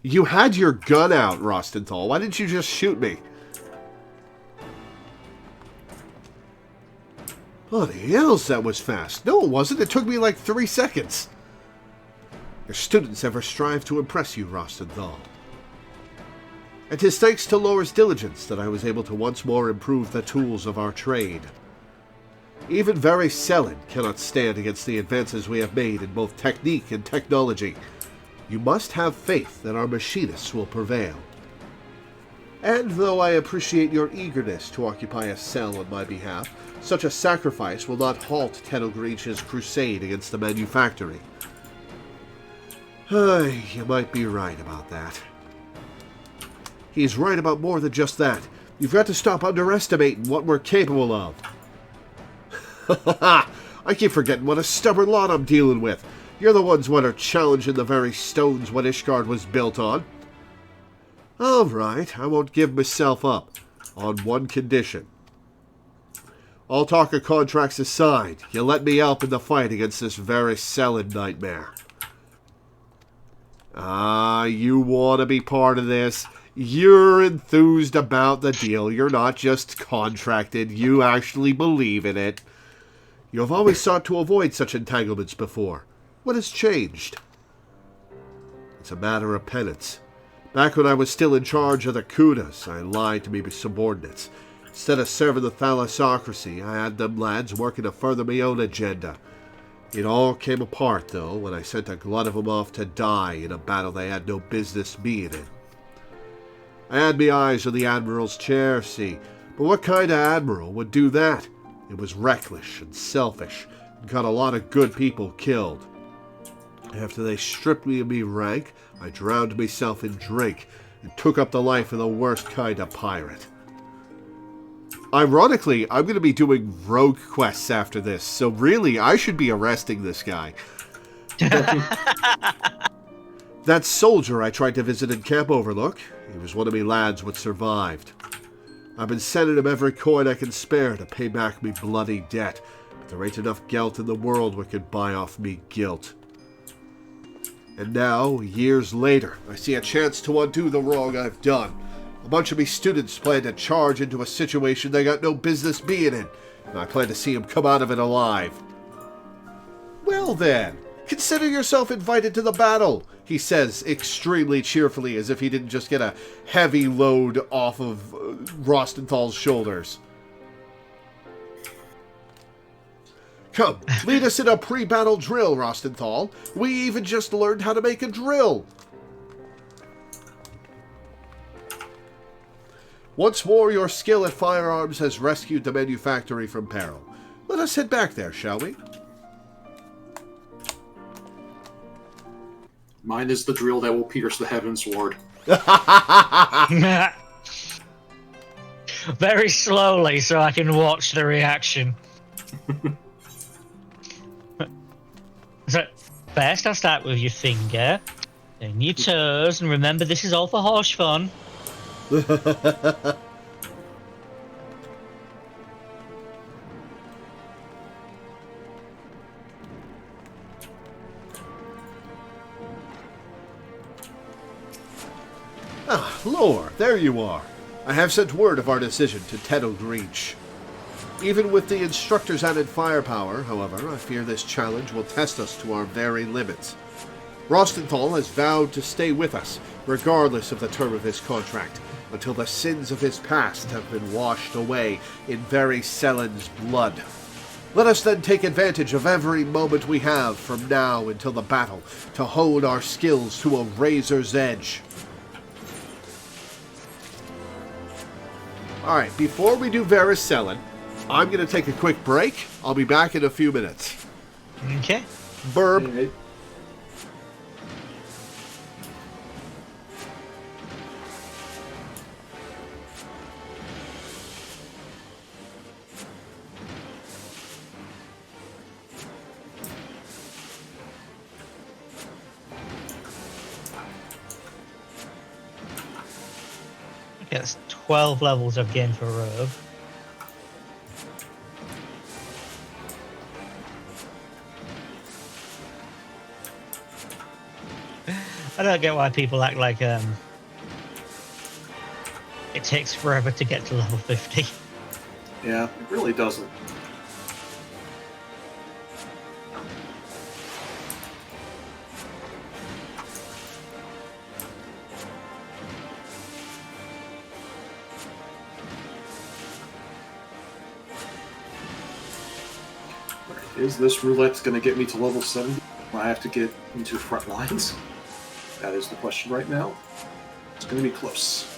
You had your gun out, Rostenthal. Why didn't you just shoot me? Oh, the hells, that was fast. No, it wasn't. It took me like 3 seconds. Your students ever strive to impress you, Rostenthal. And 'tis thanks to Laura's diligence that I was able to once more improve the tools of our trade. Even very Selin cannot stand against the advances we have made in both technique and technology. You must have faith that our machinists will prevail. And though I appreciate your eagerness to occupy a cell on my behalf, such a sacrifice will not halt Tenogreech's crusade against the manufactory. You might be right about that. He's right about more than just that. You've got to stop underestimating what we're capable of. I keep forgetting what a stubborn lot I'm dealing with. You're the ones what are challenging the very stones what Ishgard was built on. All right, I won't give myself up. on one condition. All talk of contracts aside, you let me help in the fight against this very selling nightmare. You want to be part of this? You're enthused about the deal. You're not just contracted. You actually believe in it. You have always sought to avoid such entanglements before. What has changed? It's a matter of penance. Back when I was still in charge of the Kudas, I lied to me subordinates. Instead of serving the thalassocracy, I had them lads working to further my own agenda. It all came apart, though, when I sent a glut of them off to die in a battle they had no business being in. I had my eyes on the Admiral's chair, see, but what kind of Admiral would do that? It was reckless and selfish, and got a lot of good people killed. After they stripped me of me rank, I drowned myself in drink, and took up the life of the worst kind of pirate. Ironically, I'm going to be doing rogue quests after this, so really, I should be arresting this guy. That soldier I tried to visit in Camp Overlook, he was one of me lads what survived. I've been sending him every coin I can spare to pay back me bloody debt, but there ain't enough gelt in the world what could buy off me guilt. And now, years later, I see a chance to undo the wrong I've done. A bunch of me students plan to charge into a situation they got no business being in, and I plan to see them come out of it alive. Well then, consider yourself invited to the battle, he says extremely cheerfully, as if he didn't just get a heavy load off of Rostenthal's shoulders. Come, lead us in a pre-battle drill, Rostenthal. We even just learned how to make a drill. Once more, your skill at firearms has rescued the manufactory from peril. Let us head back there, shall we? Mine is the drill that will pierce the heavensward. Very slowly, so I can watch the reaction. So, first I'll start with your finger, then your toes, and remember this is all for horse fun. Ah, Lore, there you are. I have sent word of our decision to Teddle Greach. Even with the instructor's added firepower, however, I fear this challenge will test us to our very limits. Rostenthal has vowed to stay with us, regardless of the term of his contract, until the sins of his past have been washed away in very Selen's blood. Let us then take advantage of every moment we have from now until the battle to hone our skills to a razor's edge. Alright, before we do Varys Selen, I'm going to take a quick break. I'll be back in a few minutes. Okay. Burb. Hey, Okay, that's 12 levels I've gained for Rogue. I don't get why people act like it takes forever to get to level 50. yeah, it really doesn't. Is this roulette going to get me to level 70? I have to get into front lines? That is the question right now. It's going to be close.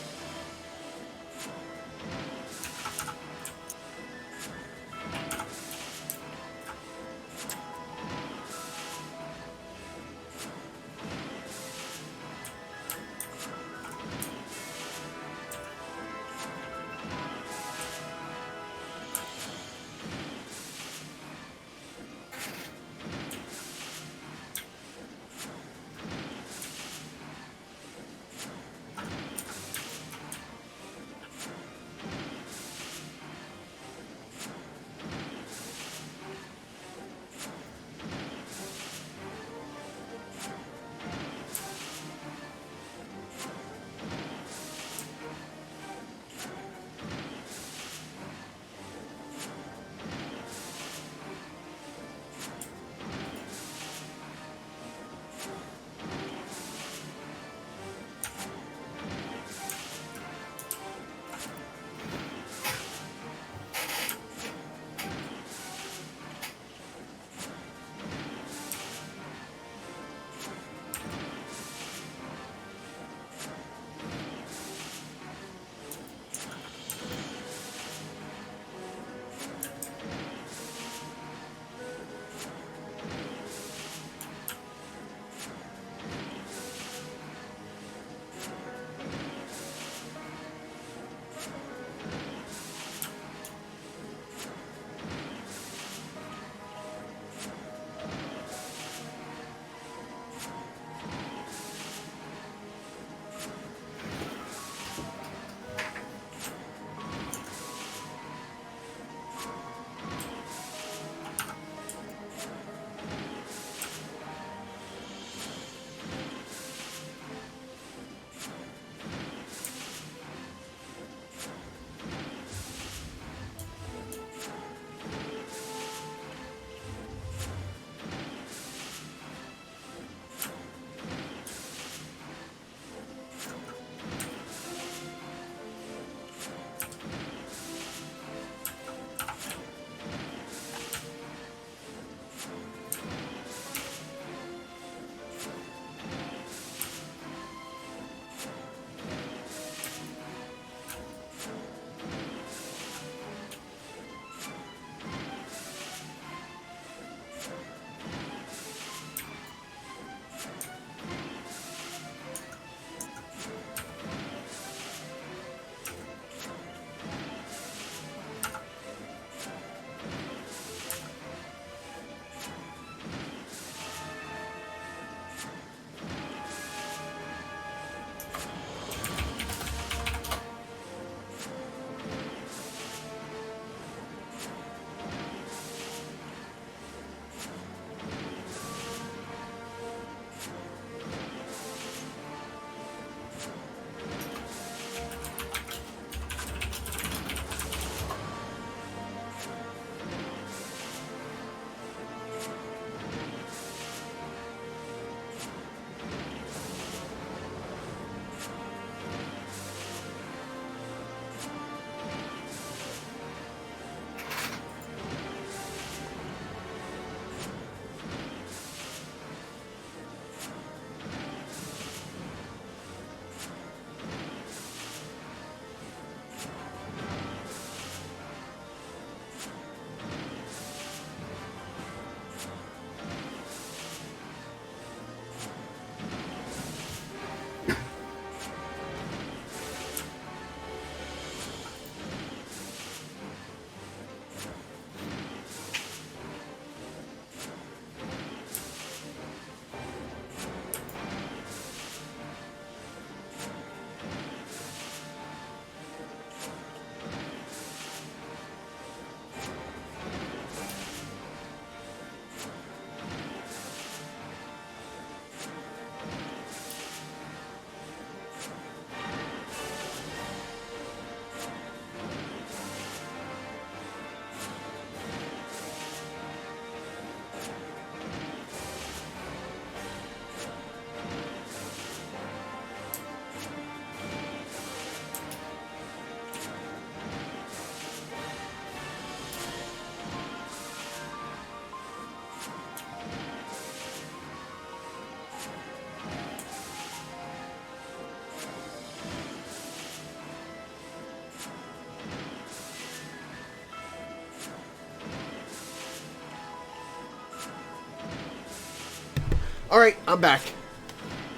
Alright, I'm back.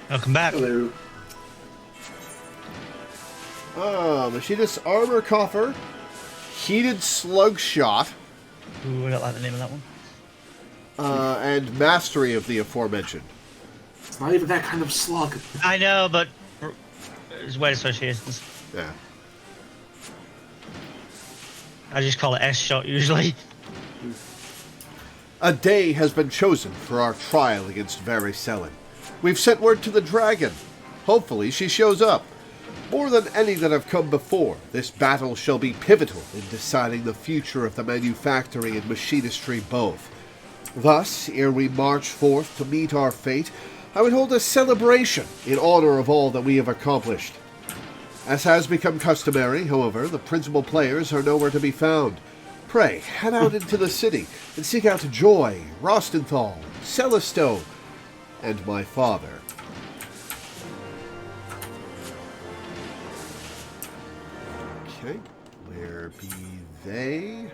Welcome back. Hello. Machinist's Armor Coffer. Heated Slug Shot. Ooh, I don't like the name of that one. And Mastery of the aforementioned. It's not even that kind of slug. I know, but there's word associations. Yeah. I just call it S-shot usually. A day has been chosen for our trial against Varicellin. We've sent word to the dragon. Hopefully she shows up. More than any that have come before, this battle shall be pivotal in deciding the future of the manufactory and machinistry both. Thus, ere we march forth to meet our fate, I would hold a celebration in honor of all that we have accomplished. As has become customary, however, the principal players are nowhere to be found. Pray, head out into the city and seek out Joy, Rostenthal, Celisto, and my father. Okay, where be they?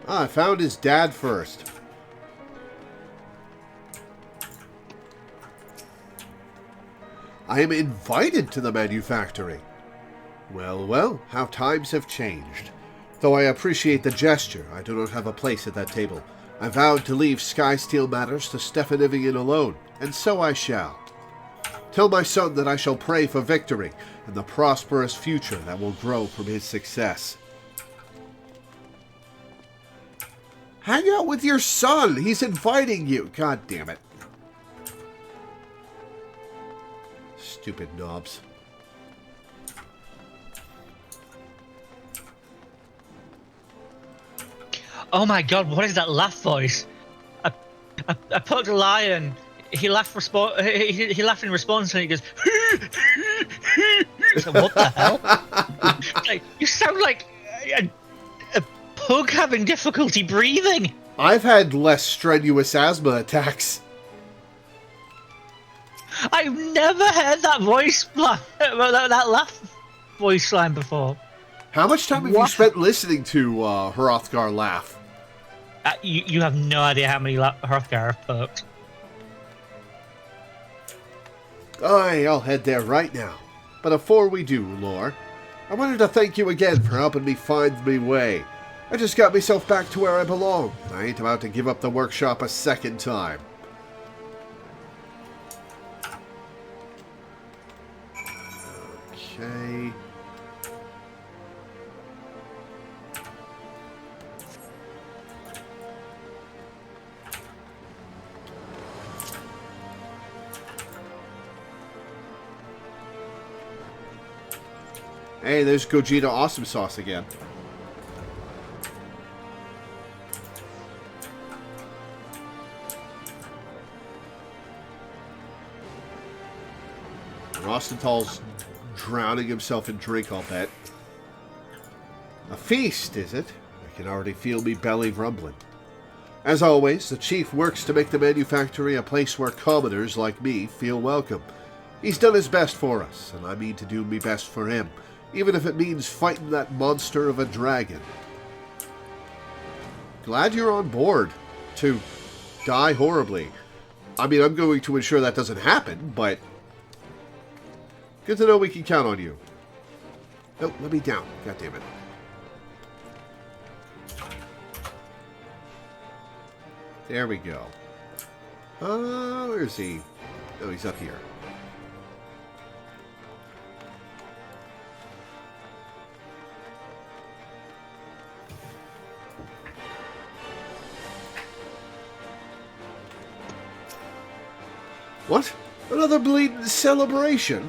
I found his dad first. I am invited to the manufactory. Well, well, how times have changed. Though I appreciate the gesture, I do not have a place at that table. I vowed to leave Skysteel matters to Stefan Ivigan alone, and so I shall. Tell my son that I shall pray for victory and the prosperous future that will grow from his success. Hang out with your son! He's inviting you! God damn it. Stupid knobs. Oh my god, what is that laugh voice? I poked a lion. He laughed he laughed in response and he goes so what the hell? Like, you sound like a pug having difficulty breathing. I've had less strenuous asthma attacks. I've never heard that that laugh voice line before. How much time have you spent listening to Hrothgar laugh? You have no idea how many Hrothgar I've poked. Aye, I'll head there right now. But before we do, Lore, I wanted to thank you again for helping me find me way. I just got myself back to where I belong. I ain't about to give up the workshop a second time. Okay. Hey, there's Gogeta Awesome Sauce again. Rostenthal's drowning himself in drink, I'll bet. A feast, is it? I can already feel me belly rumbling. As always, the Chief works to make the manufactory a place where commoners like me feel welcome. He's done his best for us, and I mean to do me best for him, even if it means fighting that monster of a dragon. Glad you're on board to die horribly. I mean, I'm going to ensure that doesn't happen, but good to know we can count on you. Oh, let me down. God damn it. There we go. Where is he? Oh, he's up here. What? Another bleeding celebration?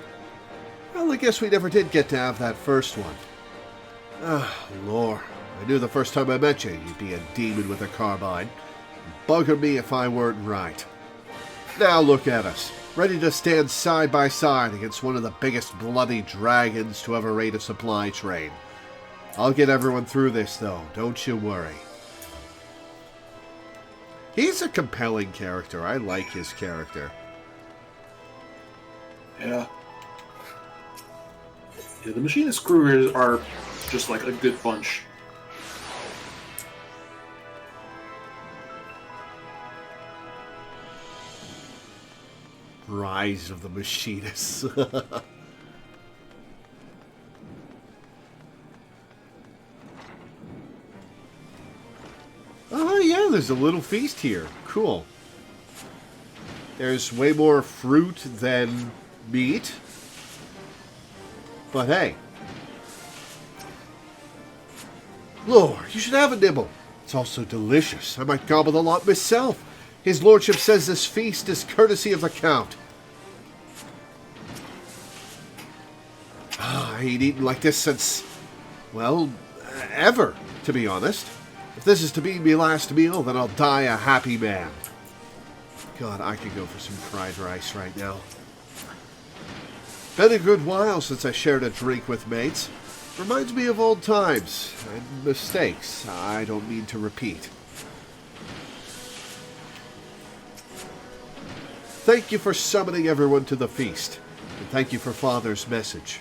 Well, I guess we never did get to have that first one. Ah, Lore. I knew the first time I met you you'd be a demon with a carbine. Bugger me if I weren't right. Now look at us, ready to stand side by side against one of the biggest bloody dragons to ever raid a supply train. I'll get everyone through this, though, don't you worry. He's a compelling character. I like his character. Yeah. Yeah, the machinist crew are just like a good bunch. Rise of the Machinists. Oh yeah, there's a little feast here. Cool. There's way more fruit than meat. But hey. Lord, you should have a nibble. It's also delicious. I might gobble the lot myself. His lordship says this feast is courtesy of the Count. I ain't eaten like this since, well, ever, to be honest. If this is to be me last meal, then I'll die a happy man. God, I could go for some fried rice right now. Been a good while since I shared a drink with mates. Reminds me of old times and mistakes I don't mean to repeat. Thank you for summoning everyone to the feast, and thank you for Father's message.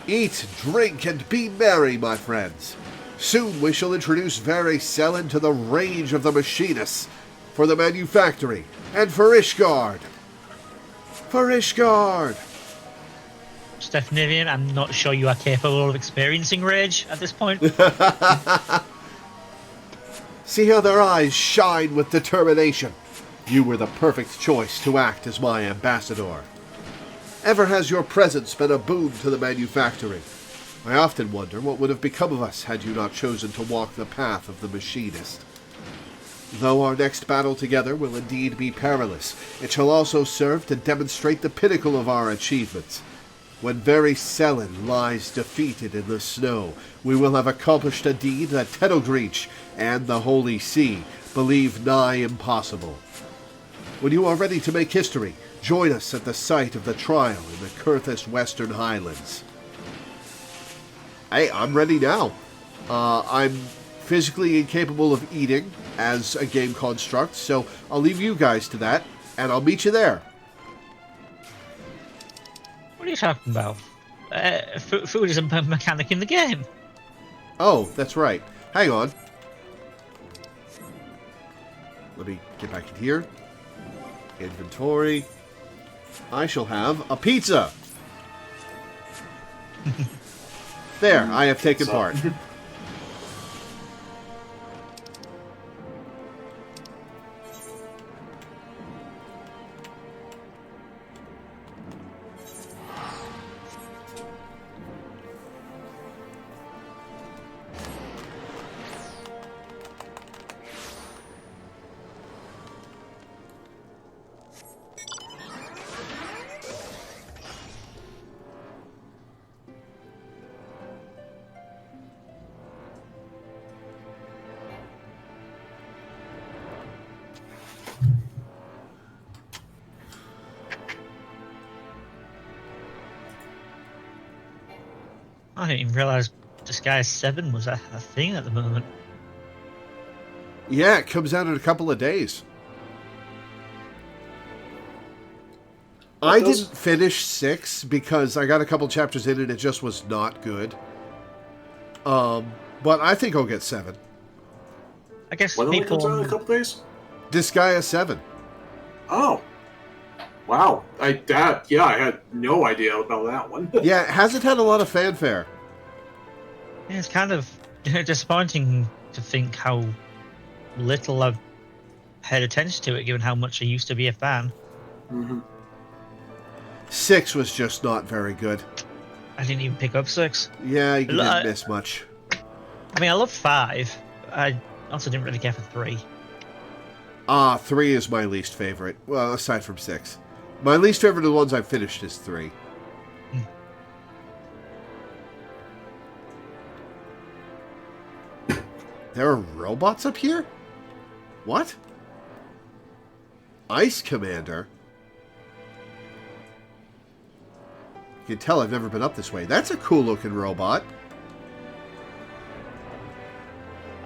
Eat, drink, and be merry, my friends. Soon we shall introduce Very Selen to the range of the Machinists, for the manufactory, and for Ishgard. For Ishgard! Stephanivian, I'm not sure you are capable of experiencing rage at this point. See how their eyes shine with determination. You were the perfect choice to act as my ambassador. Ever has your presence been a boon to the manufactory. I often wonder what would have become of us had you not chosen to walk the path of the machinist. Though our next battle together will indeed be perilous, it shall also serve to demonstrate the pinnacle of our achievements. When Very Selen lies defeated in the snow, we will have accomplished a deed that Tedogreech and the Holy See believe nigh impossible. When you are ready to make history, join us at the site of the trial in the Kurthis Western Highlands. Hey, I'm ready now. I'm physically incapable of eating as a game construct, so I'll leave you guys to that, and I'll meet you there. What are you talking about? Food is a mechanic in the game. Oh, that's right. Hang on. Let me get back in here. Inventory. I shall have a pizza. There, I have taken part. I didn't even realize Disguise 7 was a thing at the moment. Yeah, it comes out in a couple of days. I didn't finish 6 because I got a couple chapters in and it just was not good. But I think I'll get 7. I guess When people... comes out in a couple days? Disgaea 7. Oh. Wow. I had no idea about that one. Yeah, it hasn't had a lot of fanfare. Yeah, it's kind of disappointing to think how little I've paid attention to it, given how much I used to be a fan. Mm-hmm. 6 was just not very good. I didn't even pick up 6. Yeah, you didn't miss much. I mean, I love 5. I also didn't really care for 3. 3 is my least favorite. Well, aside from 6. My least favorite of the ones I've finished is 3. There are robots up here? What? Ice Commander? You can tell I've never been up this way. That's a cool looking robot.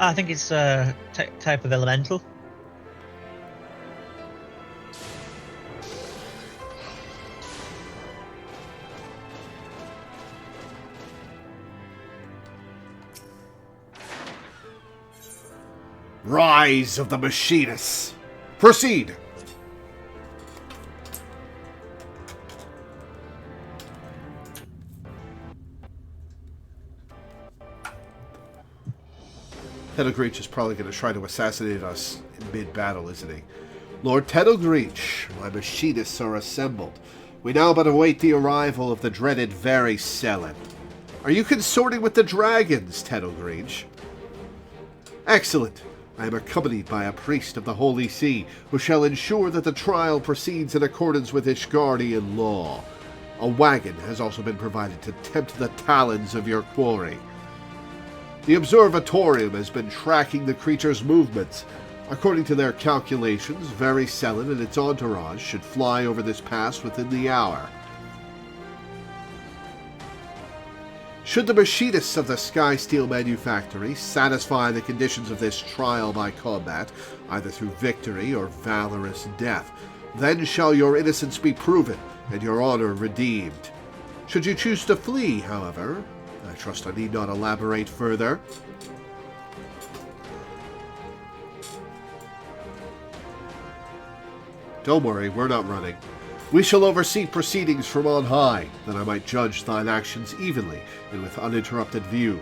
I think it's a type of elemental. Rise of the Machinists. Proceed. Tedelgreech is probably going to try to assassinate us in mid-battle, isn't he? Lord Tedelgreech, my machinists are assembled. We now but await the arrival of the dreaded Very Selen. Are you consorting with the dragons, Tedelgreech? Excellent. I am accompanied by a priest of the Holy See, who shall ensure that the trial proceeds in accordance with Ishgardian law. A wagon has also been provided to tempt the talons of your quarry. The Observatorium has been tracking the creature's movements. According to their calculations, Very Selen and its entourage should fly over this pass within the hour. Should the machinists of the Sky Steel Manufactory satisfy the conditions of this trial by combat, either through victory or valorous death, then shall your innocence be proven and your honor redeemed. Should you choose to flee, however, I trust I need not elaborate further. Don't worry, we're not running. We shall oversee proceedings from on high, that I might judge thine actions evenly and with uninterrupted view.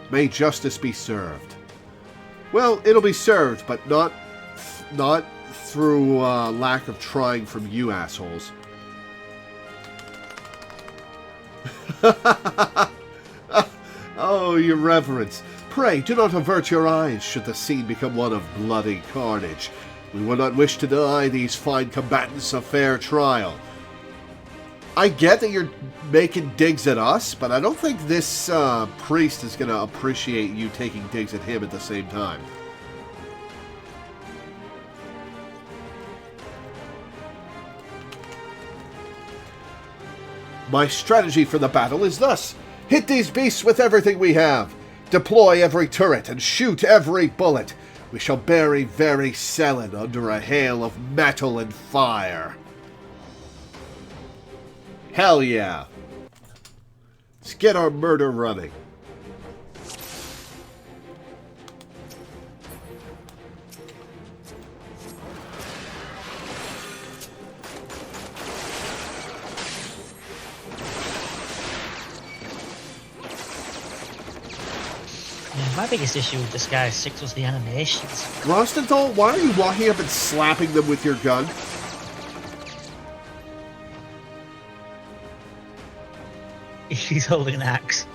May justice be served. Well, it'll be served, but not through lack of trying from you assholes. Oh, your reverence. Pray, do not avert your eyes should the scene become one of bloody carnage. We would not wish to deny these fine combatants a fair trial. I get that you're making digs at us, but I don't think this priest is going to appreciate you taking digs at him at the same time. My strategy for the battle is thus. Hit these beasts with everything we have. Deploy every turret and shoot every bullet. We shall bury Very Selen under a hail of metal and fire. Hell yeah. Let's get our murder running. My biggest issue with this guy 6 was the animations. Rostenthal, why are you walking up and slapping them with your gun? He's holding an axe.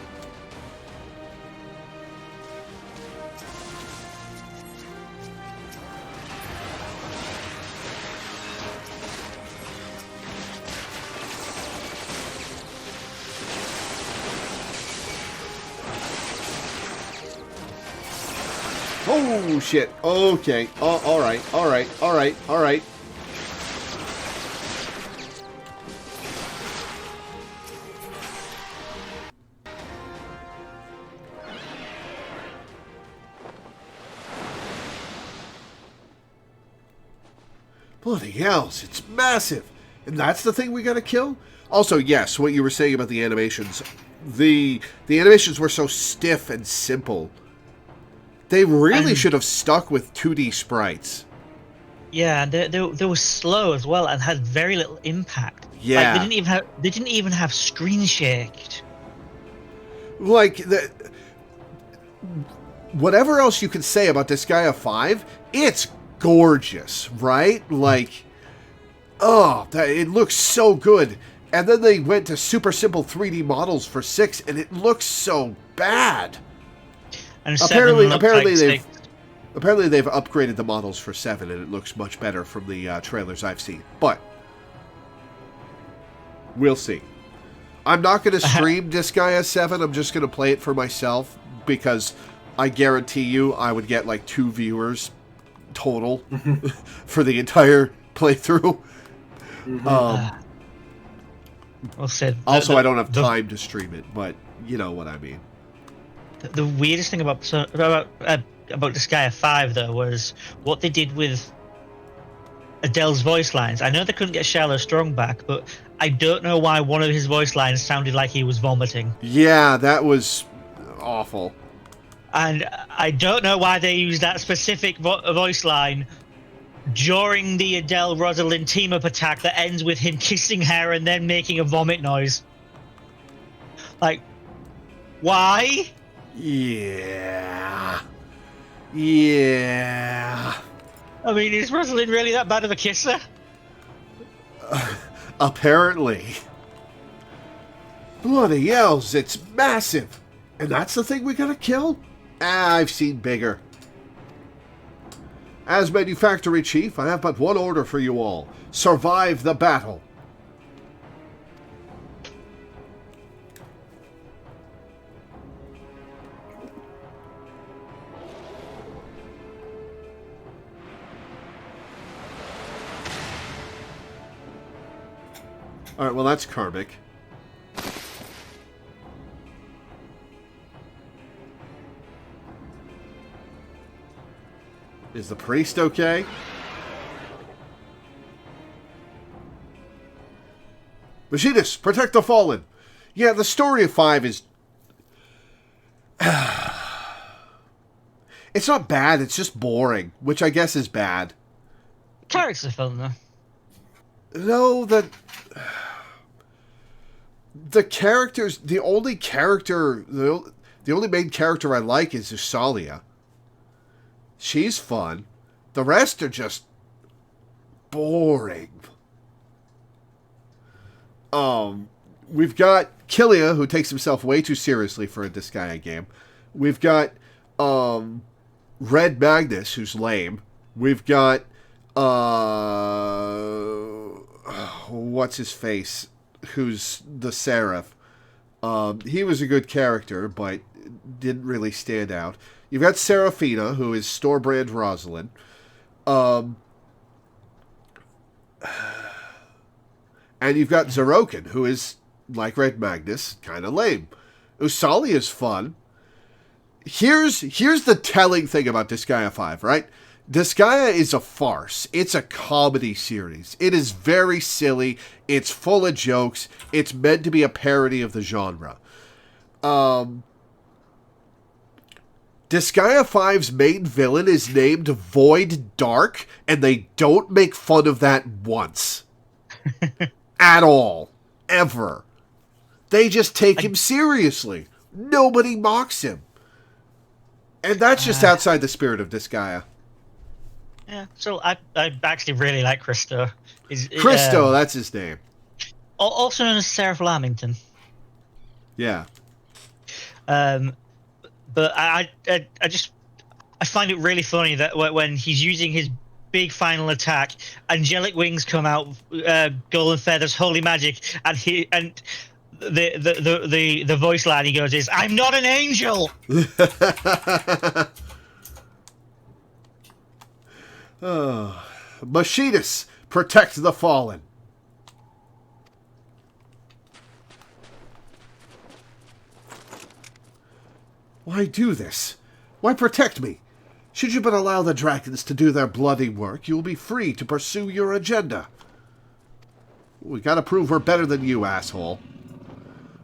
Oh, shit. Okay. Oh, alright, alright, alright, alright. Bloody hells, it's massive. And that's the thing we gotta kill? Also, yes, what you were saying about the animations. The animations were so stiff and simple. They really should have stuck with 2D sprites. Yeah, they were slow as well and had very little impact. Yeah, like, they didn't even have screen shaked. Like whatever else you can say about Disgaea 5, it's gorgeous, right? Like, oh, it looks so good. And then they went to super simple 3D models for 6, and it looks so bad. And apparently they've upgraded the models for 7, and it looks much better from the trailers I've seen. But we'll see. I'm not going to stream Disgaea 7. I'm just going to play it for myself because I guarantee you I would get like 2 viewers total for the entire playthrough. Well said. Also, I don't have time to stream it, but you know what I mean. The weirdest thing about Disgaea 5 though was what they did with Adele's voice lines. I know they couldn't get Shallow Strong back, but I don't know why one of his voice lines sounded like he was vomiting. Yeah, that was awful. And I don't know why they use that specific voice line during the Adele Rosalind team up attack that ends with him kissing her and then making a vomit noise. Like, why? Yeah. Yeah. I mean, is Rosalind really that bad of a kisser? Apparently. Bloody hells, it's massive. And that's the thing we gotta kill? I've seen bigger. As Manufactory Chief, I have but one order for you all. Survive the battle. Alright, well that's karmic. Is the priest okay? Machinist, protect the fallen. Yeah, the story of 5 is... it's not bad, it's just boring, which I guess is bad. Character film, though. No, the characters... The only main character I like is Usalia. She's fun. The rest are just boring. We've got Killia, who takes himself way too seriously for a Disgaea game. We've got Red Magnus, who's lame. We've got what's his face, who's the Seraph. He was a good character, but didn't really stand out. You've got Seraphina, who is store-brand Rosalind. And you've got Zeroken, who is, like Red Magnus, kind of lame. Usalia is fun. Here's the telling thing about Disgaea 5, right? Disgaea is a farce. It's a comedy series. It is very silly. It's full of jokes. It's meant to be a parody of the genre. Disgaea 5's main villain is named Void Dark, and they don't make fun of that once. At all. Ever. They just take him seriously. Nobody mocks him. And that's just outside the spirit of Disgaea. Yeah, so I actually really like Christo. Christo, that's his name. Also known as Seraph Lamington. Yeah. But I find it really funny that when he's using his big final attack, angelic wings come out, golden feathers, holy magic, and the voice line he goes is, "I'm not an angel." Machinist, protect the fallen. Why do this? Why protect me? Should you but allow the dragons to do their bloody work, you will be free to pursue your agenda. We gotta prove we're better than you, asshole.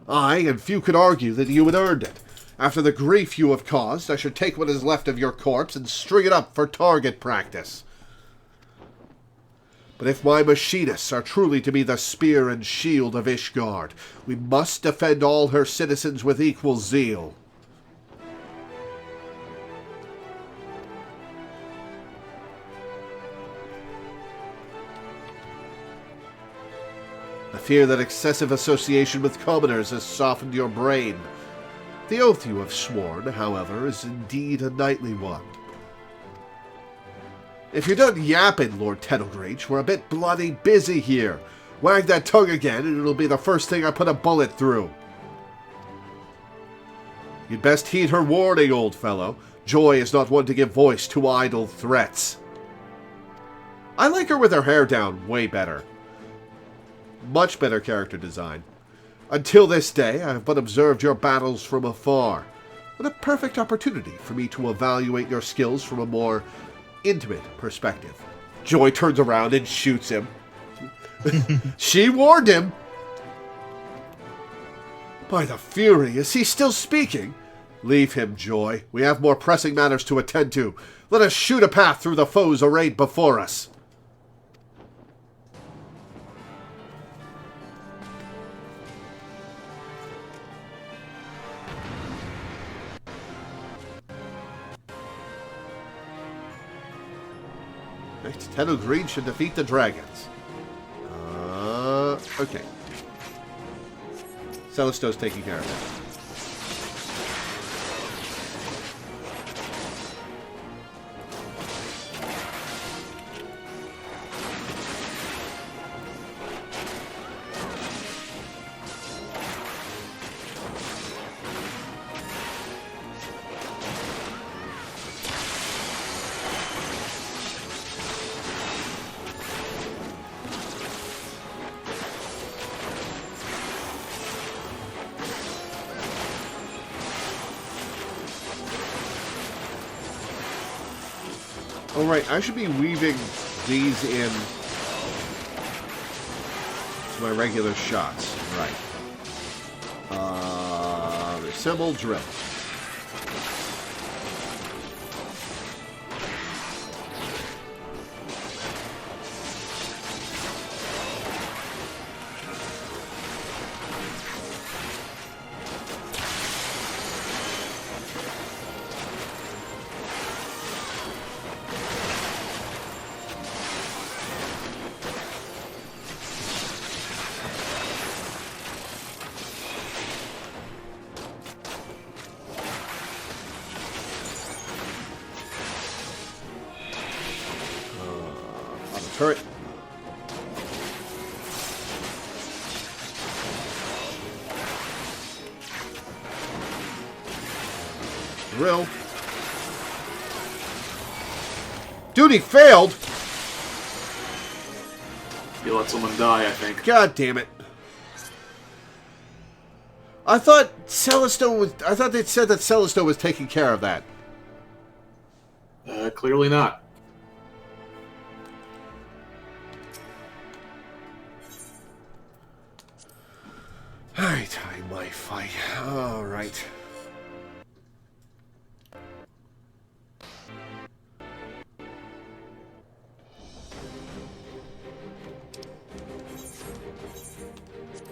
Aye, and few could argue that you had earned it. After the grief you have caused, I should take what is left of your corpse and string it up for target practice. But if my machinists are truly to be the spear and shield of Ishgard, we must defend all her citizens with equal zeal. I fear that excessive association with commoners has softened your brain. The oath you have sworn, however, is indeed a knightly one. If you're done yapping, Lord Tettlegreech, we're a bit bloody busy here. Wag that tongue again, and it'll be the first thing I put a bullet through. You'd best heed her warning, old fellow. Joy is not one to give voice to idle threats. I like her with her hair down way better. Much better character design. Until this day, I have but observed your battles from afar. What a perfect opportunity for me to evaluate your skills from a more intimate perspective. Joy turns around and shoots him. She warned him. By the Fury, is he still speaking? Leave him, Joy. We have more pressing matters to attend to. Let us shoot a path through the foes arrayed before us. Right, Tenno Green should defeat the dragons. Okay. Celisto's taking care of it. Oh, right, I should be weaving these in to my regular shots. Right. Assemble, drill. Turret. Drill. Duty failed. You let someone die, I think. God damn it. I thought Celisto was. I thought they'd said that Celisto was taking care of that. Clearly not. Alright, I might fight. Alright.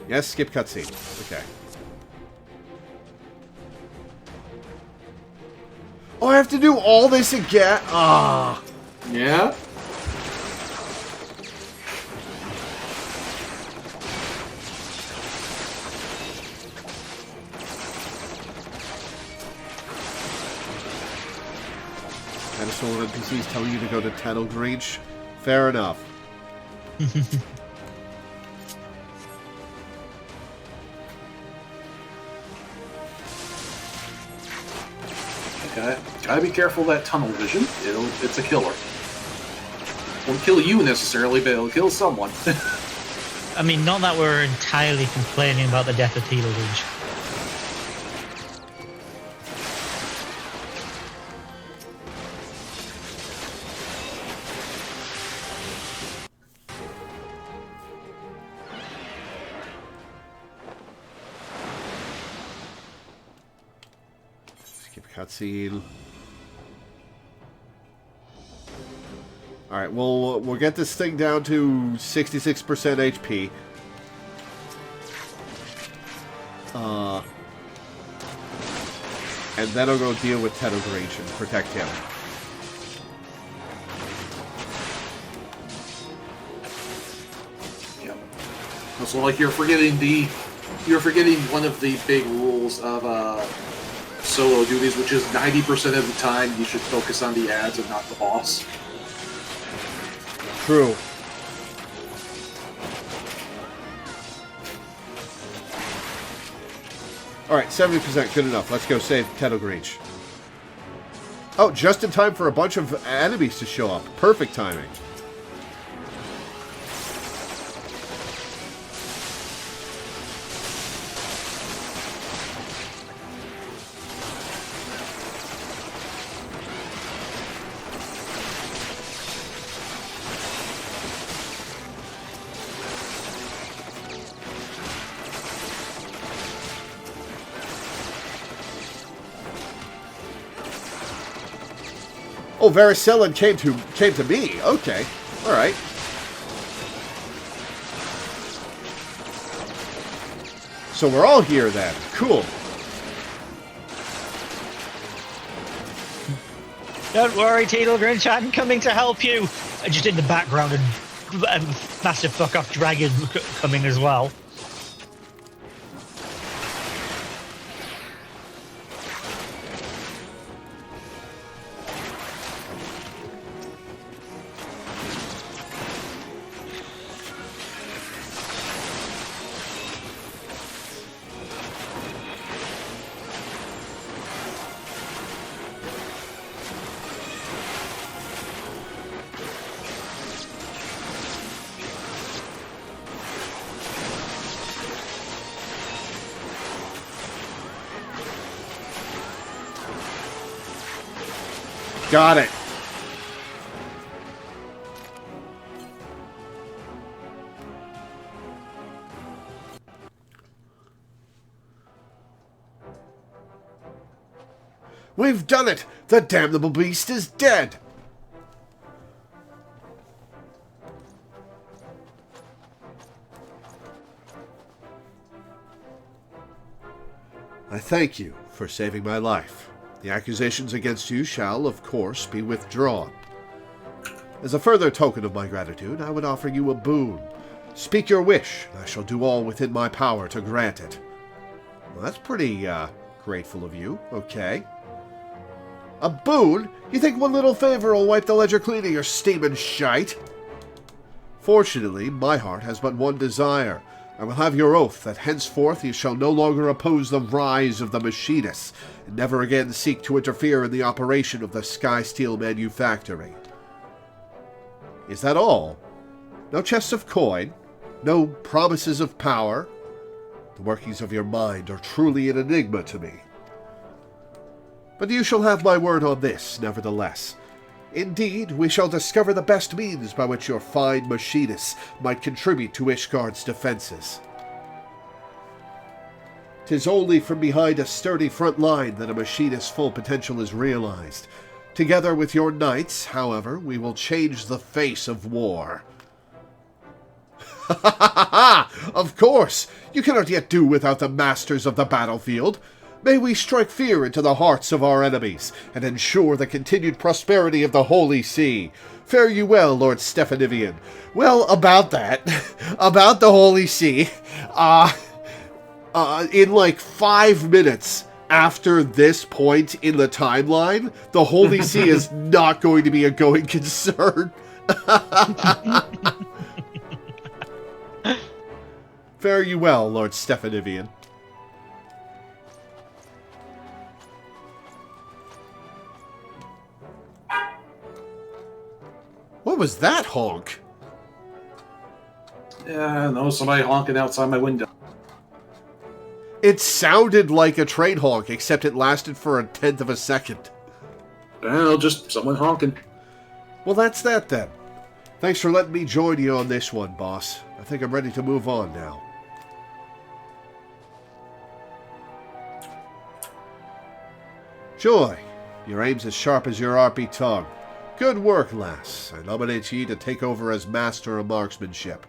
Yes, skip cutscene. Okay. Oh, I have to do all this again? Ah. Yeah? Dinosaur NPCs telling you to go to Tenno Green. Fair enough. Okay. Gotta be careful of that tunnel vision. It's a killer. Won't kill you necessarily, but it'll kill someone. I mean, not that we're entirely complaining about the death of Teal Ridge. Skip cutscene. Alright, we'll get this thing down to 66% HP. And then I'll go deal with Tenno Green and protect him. Yep. Also, like you're forgetting one of the big rules of solo duties, which is 90% of the time you should focus on the ads and not the boss. True. Alright, 70%, good enough. Let's go save Tenno Green. Oh, just in time for a bunch of enemies to show up. Perfect timing. Oh, Varicellin came to me. Okay. All right. So we're all here then. Cool. Don't worry, Teedle Grinch, I'm coming to help you. Just in the background, and massive fuck off dragon coming as well. Got it. We've done it! The damnable beast is dead! I thank you for saving my life. The accusations against you shall, of course, be withdrawn. As a further token of my gratitude, I would offer you a boon. Speak your wish, and I shall do all within my power to grant it. Well, that's pretty, grateful of you. Okay. A boon? You think one little favor will wipe the ledger clean of your steaming shite? Fortunately, my heart has but one desire. I will have your oath that henceforth you shall no longer oppose the rise of the machinists, and never again seek to interfere in the operation of the Sky Steel manufactory. Is that all? No chests of coin? No promises of power? The workings of your mind are truly an enigma to me. But you shall have my word on this, nevertheless. Indeed, we shall discover the best means by which your fine machinists might contribute to Ishgard's defenses. 'Tis only from behind a sturdy front line that a machinist's full potential is realized. Together with your knights, however, we will change the face of war. Ha ha ha ha! Of course! You cannot yet do without the masters of the battlefield. May we strike fear into the hearts of our enemies, and ensure the continued prosperity of the Holy See. Fare you well, Lord Stephanivian. Well, about that, about the Holy See, in like 5 minutes after this point in the timeline, the Holy See is not going to be a going concern. Fare you well, Lord Stephanivian. What was that honk? Yeah, no, somebody honking outside my window. It sounded like a train honk, except it lasted for 1/10 of a second. Well, just someone honking. Well, that's that then. Thanks for letting me join you on this one, boss. I think I'm ready to move on now. Joy, your aim's as sharp as your RP tongue. Good work, lass. I nominate ye to take over as Master of Marksmanship.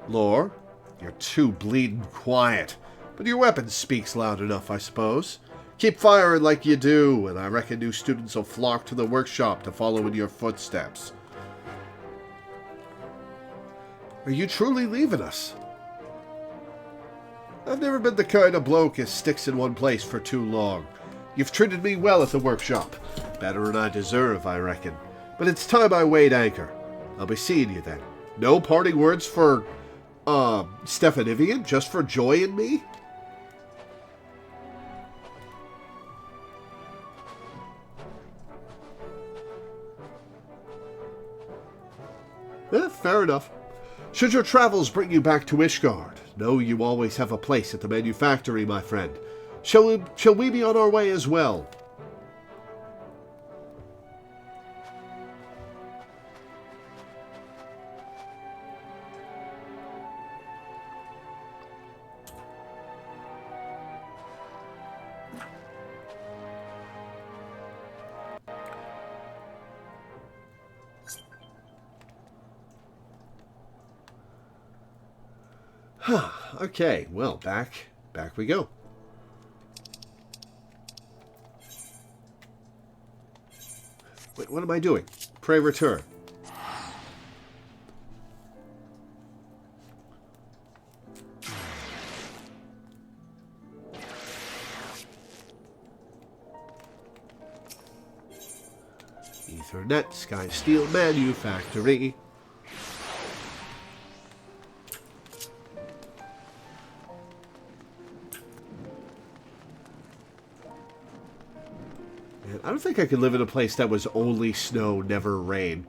Lore, you're too bleedin' quiet, but your weapon speaks loud enough, I suppose. Keep firing like you do, and I reckon new students will flock to the workshop to follow in your footsteps. Are you truly leaving us? I've never been the kind of bloke as sticks in one place for too long. You've treated me well at the workshop. Better than I deserve, I reckon. But it's time I weighed anchor. I'll be seeing you then. No parting words for, Stephanivian, just for Joy and me? Fair enough. Should your travels bring you back to Ishgard, know you always have a place at the manufactory, my friend. Shall we be on our way as well? Okay, well, back we go. Wait, what am I doing? Pray return. Ethernet, Sky Steel Manufactory. Man, I don't think I could live in a place that was only snow, never rain.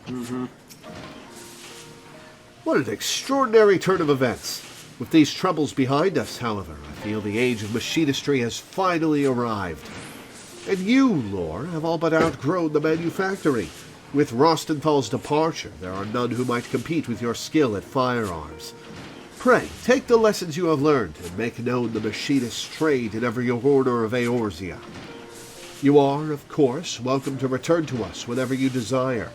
Mm-hmm. What an extraordinary turn of events. With these troubles behind us, however, I feel the age of machinistry has finally arrived. And you, Lore, have all but outgrown the manufactory. With Rostenthal's departure, there are none who might compete with your skill at firearms. Pray, take the lessons you have learned and make known the machinist's trade in every order of Eorzea. You are, of course, welcome to return to us whenever you desire.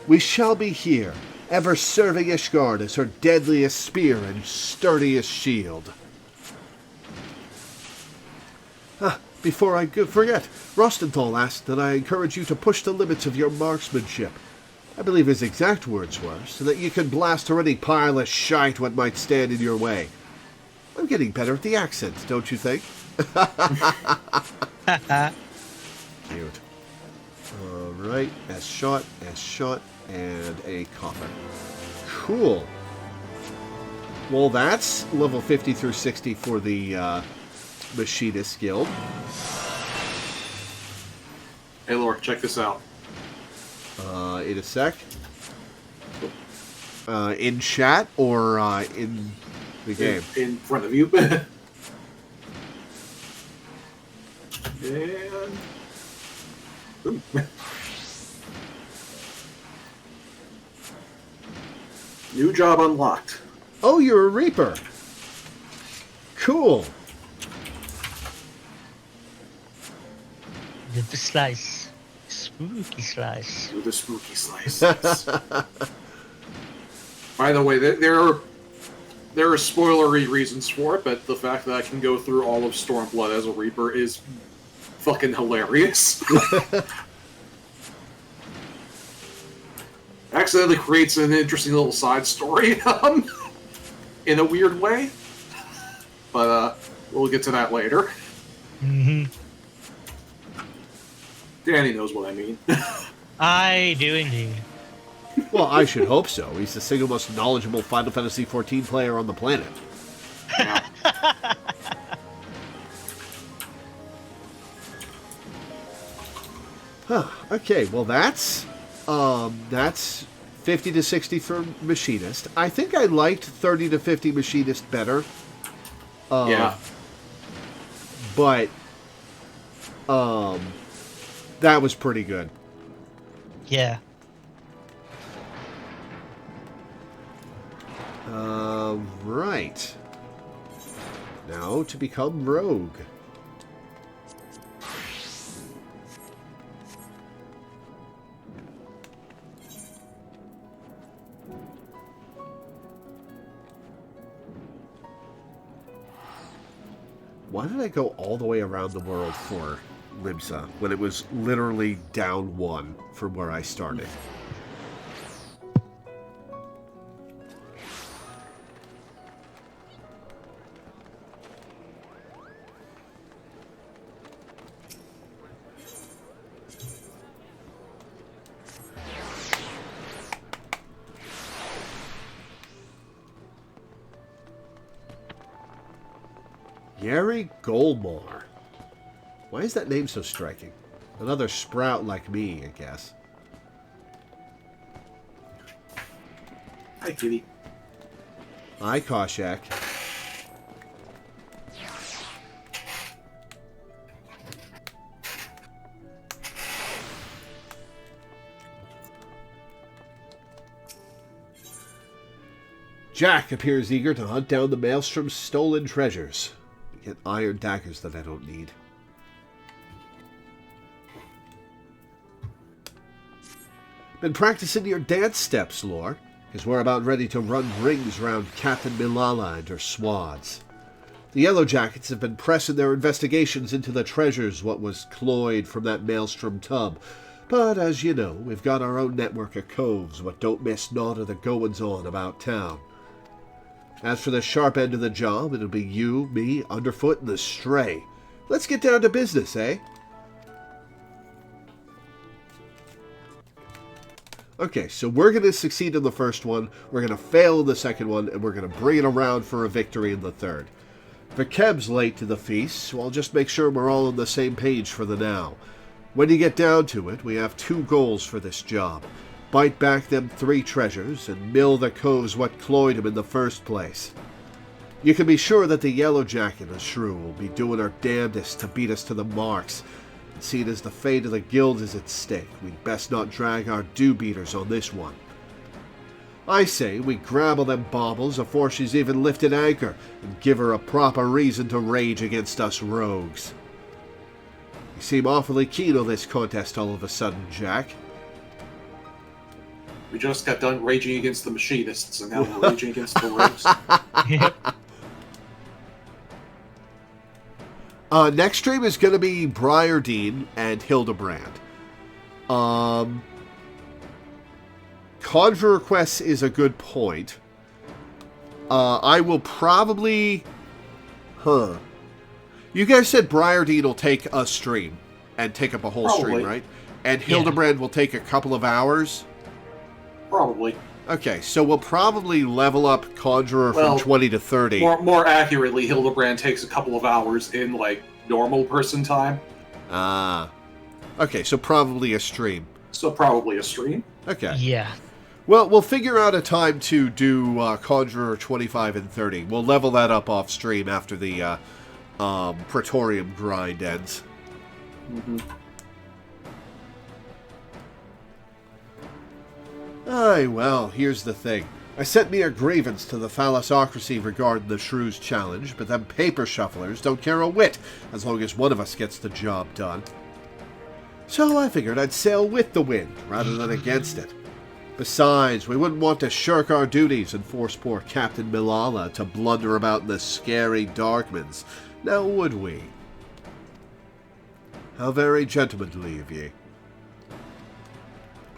We shall be here, ever serving Ishgard as her deadliest spear and sturdiest shield. Before I forget, Rostenthal asked that I encourage you to push the limits of your marksmanship. I believe his exact words were, so that you can blast her any pile of shite what might stand in your way. I'm getting better at the accent, don't you think? Cute. Alright, S-shot, and a copper. Cool. Well, that's level 50 through 60 for the Machinist Guild. Hey, Lore, check this out. In a sec. In chat or in the game? In front of you. And... Ooh. New job unlocked. Oh, you're a Reaper. Cool. The slice. Spooky slice. Do the spooky slices. By the way, there are spoilery reasons for it, but the fact that I can go through all of Stormblood as a Reaper is fucking hilarious. Accidentally creates an interesting little side story in a weird way. But we'll get to that later. Mm-hmm. Danny knows what I mean. I do indeed. Well, I should hope so. He's the single most knowledgeable Final Fantasy XIV player on the planet. Yeah. Okay, well that's 50 to 60 for Machinist. I think I liked 30 to 50 Machinist better. Yeah. But that was pretty good. Yeah. Right. Now to become Rogue. Why did I go all the way around the world for Limsa when it was literally down one from where I started? Yeri Golmar. Why is that name so striking? Another sprout like me, I guess. Hi, kitty. Hi, Koshak. Jack appears eager to hunt down the Maelstrom's stolen treasures. Get iron daggers that I don't need. Been practicing your dance steps, Lore. because we're about ready to run rings round Captain Milala and her swads. The Yellow Jackets have been pressing their investigations into the treasures what was cloyed from that maelstrom tub, but as you know, we've got our own network of coves what don't miss naught of the goings-on about town. As for the sharp end of the job, it'll be you, me, Underfoot, and the Stray. Let's get down to business, eh? Okay, so we're going to succeed in the first one, we're going to fail in the second one, and we're going to bring it around for a victory in the third. Vakeb's late to the feast, so I'll just make sure we're all on the same page for the now. When you get down to it, we have 2 goals for this job. Bite back them 3 treasures, and mill the coves what cloyed 'em in the first place. You can be sure that the Yellow Jacket and Shrew will be doing our damnedest to beat us to the marks. And seeing as the fate of the guild is at stake, we'd best not drag our dew-beaters on this one. I say we grab all them baubles afore she's even lifted anchor, and give her a proper reason to rage against us rogues. You seem awfully keen on this contest all of a sudden, Jack. We just got done raging against the machinists, and now we're raging against the rogues. Next stream is going to be Briardine and Hildebrand. Conjurer Quest is a good point. I will probably... You guys said Briardine will take a stream, and take up a whole stream, right? And Hildebrand will take a couple of hours? Probably. Okay, so we'll probably level up Conjurer from 20 to 30. More accurately, Hildebrand takes a couple of hours in, like, normal person time. Okay, so probably a stream. Okay. Yeah. Well, we'll figure out a time to do Conjurer 25 and 30. We'll level that up off stream after the Praetorium grind ends. Mm-hmm. Aye, well, here's the thing. I sent me a grievance to the Thalassocracy regarding the Shrew's challenge, but them paper shufflers don't care a whit as long as one of us gets the job done. So I figured I'd sail with the wind rather than against it. Besides, we wouldn't want to shirk our duties and force poor Captain Milala to blunder about in the scary Darkmans, now would we? How very gentlemanly of ye.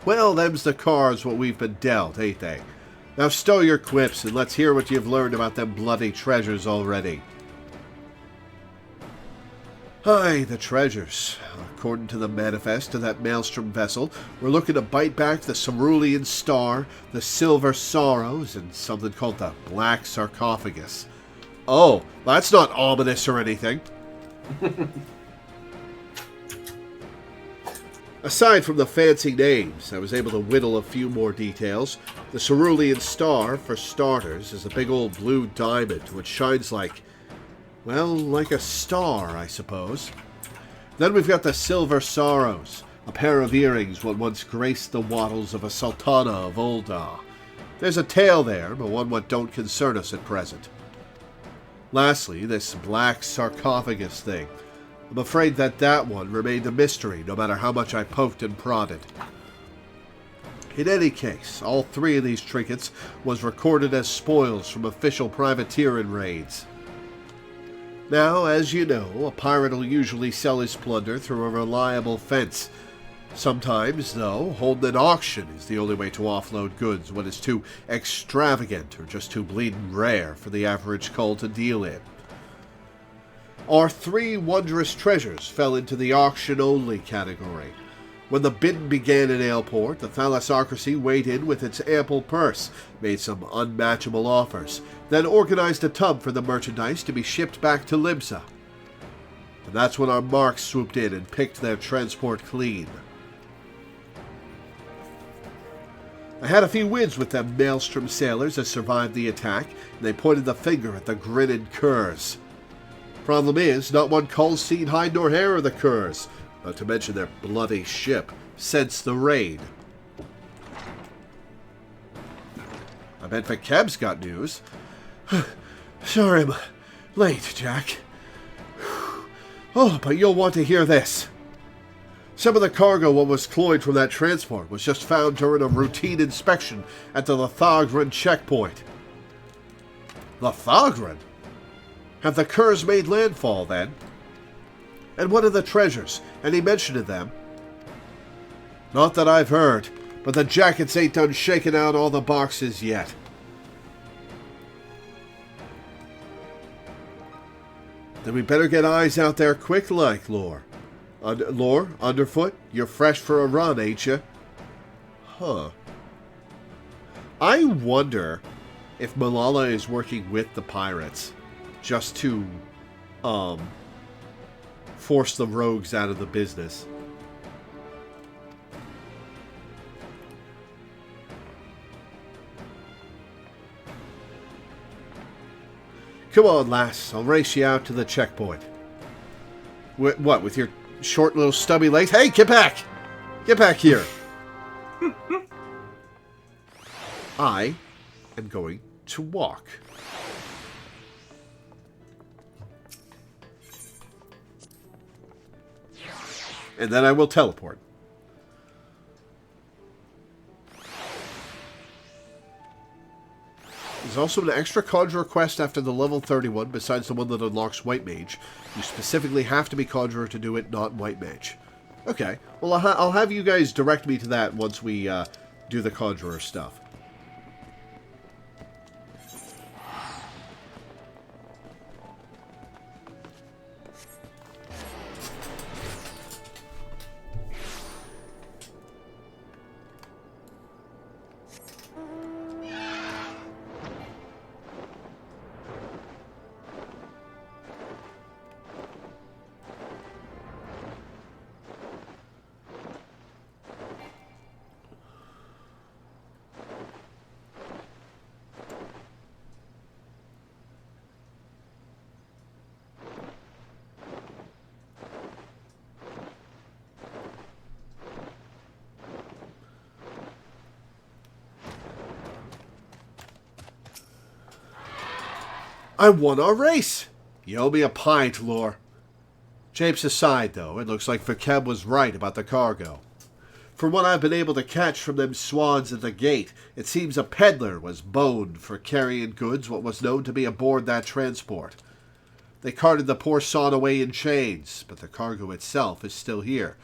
Well, them's the cards what we've been dealt, ain't they? Now stow your quips and let's hear what you've learned about them bloody treasures already. Aye, the treasures. According to the manifest of that maelstrom vessel, we're looking to bite back the Cerulean Star, the Silver Sorrows, and something called the Black Sarcophagus. Oh, that's not ominous or anything. Aside from the fancy names, I was able to whittle a few more details. The Cerulean Star, for starters, is a big old blue diamond which shines like, well, like a star, I suppose. Then we've got the Silver Sorrows, a pair of earrings what once graced the wattles of a Sultana of Ul'dah. There's a tale there, but one what don't concern us at present. Lastly, this Black Sarcophagus thing. I'm afraid that one remained a mystery, no matter how much I poked and prodded. In any case, all 3 of these trinkets was recorded as spoils from official privateering raids. Now, as you know, a pirate will usually sell his plunder through a reliable fence. Sometimes, though, holding an auction is the only way to offload goods when it's too extravagant or just too bleeding rare for the average cull to deal in. Our 3 wondrous treasures fell into the auction-only category. When the bidding began in Aleport, the Thalassocracy weighed in with its ample purse, made some unmatchable offers, then organized a tub for the merchandise to be shipped back to Libsa. And that's when our marks swooped in and picked their transport clean. I had a few wins with them maelstrom sailors that survived the attack, and they pointed the finger at the grinning curs. Problem is, not one cull's seen hide nor hair of the curs, not to mention their bloody ship, since the raid. I bet Vakeb's got news. Sorry I'm late, Jack. Oh, but you'll want to hear this. Some of the cargo what was cloyed from that transport was just found during a routine inspection at the Loreweaver checkpoint. Loreweaver? Have the curs made landfall then? And what are the treasures? Any mention of them? Not that I've heard, but the jackets ain't done shaking out all the boxes yet. Then we better get eyes out there quick like, Lore. Lore, Underfoot, you're fresh for a run, ain't you? Huh. I wonder if Malala is working with the pirates just to, force the rogues out of the business. Come on, lass. I'll race you out to the checkpoint. What, with your short little stubby legs? Hey, get back! Get back here! I am going to walk. And then I will teleport. There's also an extra Conjurer quest after the level 31, besides the one that unlocks White Mage. You specifically have to be Conjurer to do it, not White Mage. Okay, well I'll have you guys direct me to that once we do the Conjurer stuff. I won our race! You owe me a pint, Lore. Japes aside, though, it looks like Vakeb was right about the cargo. From what I've been able to catch from them swans at the gate, it seems a peddler was boned for carrying goods what was known to be aboard that transport. They carted the poor son away in chains, but the cargo itself is still here.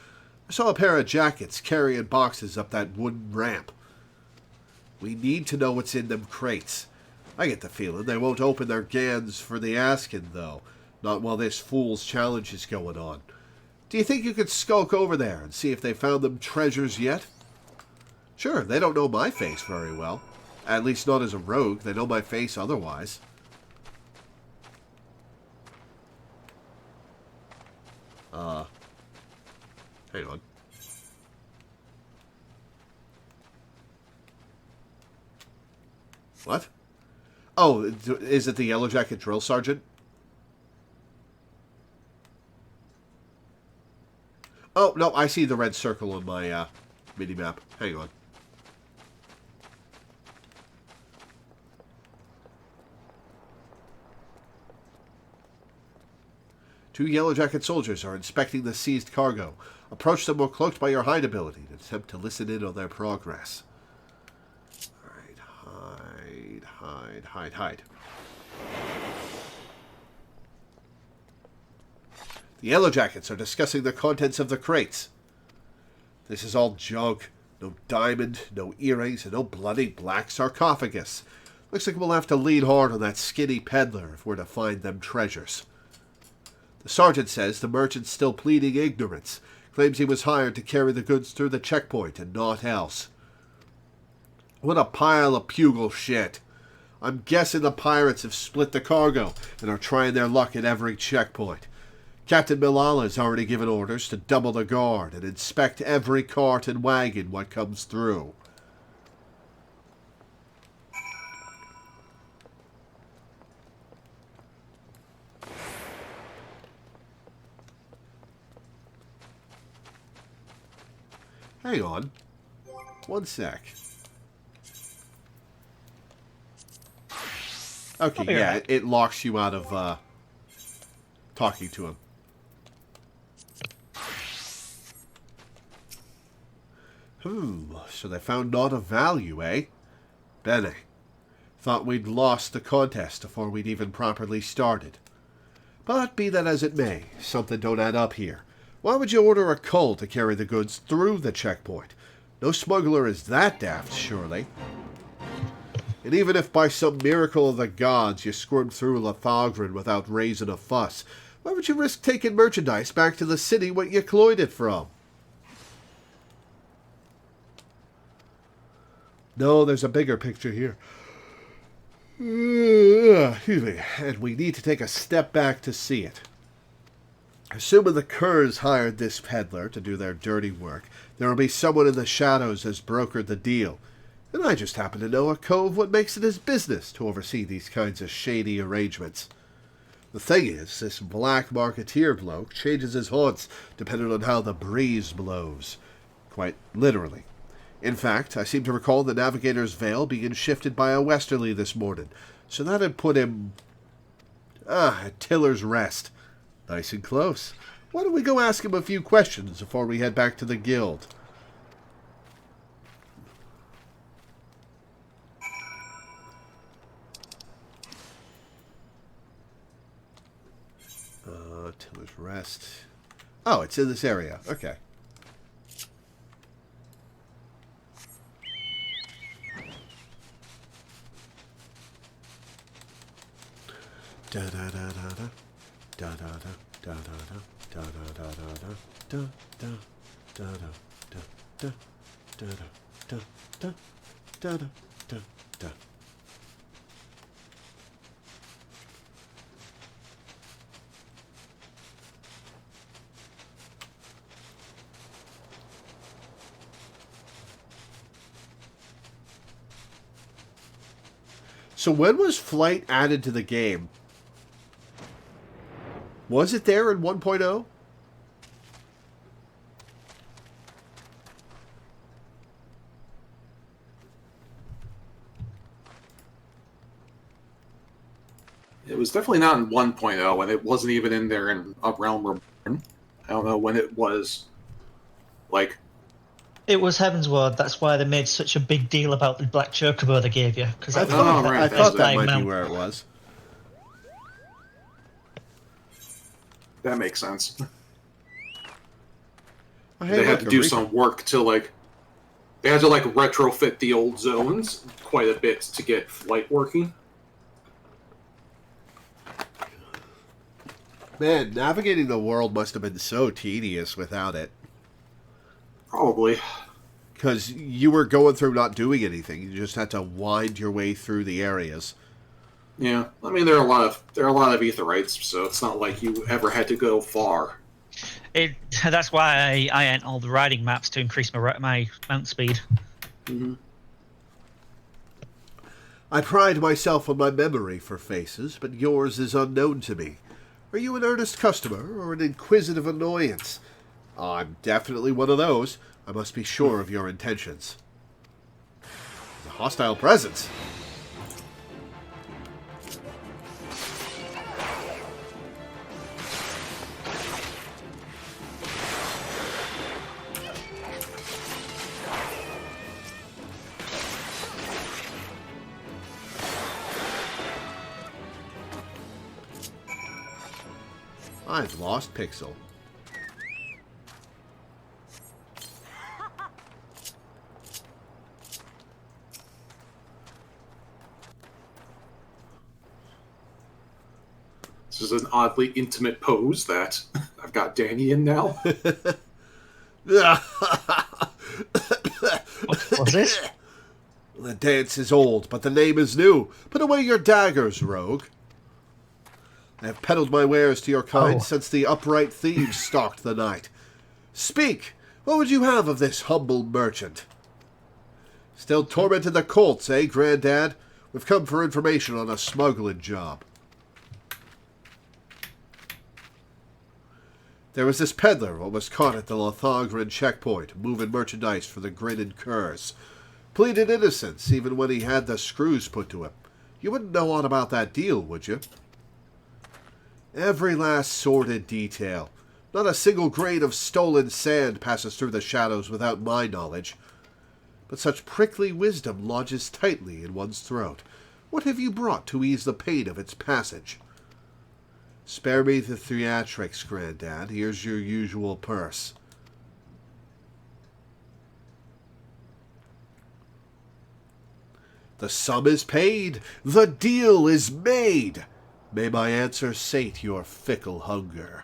I saw a pair of jackets carrying boxes up that wooden ramp. We need to know what's in them crates. I get the feeling they won't open their gans for the asking, though. Not while this fool's challenge is going on. Do you think you could skulk over there and see if they found them treasures yet? Sure, they don't know my face very well. At least not as a rogue. They know my face otherwise. Hang on. What? Oh, is it the Yellow Jacket Drill Sergeant? Oh, no, I see the red circle on my mini-map. Hang on. Two Yellow Jacket soldiers are inspecting the seized cargo. Approach them while cloaked by your hide ability and attempt to listen in on their progress. Hide. The Yellow Jackets are discussing the contents of the crates. This is all junk. No diamond, no earrings, and no bloody black sarcophagus. Looks like we'll have to lean hard on that skinny peddler if we're to find them treasures. The sergeant says the merchant's still pleading ignorance. Claims he was hired to carry the goods through the checkpoint and naught else. What a pile of pugil shit. I'm guessing the pirates have split the cargo and are trying their luck at every checkpoint. Captain Malala has already given orders to double the guard and inspect every cart and wagon what comes through. Hang on. One sec. Okay, yeah, it locks you out of talking to him. So they found naught of value, eh? Bene. Thought we'd lost the contest before we'd even properly started. But be that as it may, something don't add up here. Why would you order a cull to carry the goods through the checkpoint? No smuggler is that daft, surely. And even if by some miracle of the gods you squirmed through Loreweaver without raising a fuss, why would you risk taking merchandise back to the city what you cloyed it from? No, there's a bigger picture here. Excuse me. And we need to take a step back to see it. Assuming the Curs hired this peddler to do their dirty work, there will be someone in the shadows as brokered the deal. And I just happen to know a cove what makes it his business to oversee these kinds of shady arrangements. The thing is, this black marketeer bloke changes his haunts depending on how the breeze blows. Quite literally. In fact, I seem to recall the Navigator's Veil being shifted by a westerly this morning, so that'd put him... at Tiller's Rest. Nice and close. Why don't we go ask him a few questions before we head back to the guild? Tiller's Rest. Oh, it's in this area. Okay. Da da da da da. Da da da da da da da da da da da da da da da da da da da. So when was flight added to the game? Was it there in 1.0? It was definitely not in 1.0, and it wasn't even in there in A Realm Reborn. I don't know when it was, like... It was Heaven's Ward. That's why they made such a big deal about the Black Chocobo they gave you. Because I thought that might be where it was. That makes sense. Oh, hey, they had to do some work to, like... They had to, like, retrofit the old zones quite a bit to get flight working. Man, navigating the world must have been so tedious without it. Probably. Because you were going through not doing anything. You just had to wind your way through the areas. Yeah. I mean, there are a lot of Aetherites, so it's not like you ever had to go far. That's why I ent all the riding maps to increase my mount speed. Mm-hmm. I pride myself on my memory for faces, but yours is unknown to me. Are you an earnest customer or an inquisitive annoyance? I'm definitely one of those. I must be sure of your intentions. A hostile presence. I've lost Pixel. This is an oddly intimate pose that I've got Danny in now. What's this? The dance is old, but the name is new. Put away your daggers, rogue. I have peddled my wares to your kind since the upright thieves stalked the night. Speak! What would you have of this humble merchant? Still tormenting the colts, eh, Granddad? We've come for information on a smuggling job. There was this peddler what was caught at the Loreweaver checkpoint, moving merchandise for the grinning curs. Pleaded innocence, even when he had the screws put to him. You wouldn't know aught about that deal, would you? Every last sordid detail. Not a single grain of stolen sand passes through the shadows without my knowledge. but such prickly wisdom lodges tightly in one's throat. What have you brought to ease the pain of its passage? Spare me the theatrics, Grandad. Here's your usual purse. The sum is paid. The deal is made. May my answer sate your fickle hunger.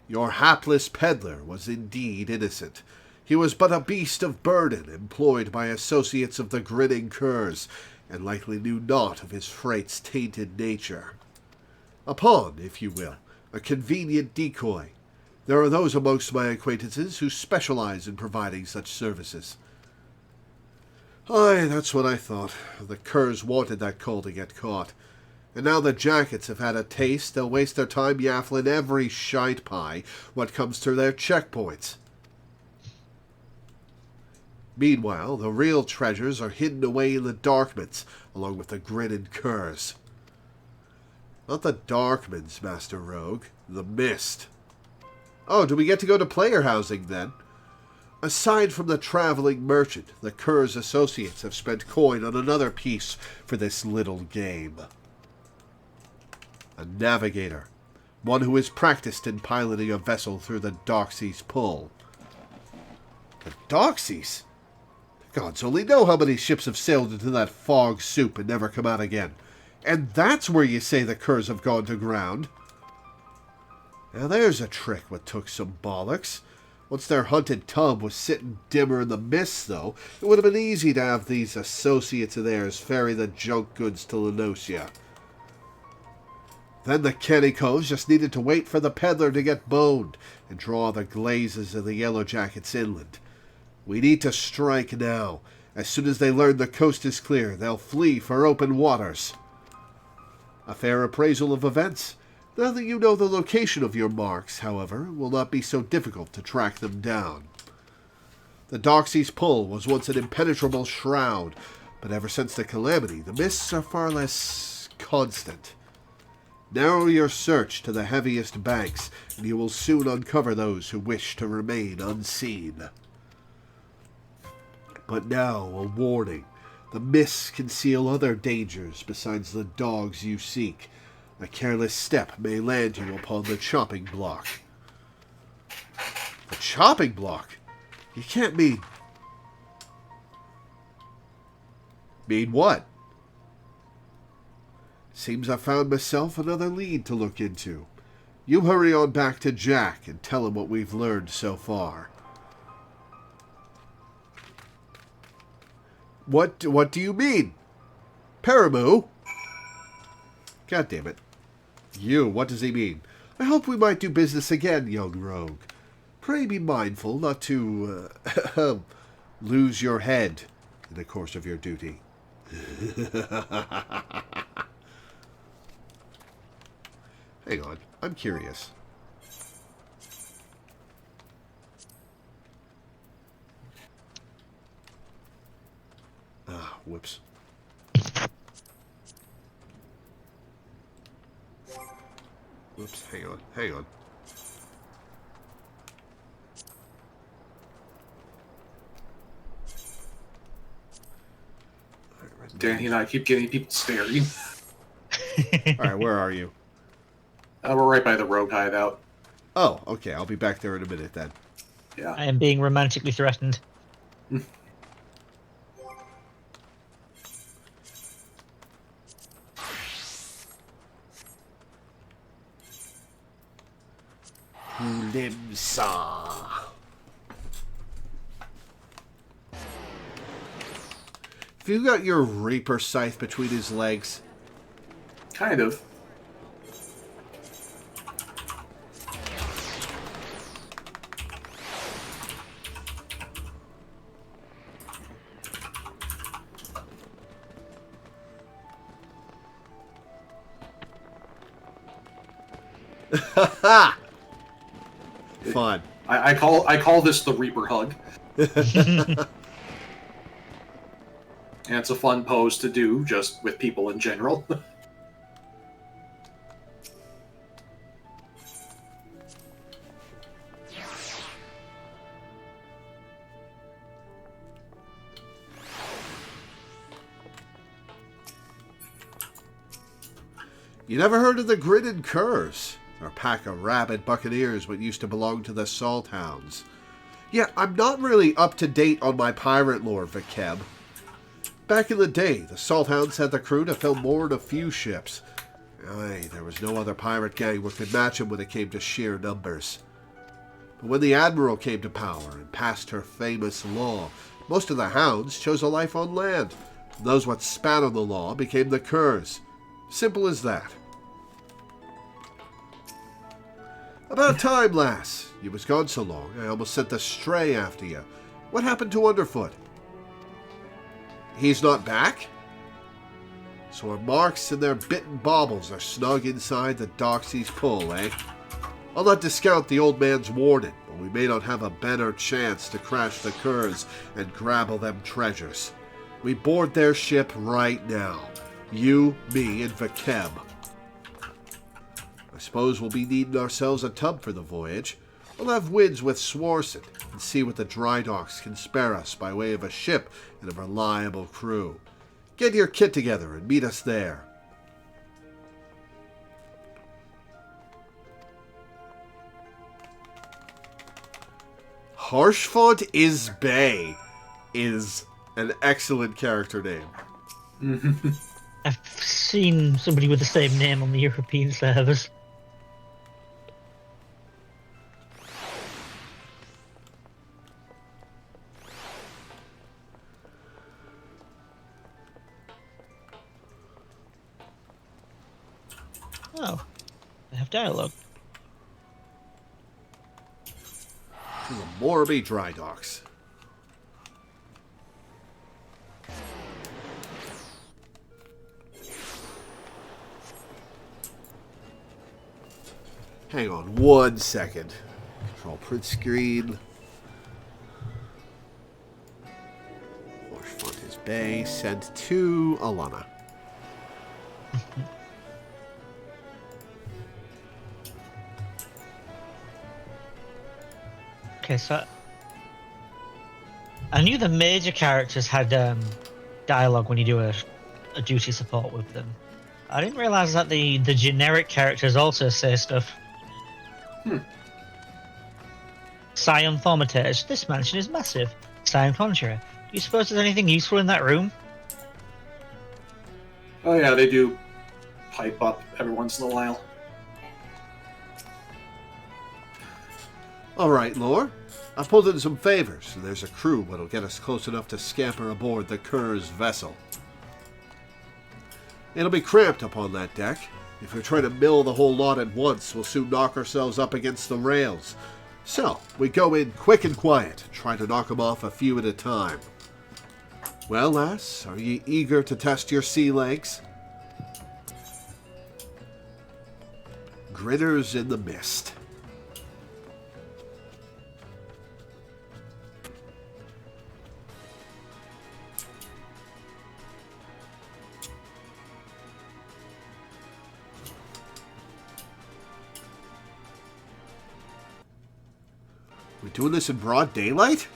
Your hapless peddler was indeed innocent. He was but a beast of burden employed by associates of the grinning curs, and likely knew naught of his freight's tainted nature. A pawn, if you will, a convenient decoy. There are those amongst my acquaintances who specialize in providing such services. Aye, that's what I thought. The curs wanted that coal to get caught. And now the jackets have had a taste, they'll waste their time yaffling every shite pie what comes through their checkpoints. Meanwhile, the real treasures are hidden away in the Darkmans, along with the grinning curs. Not the Darkmans, Master Rogue. The Mist. Oh, do we get to go to player housing, then? Aside from the traveling merchant, the curs' associates have spent coin on another piece for this little game. A navigator. One who is practiced in piloting a vessel through the Doxy's pull. The Doxies? Gods only know how many ships have sailed into that fog soup and never come out again. And that's where you say the curs have gone to ground. Now there's a trick what took some bollocks. Once their hunted tub was sitting dimmer in the mist, though, it would have been easy to have these associates of theirs ferry the junk goods to Lenosia. Then the Kennicos just needed to wait for the peddler to get boned and draw the glazes of the Yellow Jackets inland. We need to strike now. As soon as they learn the coast is clear, they'll flee for open waters. A fair appraisal of events. Now that you know the location of your marks, however, it will not be so difficult to track them down. The Doxy's pull was once an impenetrable shroud, but ever since the calamity, the mists are far less constant. Narrow your search to the heaviest banks, and you will soon uncover those who wish to remain unseen. But now, a warning. The mists conceal other dangers besides the dogs you seek. A careless step may land you upon the chopping block. The chopping block? You can't mean... Mean what? Seems I found myself another lead to look into. You hurry on back to Jack and tell him what we've learned so far. What do you mean? Paramoo? God damn it. You, what does he mean? I hope we might do business again, young rogue. Pray be mindful not to, lose your head in the course of your duty. Hang on, I'm curious. Ah, whoops. Whoops, hang on. Danny and I keep getting people staring. Alright, where are you? We're right by the rogue hideout. Oh, okay, I'll be back there in a minute then. Yeah. I am being romantically threatened. Limsa. Have you got your Reaper scythe between his legs? Kind of. Ha! Fun. I call this the Reaper hug. And it's a fun pose to do, just with people in general. You never heard of the Grinning Curs? They're a pack of rabid buccaneers what used to belong to the Salt Hounds. Yeah, I'm not really up to date on my pirate lore, Vikeb. Back in the day, the Salt Hounds had the crew to fill more than a few ships. Aye, there was no other pirate gang that could match them when it came to sheer numbers. But when the Admiral came to power and passed her famous law, most of the Hounds chose a life on land. Those what spat on the law became the Curs. Simple as that. About time, lass. You was gone so long, I almost sent the Stray after you. What happened to Underfoot? He's not back? So our marks and their bitten baubles are snug inside the Doxy's pull, eh? I'll not discount the old man's warning, but we may not have a better chance to crash the Curs and grabble them treasures. We board their ship right now. You, me, and Vikeb. I suppose we'll be needing ourselves a tub for the voyage. We'll have winds with Swarson and see what the dry docks can spare us by way of a ship and a reliable crew. Get your kit together and meet us there. Harshfont is Bay is an excellent character name. I've seen somebody with the same name on the European servers. Oh, they have dialogue. To the Morby dry docks. Hang on 1 second. Control print screen. Harshfont is Bay. Sent to Alana. Okay, so I knew the major characters had dialogue when you do a duty support with them. I didn't realize that the generic characters also say stuff. Scion Thaumatage. This mansion is massive. Scion Conjurer. Do you suppose there's anything useful in that room? Oh yeah, they do pipe up every once in a while. Alright, Lore. I've pulled in some favors, and there's a crew that'll get us close enough to scamper aboard the Curs vessel. It'll be cramped up on that deck. If we try to mill the whole lot at once, we'll soon knock ourselves up against the rails. So, we go in quick and quiet, try to knock them off a few at a time. Well, lass, are ye eager to test your sea legs? Grinners in the mist. We're doing this in broad daylight?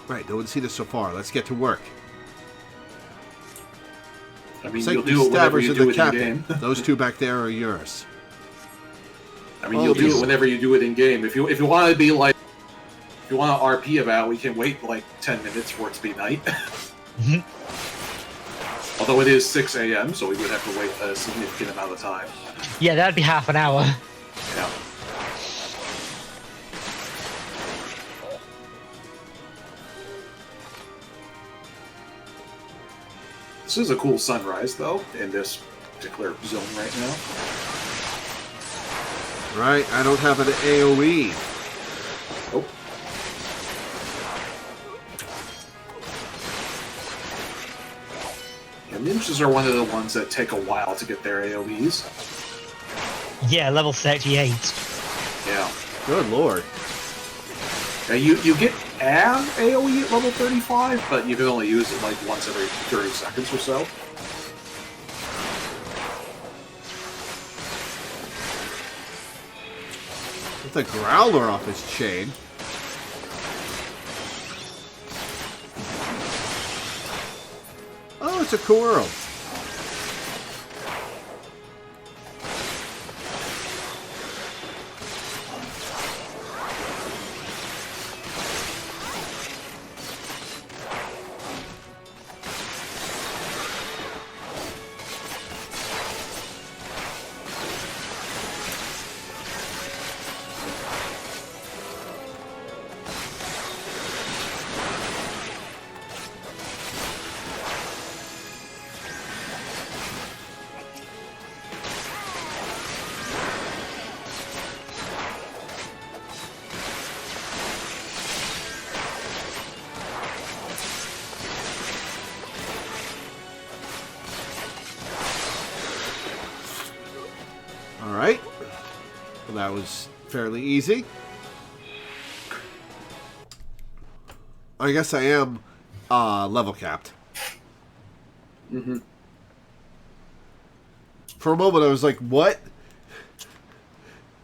Right, no one's seen us so far. Let's get to work. I mean, It's you'll like do it whenever stabbers you and do the it captain. in game. Those two back there are yours. I mean, Oh, you'll do geez. it whenever you do it in game. If you want to be like, if you want to RP about, we can wait like 10 minutes for it to be night. Although it is 6 a.m., so we would have to wait a significant amount of time. Yeah, that'd be half an hour. Yeah. This is a cool sunrise, though, in this particular zone right now. Right, I don't have an AoE. Oh. Yeah, ninjas are one of the ones that take a while to get their AoEs. Yeah, level 38. Yeah. Good lord. Now you get an AoE at level 35, but you can only use it like once every 30 seconds or so. With a growler off his chain. Oh, it's a cool world. Alright. Well, that was fairly easy. I guess I am level capped. Mm-hmm. For a moment I was like, what?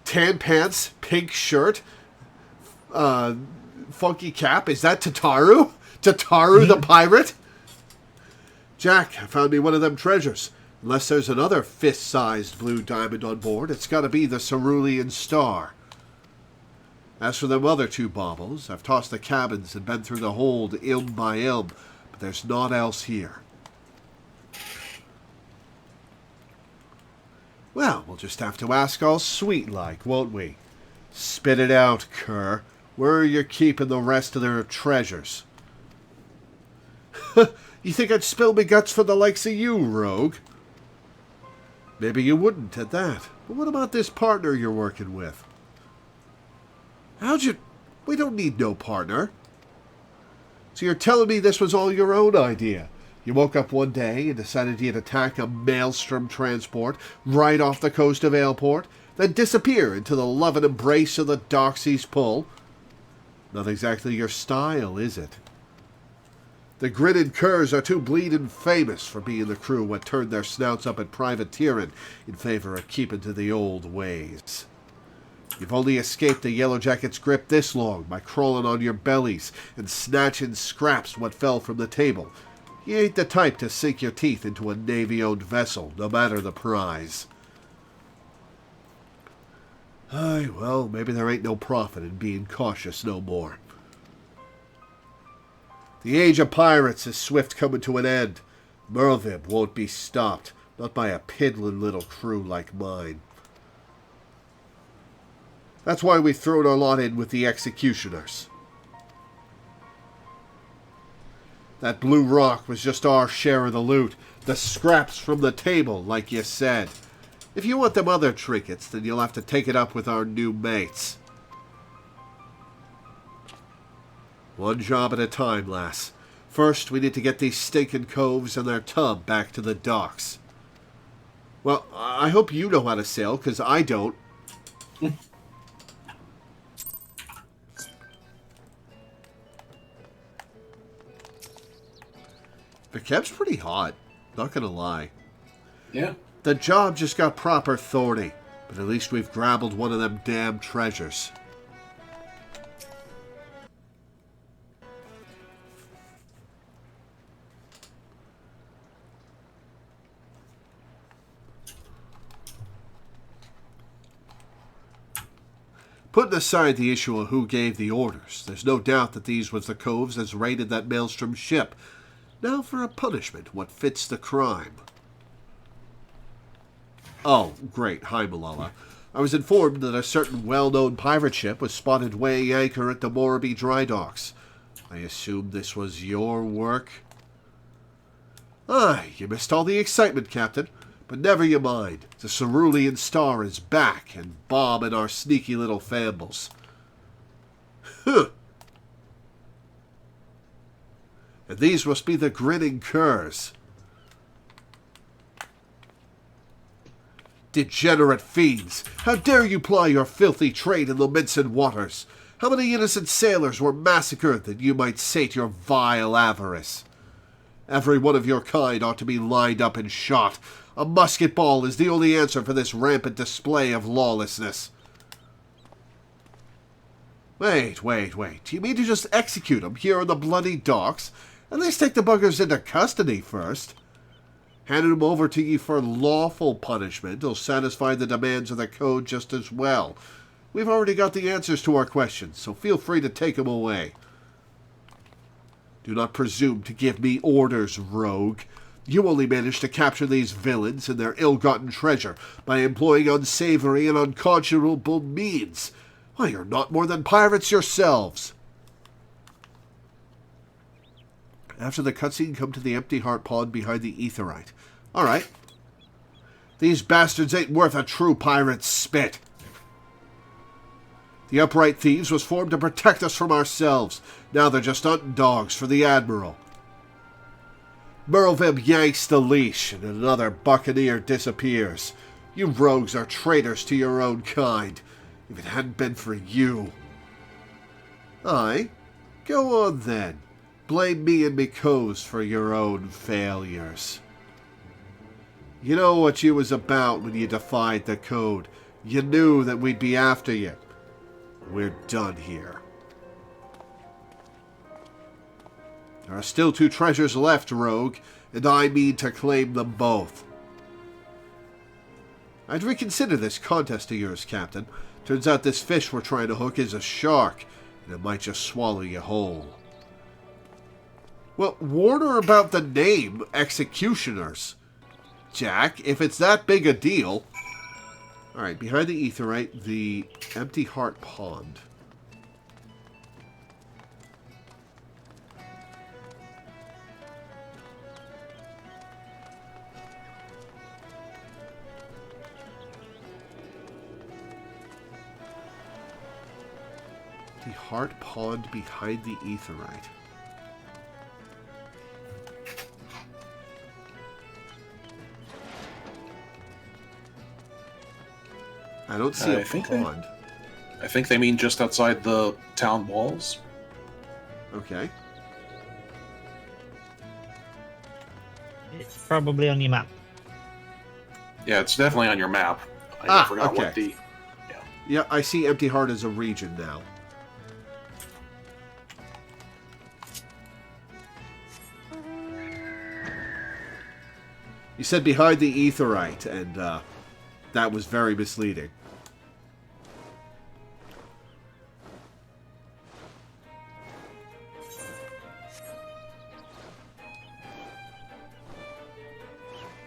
Tan pants, pink shirt, funky cap? Is that Tataru? Tataru the pirate? Jack, I found me one of them treasures. Unless there's another fist-sized blue diamond on board, it's got to be the Cerulean Star. As for them other two baubles, I've tossed the cabins and been through the hold ilm by ilm, but there's naught else here. Well, we'll just have to ask all sweet-like, won't we? Spit it out, cur. Where are you keeping the rest of their treasures? You think I'd spill me guts for the likes of you, rogue? Maybe you wouldn't at that. But what about this partner you're working with? How'd you... We don't need no partner. So you're telling me this was all your own idea? You woke up one day and decided you'd attack a maelstrom transport right off the coast of Aleport, then disappear into the love and embrace of the Doxy's pull? Not exactly your style, is it? The grinning curs are too bleeding famous for being the crew what turned their snouts up at privateering in favour of keeping to the old ways. You've only escaped the Yellow Jackets' grip this long by crawling on your bellies and snatching scraps what fell from the table. You ain't the type to sink your teeth into a Navy-owned vessel, no matter the prize. Aye, well, maybe there ain't no profit in being cautious no more. The age of pirates is swift coming to an end. Merlvib won't be stopped, not by a piddling little crew like mine. That's why we've thrown our lot in with the executioners. That blue rock was just our share of the loot, the scraps from the table, like you said. If you want them other trinkets, then you'll have to take it up with our new mates. One job at a time, lass. First, we need to get these stinking coves and their tub back to the docks. Well, I hope you know how to sail, because I don't. The keb's pretty hot, not gonna lie. Yeah. The job just got proper thorny, but at least we've grabbled one of them damn treasures. Putting aside the issue of who gave the orders, there's no doubt that these was the coves as raided that maelstrom ship. Now for a punishment, what fits the crime? Oh, great. Hi, Malala. I was informed that a certain well-known pirate ship was spotted weighing anchor at the Morrowby dry docks. I assumed this was your work? Aye, you missed all the excitement, Captain. But never you mind. The Cerulean Star is back and bombing our sneaky little fambles. Huh. And these must be the grinning curs. Degenerate fiends! How dare you ply your filthy trade in the Minson waters? How many innocent sailors were massacred that you might sate your vile avarice? Every one of your kind ought to be lined up and shot. A musket ball is the only answer for this rampant display of lawlessness. Wait. Do you mean to just execute them here on the bloody docks? At least take the buggers into custody first. Handing him over to you for lawful punishment will satisfy the demands of the code just as well. We've already got the answers to our questions, so feel free to take him away. Do not presume to give me orders, rogue. You only managed to capture these villains and their ill-gotten treasure by employing unsavory and unconscionable means. Why, you're not more than pirates yourselves. After the cutscene, come to the empty heart pond behind the aetheryte. Alright. These bastards ain't worth a true pirate's spit. The upright thieves was formed to protect us from ourselves. Now they're just hunting dogs for the Admiral. Merlvib yanks the leash, and another buccaneer disappears. You rogues are traitors to your own kind. If it hadn't been for you. Aye, go on then. Blame me and me co's for your own failures. You know what you was about when you defied the code. You knew that we'd be after you. We're done here. There are still 2 treasures left, rogue, and I mean to claim them both. I'd reconsider this contest of yours, Captain. Turns out this fish we're trying to hook is a shark, and it might just swallow you whole. Well, warn her about the name, Executioners. Jack, if it's that big a deal... Alright, behind the aetheryte, the empty heart pond. The heart pond behind the aetheryte. I don't see a pond. I think they mean just outside the town walls. Okay. It's probably on your map. Yeah, it's definitely on your map. I forgot okay. what the... Yeah, I see Empty Heart as a region now. You said behind the aetheryte, and that was very misleading.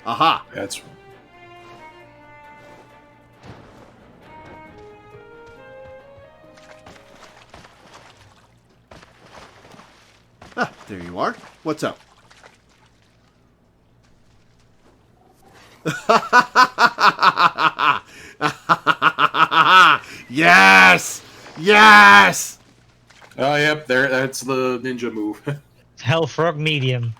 Aha! That's... Ah, there you are. What's up? Yes! Yes! Oh, yep, there. That's the ninja move. Hellfrog Medium.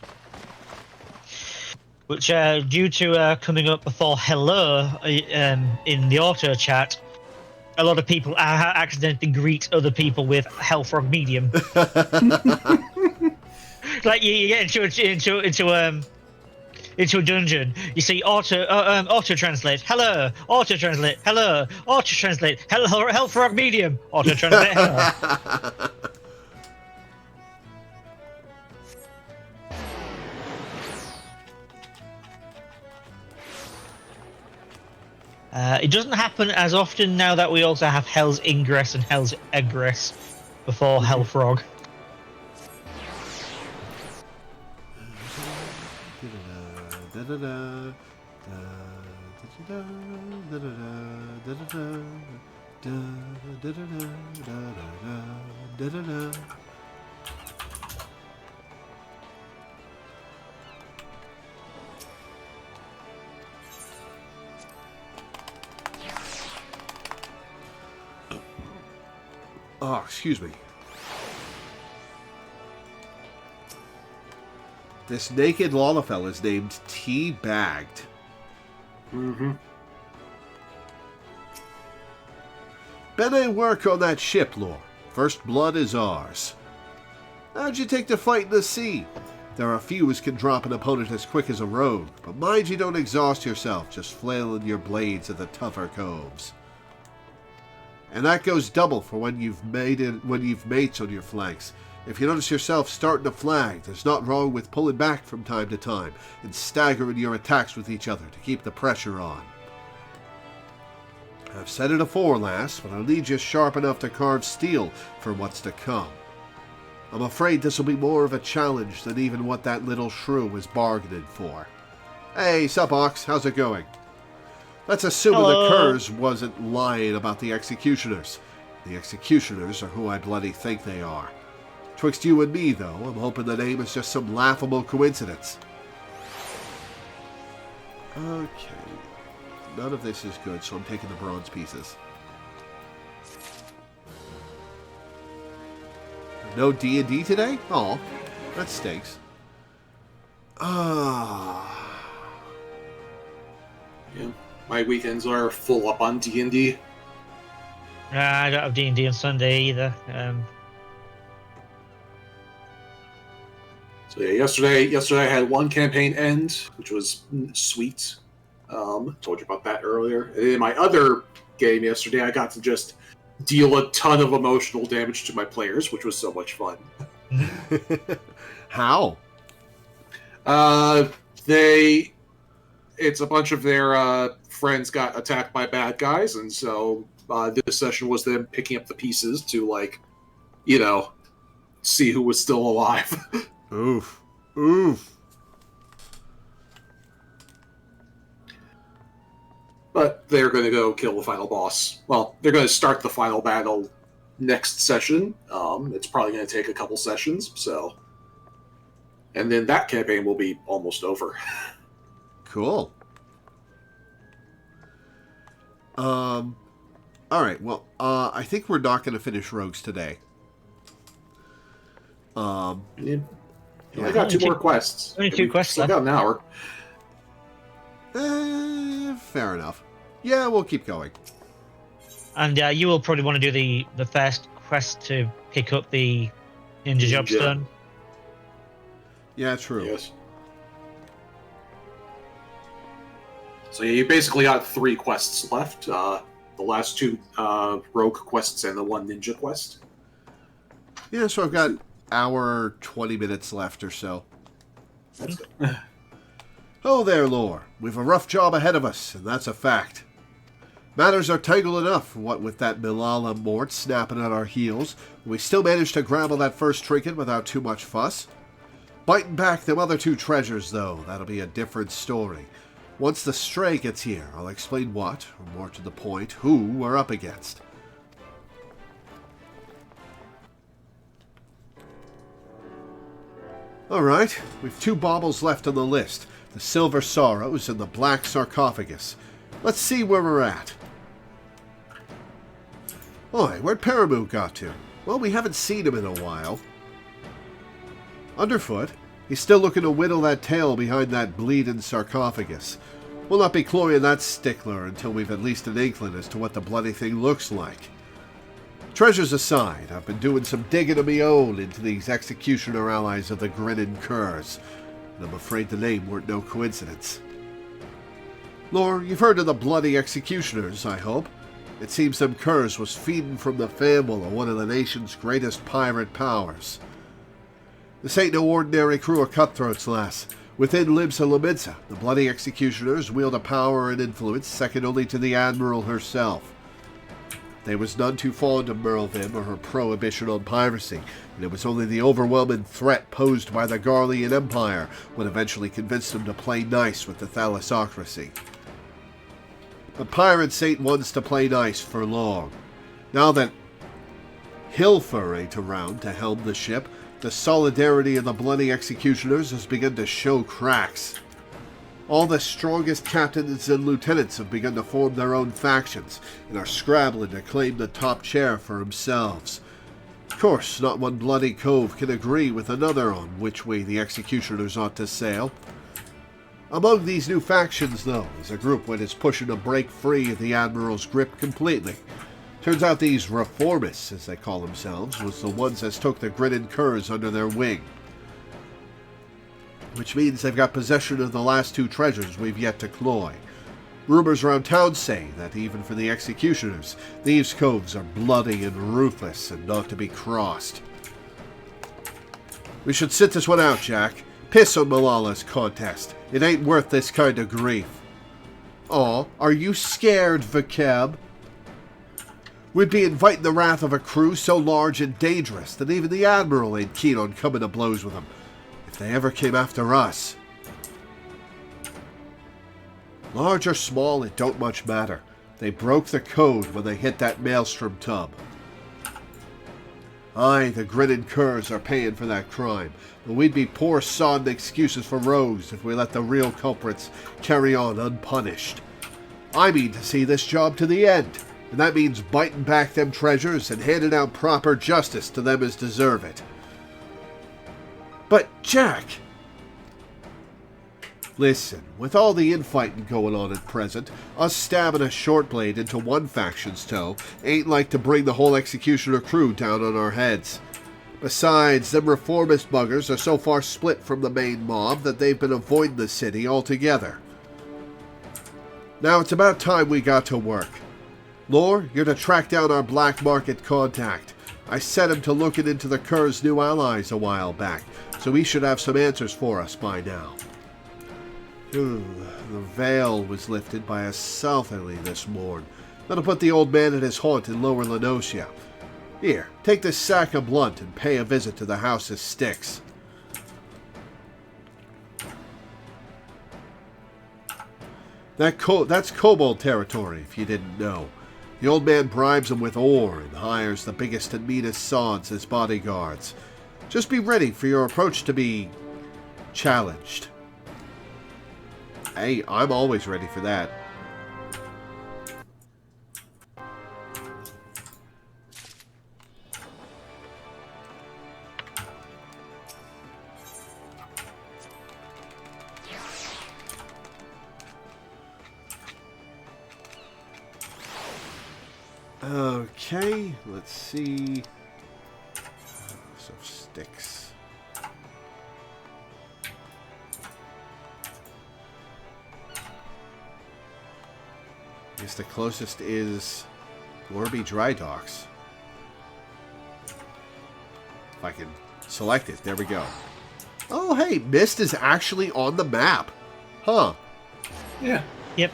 Which, due to coming up before hello in the auto chat, a lot of people accidentally greet other people with Hellfrog Medium. Like you get into a dungeon, you see auto translate, hello, auto translate, hello, auto translate, hello, Hellfrog Medium, auto translate, hello. It doesn't happen as often now that we also have Hell's Ingress and Hell's Egress before Hellfrog. Oh, excuse me. This naked Lalafell is named Teabagged. Mm-hmm. Bene work on that ship, Lore. First blood is ours. How'd you take to fighting the sea? There are few as can drop an opponent as quick as a rogue, but mind you don't exhaust yourself just flailing your blades at the tougher coves. And that goes double for when you've mates on your flanks. If you notice yourself starting to flag, there's not wrong with pulling back from time to time and staggering your attacks with each other to keep the pressure on. I've said it afore, lass, but I'll need you sharp enough to carve steel for what's to come. I'm afraid this will be more of a challenge than even what that little shrew was bargaining for. Hey, sup, Ox, how's it going? Let's assume the Curs wasn't lying about the Executioners. The Executioners are who I bloody think they are. Twixt you and me, though, I'm hoping the name is just some laughable coincidence. Okay. None of this is good, so I'm taking the bronze pieces. No D&D today? Aw, that stinks. Yeah, my weekends are full up on D&D. I don't have D&D on Sunday either. So yeah, yesterday I had one campaign end, which was sweet. Told you about that earlier. And in my other game yesterday, I got to just deal a ton of emotional damage to my players, which was so much fun. How? It's a bunch of their friends got attacked by bad guys, and so this session was them picking up the pieces to, like, see who was still alive. Oof. Oof. But they're going to go kill the final boss. Well, they're going to start the final battle next session. It's probably going to take a couple sessions, so... And then that campaign will be almost over. Cool. Alright, well, I think we're not going to finish Rogues today. I got two more quests. Only two quests left. About an hour. Fair enough. Yeah, we'll keep going. And you will probably want to do the first quest to pick up the Ninja Job Stone. Yeah, true. Yes. So yeah, you basically got 3 quests left. The last 2 rogue quests and the 1 ninja quest. Yeah, so I've got hour 20 minutes left or so. That's good. Oh there, Lore. We've a rough job ahead of us, and that's a fact. Matters are tangled enough, what with that Milala Mort snapping at our heels, we still managed to grapple that first trinket without too much fuss. Biting back them other 2 treasures, though, that'll be a different story. Once the Stray gets here, I'll explain what, or more to the point, who we're up against. Alright, we've 2 baubles left on the list. The Silver Sorrows and the Black Sarcophagus. Let's see where we're at. Oi, where'd Paramu got to? Well, we haven't seen him in a while. Underfoot, he's still looking to whittle that tail behind that bleeding sarcophagus. We'll not be cloying that stickler until we've at least an inkling as to what the bloody thing looks like. Treasures aside, I've been doing some digging of me own into these executioner allies of the Grinning Curs, and I'm afraid the name weren't no coincidence. Lore, you've heard of the bloody executioners, I hope. It seems them Curs was feeding from the famble of one of the nation's greatest pirate powers. This ain't no ordinary crew of cutthroats, lass. Within Libsa Lamidsa, the bloody executioners wield a power and influence second only to the Admiral herself. They was none too fond of Merlvim or her prohibition on piracy, and it was only the overwhelming threat posed by the Garlean Empire what eventually convinced them to play nice with the Thalassocracy. But pirates ain't ones to play nice for long. Now that Hilfer ain't around to helm the ship, the solidarity of the bloody executioners has begun to show cracks. All the strongest captains and lieutenants have begun to form their own factions and are scrabbling to claim the top chair for themselves. Of course, not one bloody cove can agree with another on which way the executioners ought to sail. Among these new factions, though, is a group that is pushing to break free of the Admiral's grip completely. Turns out these reformists, as they call themselves, was the ones that took the Grinning Curs under their wing. Which means they've got possession of the last 2 treasures we've yet to cloy. Rumors around town say that even for the executioners, these coves are bloody and ruthless and not to be crossed. We should sit this one out, Jack. Piss on Malala's contest. It ain't worth this kind of grief. Aw, are you scared, Vakeb? We'd be inviting the wrath of a crew so large and dangerous that even the Admiral ain't keen on coming to blows with them. If they ever came after us. Large or small, it don't much matter. They broke the code when they hit that maelstrom tub. Aye, the grinning curs are paying for that crime, but we'd be poor sodden excuses for rogues if we let the real culprits carry on unpunished. I mean to see this job to the end, and that means biting back them treasures and handing out proper justice to them as deserve it. But, Jack... Listen, with all the infighting going on at present, us stabbing a short blade into one faction's toe ain't like to bring the whole Executioner crew down on our heads. Besides, them reformist buggers are so far split from the main mob that they've been avoiding the city altogether. Now it's about time we got to work. Lore, you're to track down our black market contact. I set him to looking into the Cur's new allies a while back, so he should have some answers for us by now. The veil was lifted by a southerly this morn. That'll put the old man at his haunt in Lower Lenosia. Here, take this sack of blunt and pay a visit to the House of Styx. That's kobold territory, if you didn't know. The old man bribes them with ore and hires the biggest and meanest sods as bodyguards. Just be ready for your approach to be challenged. Hey, I'm always ready for that. Okay, let's see. House of Styx. I guess the closest is Lorby Dry Docks. If I can select it, there we go. Oh, hey, Mist is actually on the map. Huh. Yeah. Yep.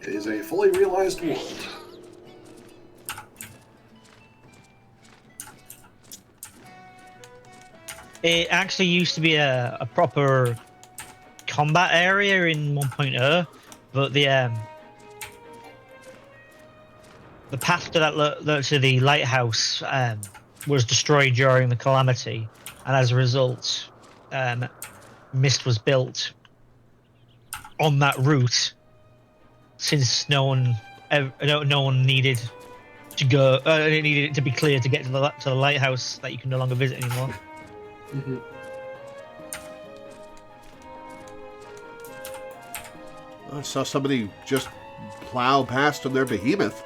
It is a fully realized world. It actually used to be a proper combat area in 1.0, but the path to that to the lighthouse was destroyed during the calamity, and as a result, Mist was built on that route. Since no one needed to go, it needed it to be clear to get to the lighthouse that you can no longer visit anymore. Mm-hmm. I saw somebody just plow past on their behemoth.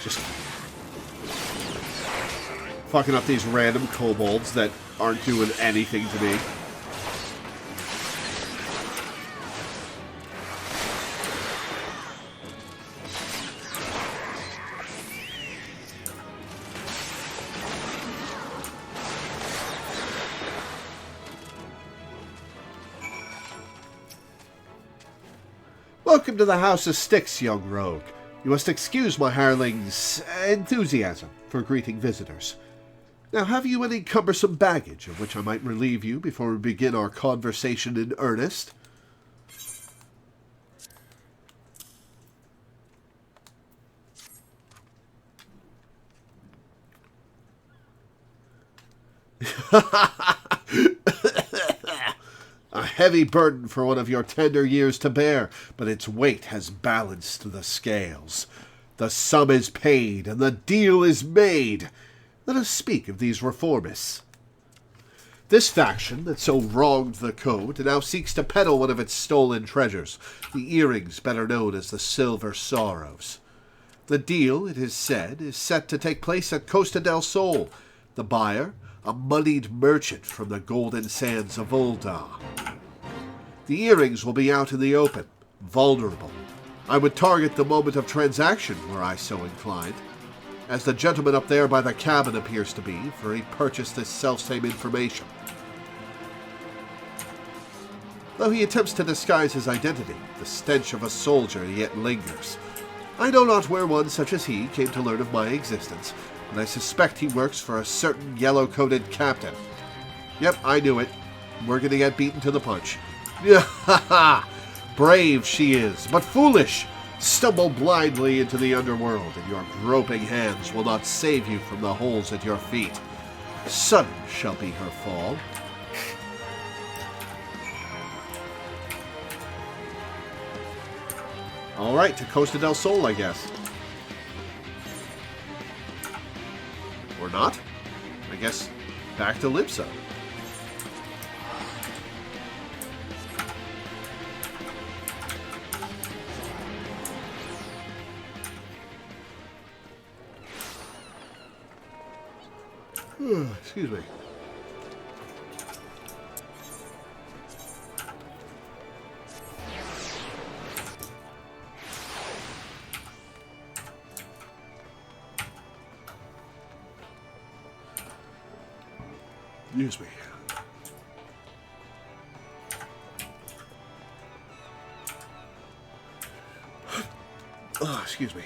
Just fucking up these random kobolds that aren't doing anything to me. Welcome to the House of Styx, young rogue. You must excuse my hireling's enthusiasm for greeting visitors. Now, have you any cumbersome baggage of which I might relieve you before we begin our conversation in earnest? A heavy burden for one of your tender years to bear, but its weight has balanced the scales. The sum is paid, and the deal is made. Let us speak of these reformists. This faction that so wronged the code now seeks to peddle one of its stolen treasures, the earrings better known as the Silver Sorrows. The deal, it is said, is set to take place at Costa del Sol. The buyer, a moneyed merchant from the golden sands of Ul'dah. The earrings will be out in the open, vulnerable. I would target the moment of transaction were I so inclined, as the gentleman up there by the cabin appears to be, for he purchased this selfsame information. Though he attempts to disguise his identity, the stench of a soldier yet lingers. I know not where one such as he came to learn of my existence, but I suspect he works for a certain yellow-coated captain. Yep, I knew it. We're gonna get beaten to the punch. Ha ha! Brave she is, but foolish! Stumble blindly into the underworld, and your groping hands will not save you from the holes at your feet. Sudden shall be her fall. All right, to Costa del Sol, I guess. Or not. I guess back to Lipsa. Excuse me. Excuse me. Oh, excuse me.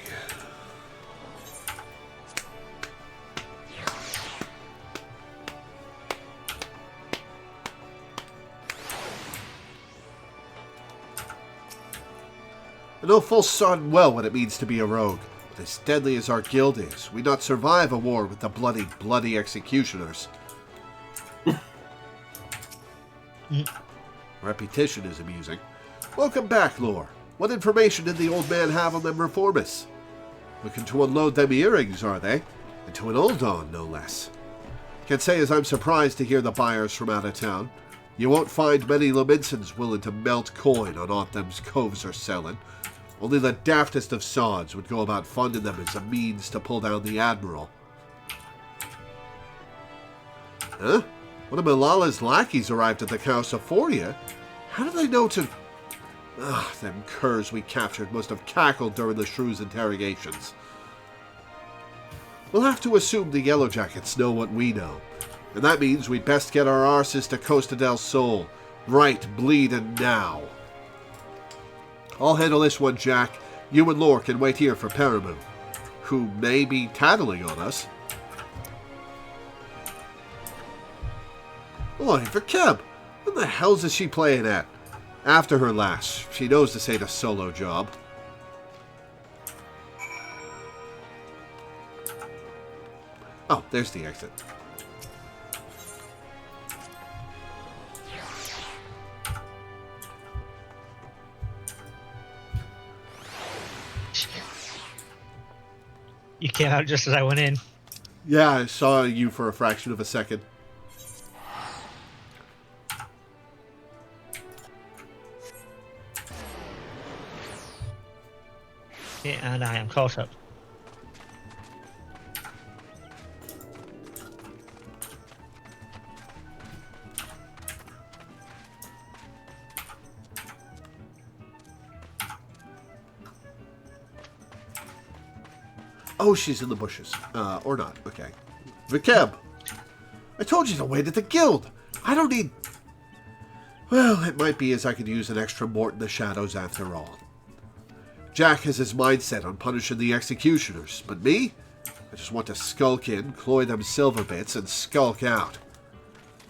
I know full sod well what it means to be a rogue, but as deadly as our guild is, we'd not survive a war with the bloody executioners. Repetition is amusing. Welcome back, Lore. What information did the old man have on them reformists? Looking to unload them earrings, are they? And to an Ul'dah, no less. Can't say as I'm surprised to hear the buyers from out of town. You won't find many Laminsons willing to melt coin on aught them's coves are selling. Only the daftest of sods would go about funding them as a means to pull down the Admiral. Huh? One of Malala's lackeys arrived at the house afore you. How did they know to... them curs we captured must have cackled during the shrew's interrogations. We'll have to assume the Yellowjackets know what we know. And that means we'd best get our arses to Costa del Sol. Right bleedin' now. I'll handle this one, Jack. You and Lore can wait here for Paramoo, who may be tattling on us. Oh, for Keb. What the hell's is she playing at? After her last, she knows this ain't a solo job. Oh, there's the exit. You came out just as I went in. Yeah, I saw you for a fraction of a second. Okay, and I am caught up. Oh, she's in the bushes. Or not. Okay. Vikeb! I told you to wait at the guild! I don't need... Well, it might be as I could use an extra mort in the shadows after all. Jack has his mindset on punishing the executioners, but me? I just want to skulk in, cloy them silver bits, and skulk out.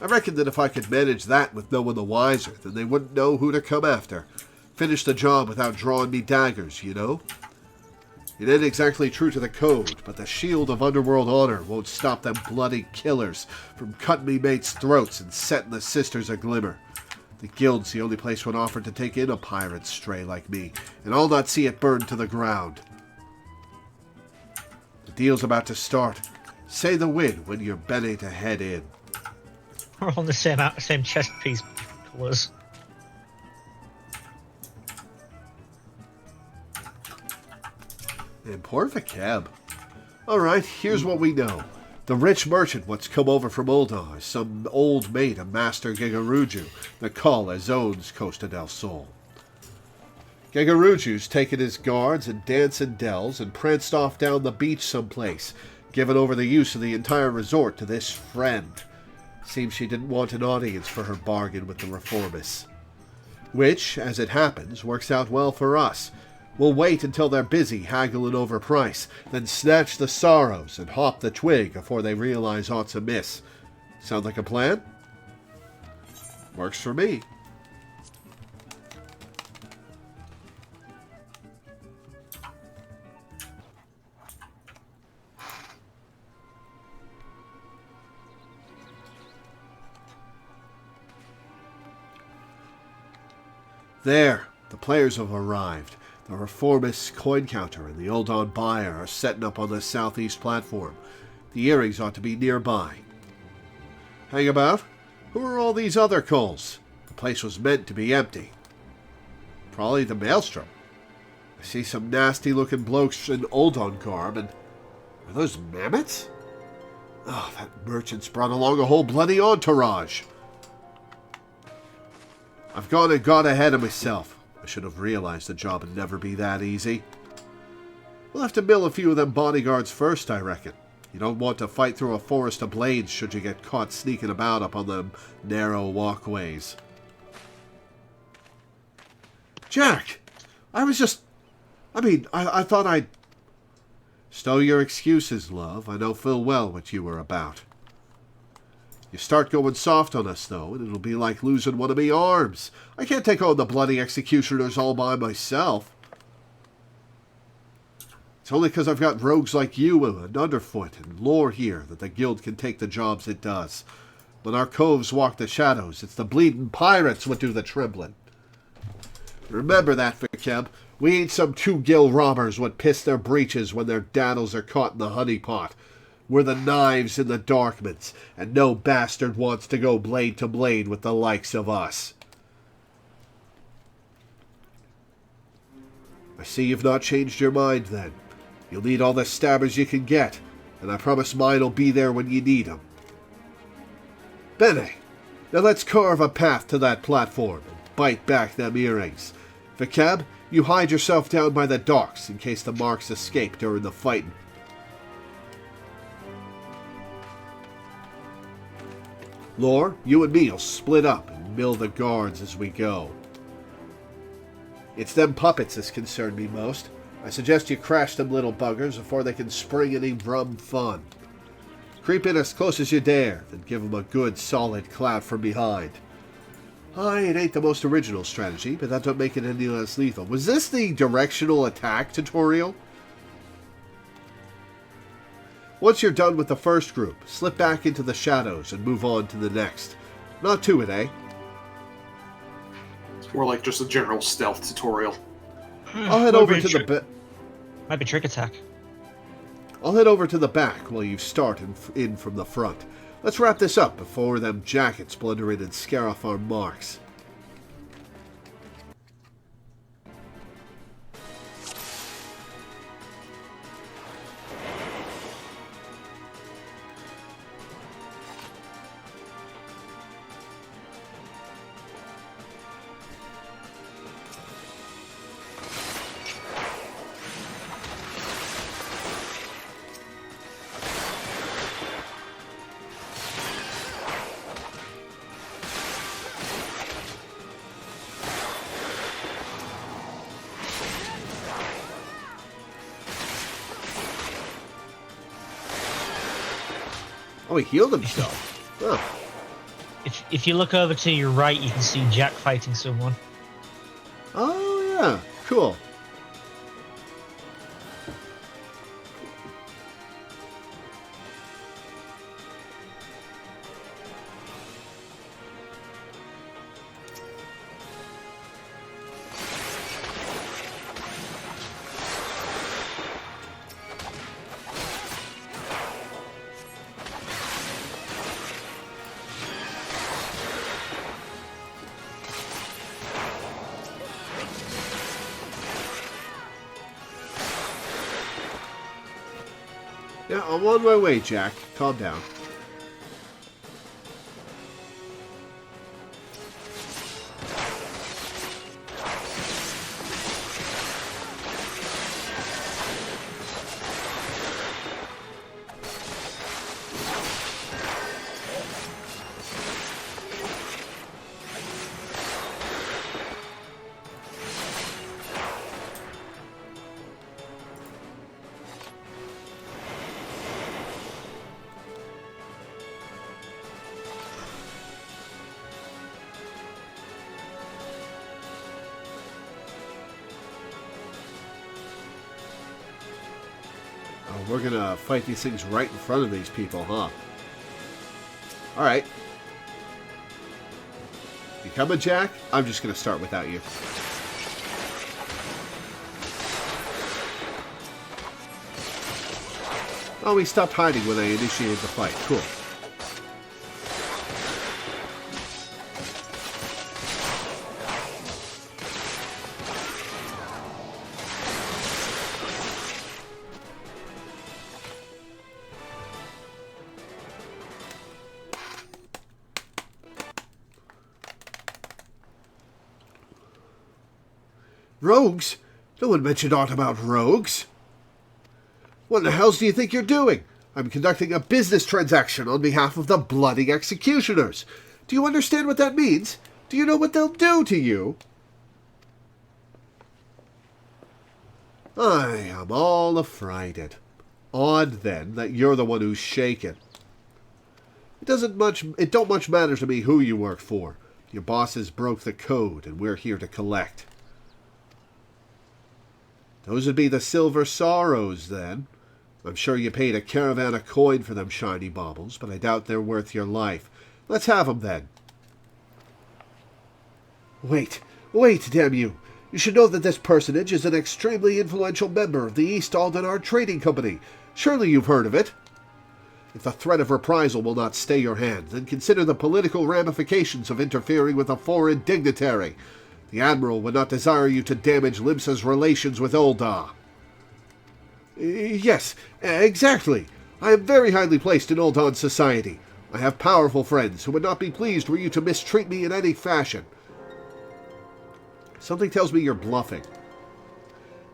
I reckon that if I could manage that with no one the wiser, then they wouldn't know who to come after. Finish the job without drawing me daggers, you know? It ain't exactly true to the code, but the shield of underworld honor won't stop them bloody killers from cutting me mates' throats and setting the sisters a glimmer. The guild's the only place one offered to take in a pirate stray like me, and I'll not see it burned to the ground. deal's about to start. Say the win when you're bending to head in. We're on the same chest piece colours. And poor Vakeb. Alright, here's what we know. The rich merchant what's come over from Uldar is some old mate of Master Gigaruju that call as owns Costa del Sol. Gigaruju's taken his guards and dancing dells and pranced off down the beach someplace, giving over the use of the entire resort to this friend. Seems she didn't want an audience for her bargain with the reformists. Which, as it happens, works out well for us. We'll wait until they're busy haggling over price, then snatch the sorrows and hop the twig before they realize aught's amiss. Sound like a plan? Works for me. There, the players have arrived. The reformist's coin counter and the Uldar buyer are setting up on the southeast platform. The earrings ought to be nearby. Hang about? Who are all these other culls? The place was meant to be empty. Probably the Maelstrom. I see some nasty-looking blokes in Uldar garb, and are those mammoths? Oh, that merchant's brought along a whole bloody entourage. I've gone and got ahead of myself. I should have realized the job would never be that easy. We'll have to mill a few of them bodyguards first, I reckon. You don't want to fight through a forest of blades should you get caught sneaking about up on them narrow walkways. Jack! I thought I'd... Stow your excuses, love. I know full well what you were about. You start going soft on us, though, and it'll be like losing one of me arms. I can't take on the bloody executioners all by myself. It's only because I've got rogues like you and Underfoot and Lore here that the guild can take the jobs it does. When our coves walk the shadows, it's the bleeding pirates what do the trembling. Remember that, Vakeb. We ain't some two-gill robbers what piss their breeches when their daddles are caught in the honey pot. We're the knives in the darkments, and no bastard wants to go blade to blade with the likes of us. I see you've not changed your mind, then. You'll need all the stabbers you can get, and I promise mine'll be there when you need 'em. Bene, now let's carve a path to that platform and bite back them earrings. Vakeb, you hide yourself down by the docks in case the marks escape during the fighting. Lore, you and me'll split up and mill the guards as we go. It's them puppets that's concerned me most. I suggest you crash them little buggers before they can spring any rum fun. Creep in as close as you dare, then give them a good solid clout from behind. Aye, it ain't the most original strategy, but that don't make it any less lethal. Was this the directional attack tutorial? Once you're done with the first group, slip back into the shadows and move on to the next. Not to it, eh? It's more like just a general stealth tutorial. I'll head over to the Might be trick attack. I'll head over to the back while you start in from the front. Let's wrap this up before them jackets blunder in and scare off our marks. Oh, he healed himself. Huh. If you look over to your right, you can see Jack fighting someone. Oh, yeah. Cool. Yeah, I'm on my way, Jack. Calm down. We're gonna fight these things right in front of these people, huh? Alright. You coming, Jack? I'm just gonna start without you. Oh, he stopped hiding when I initiated the fight. Cool. Rogues? No one mentioned aught about rogues. What in the hell do you think you're doing? I'm conducting a business transaction on behalf of the bloody executioners. Do you understand what that means? Do you know what they'll do to you? I am all affrighted. Odd, then, that you're the one who's shaken. It don't much matter to me who you work for. Your bosses broke the code, and we're here to collect. Those would be the Silver Sorrows, then. I'm sure you paid a caravan a coin for them shiny baubles, but I doubt they're worth your life. Let's have 'em, then. Wait, damn you. You should know that this personage is an extremely influential member of the East Aldenard Trading Company. Surely you've heard of it. If the threat of reprisal will not stay your hand, then consider the political ramifications of interfering with a foreign dignitary. The Admiral would not desire you to damage Limsa's relations with Ul'dah. Yes, exactly. I am very highly placed in Ul'dah's society. I have powerful friends who would not be pleased were you to mistreat me in any fashion. Something tells me you're bluffing.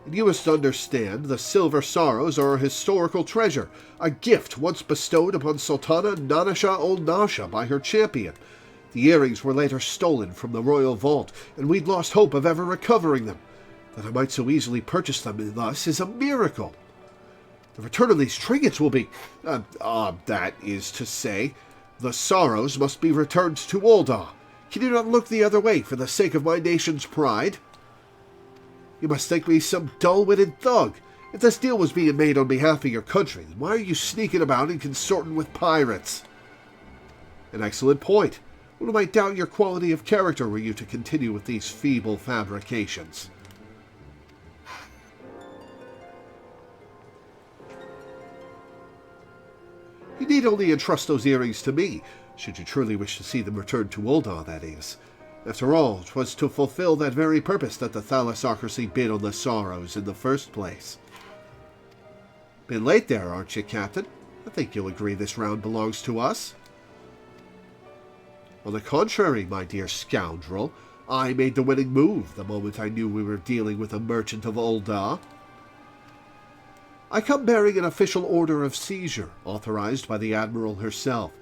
And you must understand, the Silver Sorrows are a historical treasure, a gift once bestowed upon Sultana Nanasha ul Nasha by her champion. The earrings were later stolen from the royal vault, and we'd lost hope of ever recovering them. That I might so easily purchase them thus is a miracle. The return of these trinkets will be... that is to say, the Sorrows must be returned to Ul'dah. Can you not look the other way for the sake of my nation's pride? You must think me some dull-witted thug. If this deal was being made on behalf of your country, then why are you sneaking about and consorting with pirates? An excellent point. One might doubt your quality of character were you to continue with these feeble fabrications. You need only entrust those earrings to me, should you truly wish to see them returned to Ul'dah, that is. After all, 'twas to fulfill that very purpose that the Thalassocracy bid on the Sorrows in the first place. Been late there, aren't you, Captain? I think you'll agree this round belongs to us. On the contrary, my dear scoundrel, I made the winning move the moment I knew we were dealing with a merchant of Ul'dah. I come bearing an official order of seizure, authorized by the Admiral herself.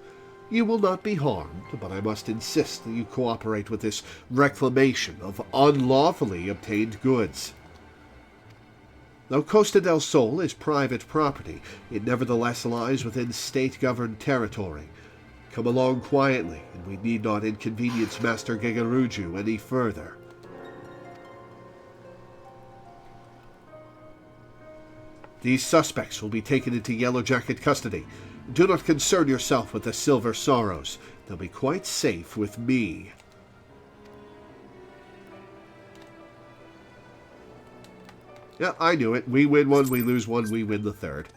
You will not be harmed, but I must insist that you cooperate with this reclamation of unlawfully obtained goods. Though Costa del Sol is private property, it nevertheless lies within state-governed territory. Come along quietly, and we need not inconvenience Master Gegaruju any further. These suspects will be taken into Yellow Jacket custody. Do not concern yourself with the Silver Sorrows. They'll be quite safe with me. Yeah, I knew it. We win one, we lose one, we win the third.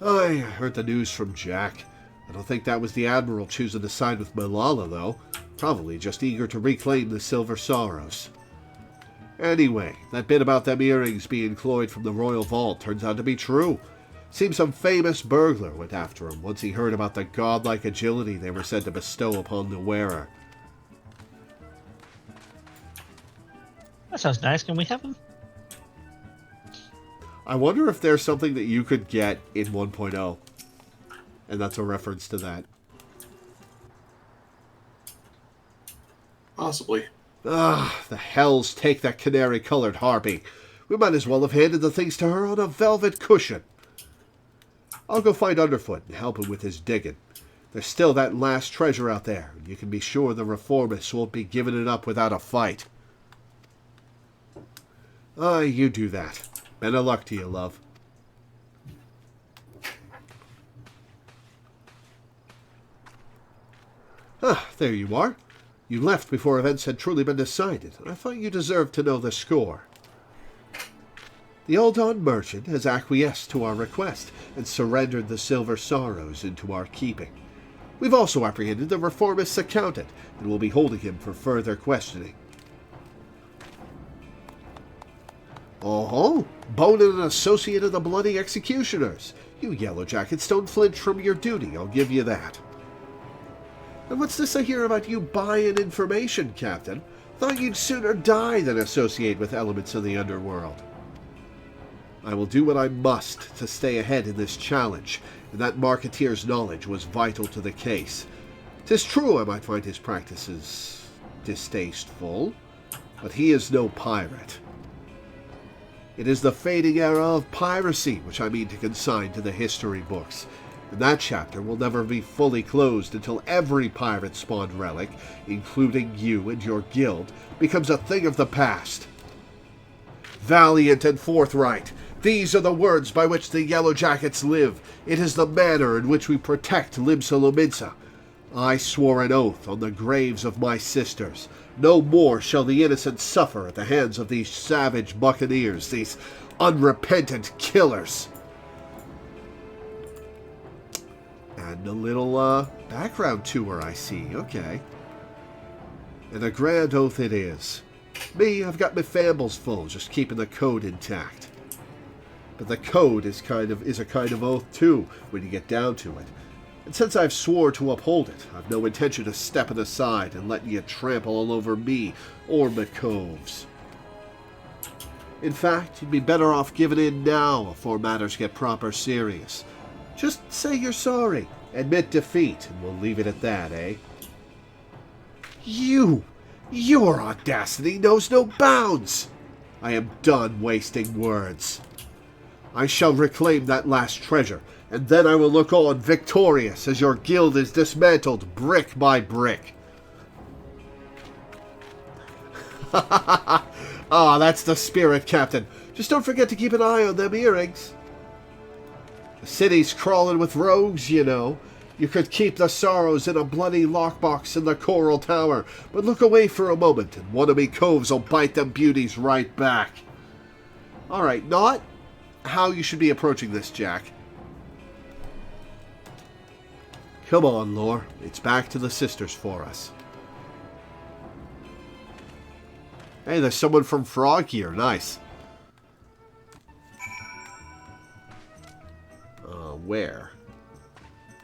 I heard the news from Jack. I don't think that was the Admiral choosing to side with Malala, though. Probably just eager to reclaim the Silver Sorrows. Anyway, that bit about them earrings being cloyed from the royal vault turns out to be true. Seems some famous burglar went after him once he heard about the godlike agility they were said to bestow upon the wearer. That sounds nice. Can we have them? I wonder if there's something that you could get in 1.0. And that's a reference to that. Possibly. Ah, the hells take that canary-colored harpy. We might as well have handed the things to her on a velvet cushion. I'll go find Underfoot and help him with his digging. There's still that last treasure out there, and you can be sure the reformists won't be giving it up without a fight. Ah, you do that. Better luck to you, love. Ah, there you are. You left before events had truly been decided. I thought you deserved to know the score. The Aldon merchant has acquiesced to our request and surrendered the Silver Sorrows into our keeping. We've also apprehended the reformist's accountant and will be holding him for further questioning. Oh, Bonin, an associate of the Bloody Executioners. You Yellow Jackets don't flinch from your duty, I'll give you that. And what's this I hear about you buying information, Captain? Thought you'd sooner die than associate with elements of the underworld. I will do what I must to stay ahead in this challenge, and that Marketeer's knowledge was vital to the case. 'Tis true I might find his practices distasteful, but he is no pirate. It is the fading era of piracy which I mean to consign to the history books, and that chapter will never be fully closed until every pirate-spawned relic, including you and your guild, becomes a thing of the past. Valiant and forthright, these are the words by which the Yellow Jackets live. It is the manner in which we protect Limsa Lominsa. I swore an oath on the graves of my sisters. No more shall the innocent suffer at the hands of these savage buccaneers, these unrepentant killers. And a little background tour, I see. Okay. And a grand oath it is. Me, I've got my fambles full, just keeping the code intact. But the code is a kind of oath too, when you get down to it. And since I've swore to uphold it, I've no intention of stepping aside and letting you trample all over me or my coves. In fact, you'd be better off giving in now before matters get proper serious. Just say you're sorry, admit defeat, and we'll leave it at that, eh? Your audacity knows no bounds! I am done wasting words. I shall reclaim that last treasure, and then I will look on victorious as your guild is dismantled brick by brick. Ah, that's the spirit, Captain. Just don't forget to keep an eye on them earrings. The city's crawling with rogues, you know. You could keep the Sorrows in a bloody lockbox in the Coral Tower, but look away for a moment, and one of me coves will bite them beauties right back. Alright, not how you should be approaching this, Jack. Come on, Lore. It's back to the sisters for us. Hey, there's someone from Frog here. Nice. Where?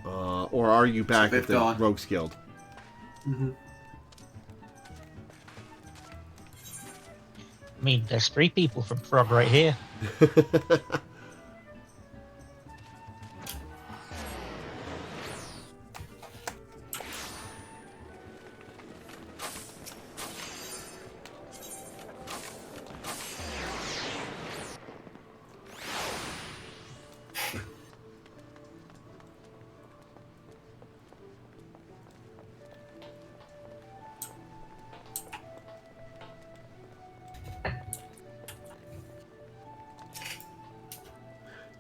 Or are you back at the Rogues Guild? Mm-hmm. I mean, there's 3 people from Frog right here.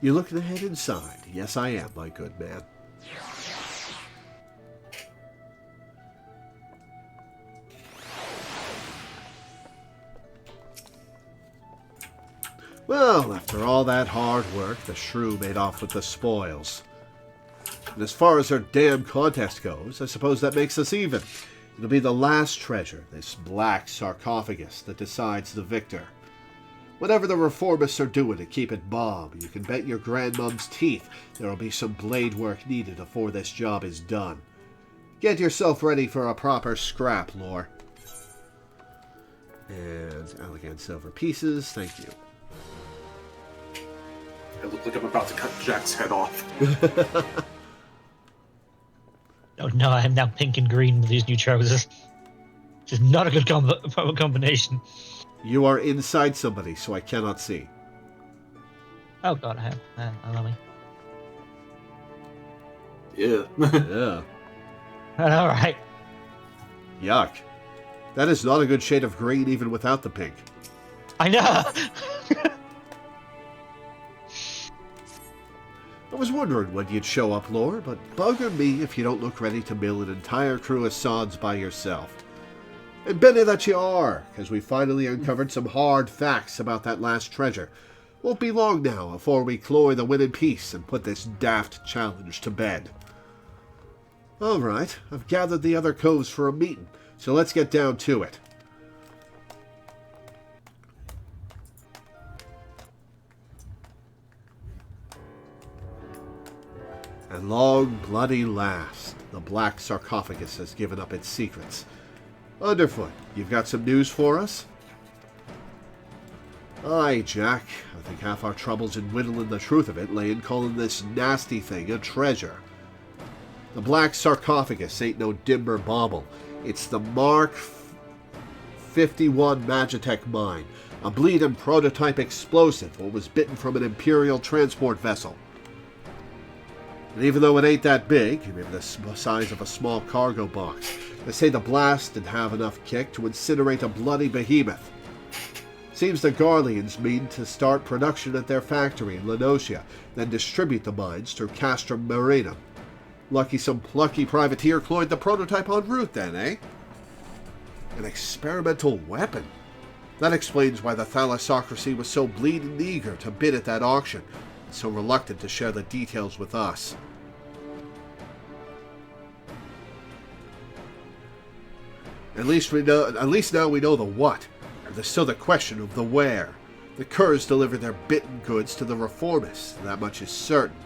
You looking to head inside? Yes, I am, my good man. Well, after all that hard work, the shrew made off with the spoils. And as far as our damn contest goes, I suppose that makes us even. It'll be the last treasure, this black sarcophagus, that decides the victor. Whatever the reformists are doing to keep it bomb, you can bet your grandmom's teeth there'll be some blade work needed before this job is done. Get yourself ready for a proper scrap, Lore. And elegant silver pieces, thank you. It looked like I'm about to cut Jack's head off. Oh no, I am now pink and green with these new trousers. Which is not a good combination. You are inside somebody, so I cannot see. Oh god, allow me. Yeah. Yeah. Alright. Yuck. That is not a good shade of green even without the pink. I know! I was wondering when you'd show up, Lore, but bugger me if you don't look ready to mill an entire crew of sods by yourself. And Benny that you are, because we finally uncovered some hard facts about that last treasure. Won't be long now before we cloy the win in peace and put this daft challenge to bed. Alright, I've gathered the other coves for a meeting, so let's get down to it. At long, bloody last, the black sarcophagus has given up its secrets. Underfoot, you've got some news for us? Aye, Jack. I think half our troubles in whittling the truth of it lay in calling this nasty thing a treasure. The black sarcophagus ain't no dimmer bauble. It's the Mark 51 Magitech mine, a bleeding prototype explosive what was bitten from an Imperial transport vessel. And even though it ain't that big, maybe the size of a small cargo box, they say the blast didn't have enough kick to incinerate a bloody behemoth. Seems the Garleans mean to start production at their factory in Lenosia, then distribute the mines through Castrum Marinum. Lucky some plucky privateer cloyed the prototype en route then, eh? An experimental weapon? That explains why the thalassocracy was so bleeding eager to bid at that auction, and so reluctant to share the details with us. At least now we know the what. There's still the question of the where. The Curs delivered their bitten goods to the reformists, that much is certain.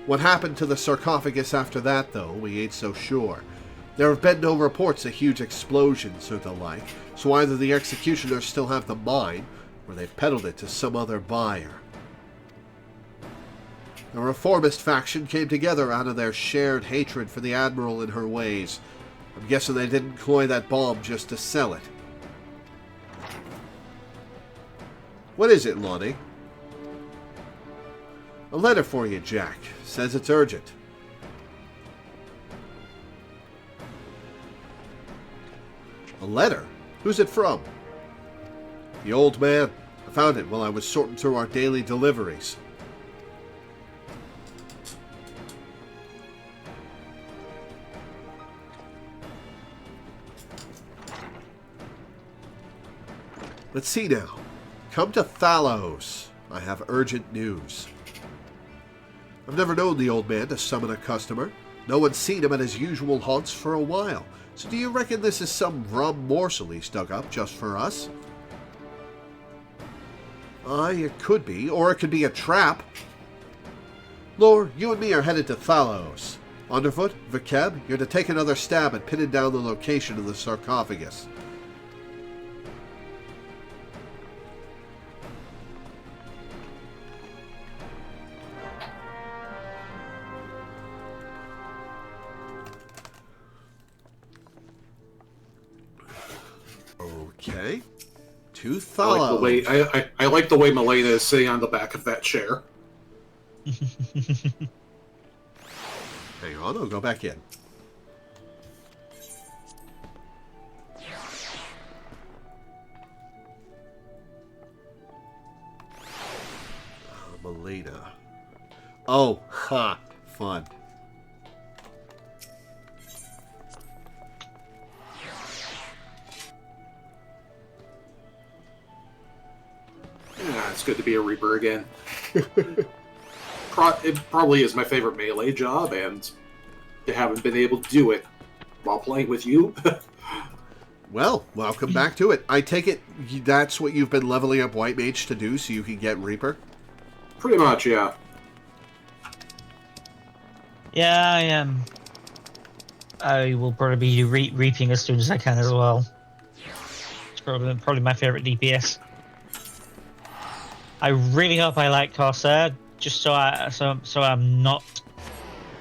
What happened to the sarcophagus after that, though, we ain't so sure. There have been no reports of huge explosions or the like, so either the executioners still have the mine, or they've peddled it to some other buyer. The reformist faction came together out of their shared hatred for the Admiral and her ways. I'm guessing they didn't cloy that bomb just to sell it. What is it, Lonnie? A letter for you, Jack. Says it's urgent. A letter? Who's it from? The old man. I found it while I was sorting through our daily deliveries. Let's see now. Come to Thalos. I have urgent news. I've never known the old man to summon a customer. No one's seen him at his usual haunts for a while. So do you reckon this is some rum morsel he's dug up just for us? Aye, it could be. Or it could be a trap. Lore, you and me are headed to Thalos. Underfoot, Vakeb, you're to take another stab at pinning down the location of the sarcophagus. Okay. To Thalos. I like the way Milena is sitting on the back of that chair. Hang on, I'll go back in. Milena. Oh, ha! Fun. Yeah, it's good to be a Reaper again. It probably is my favorite melee job, and I haven't been able to do it while playing with you. Well, welcome back to it. I take it that's what you've been leveling up White Mage to do so you can get Reaper? Pretty much, yeah. Yeah, I am. I will probably be reaping as soon as I can as well. It's probably my favorite DPS. I really hope I like Corsair, just so I'm not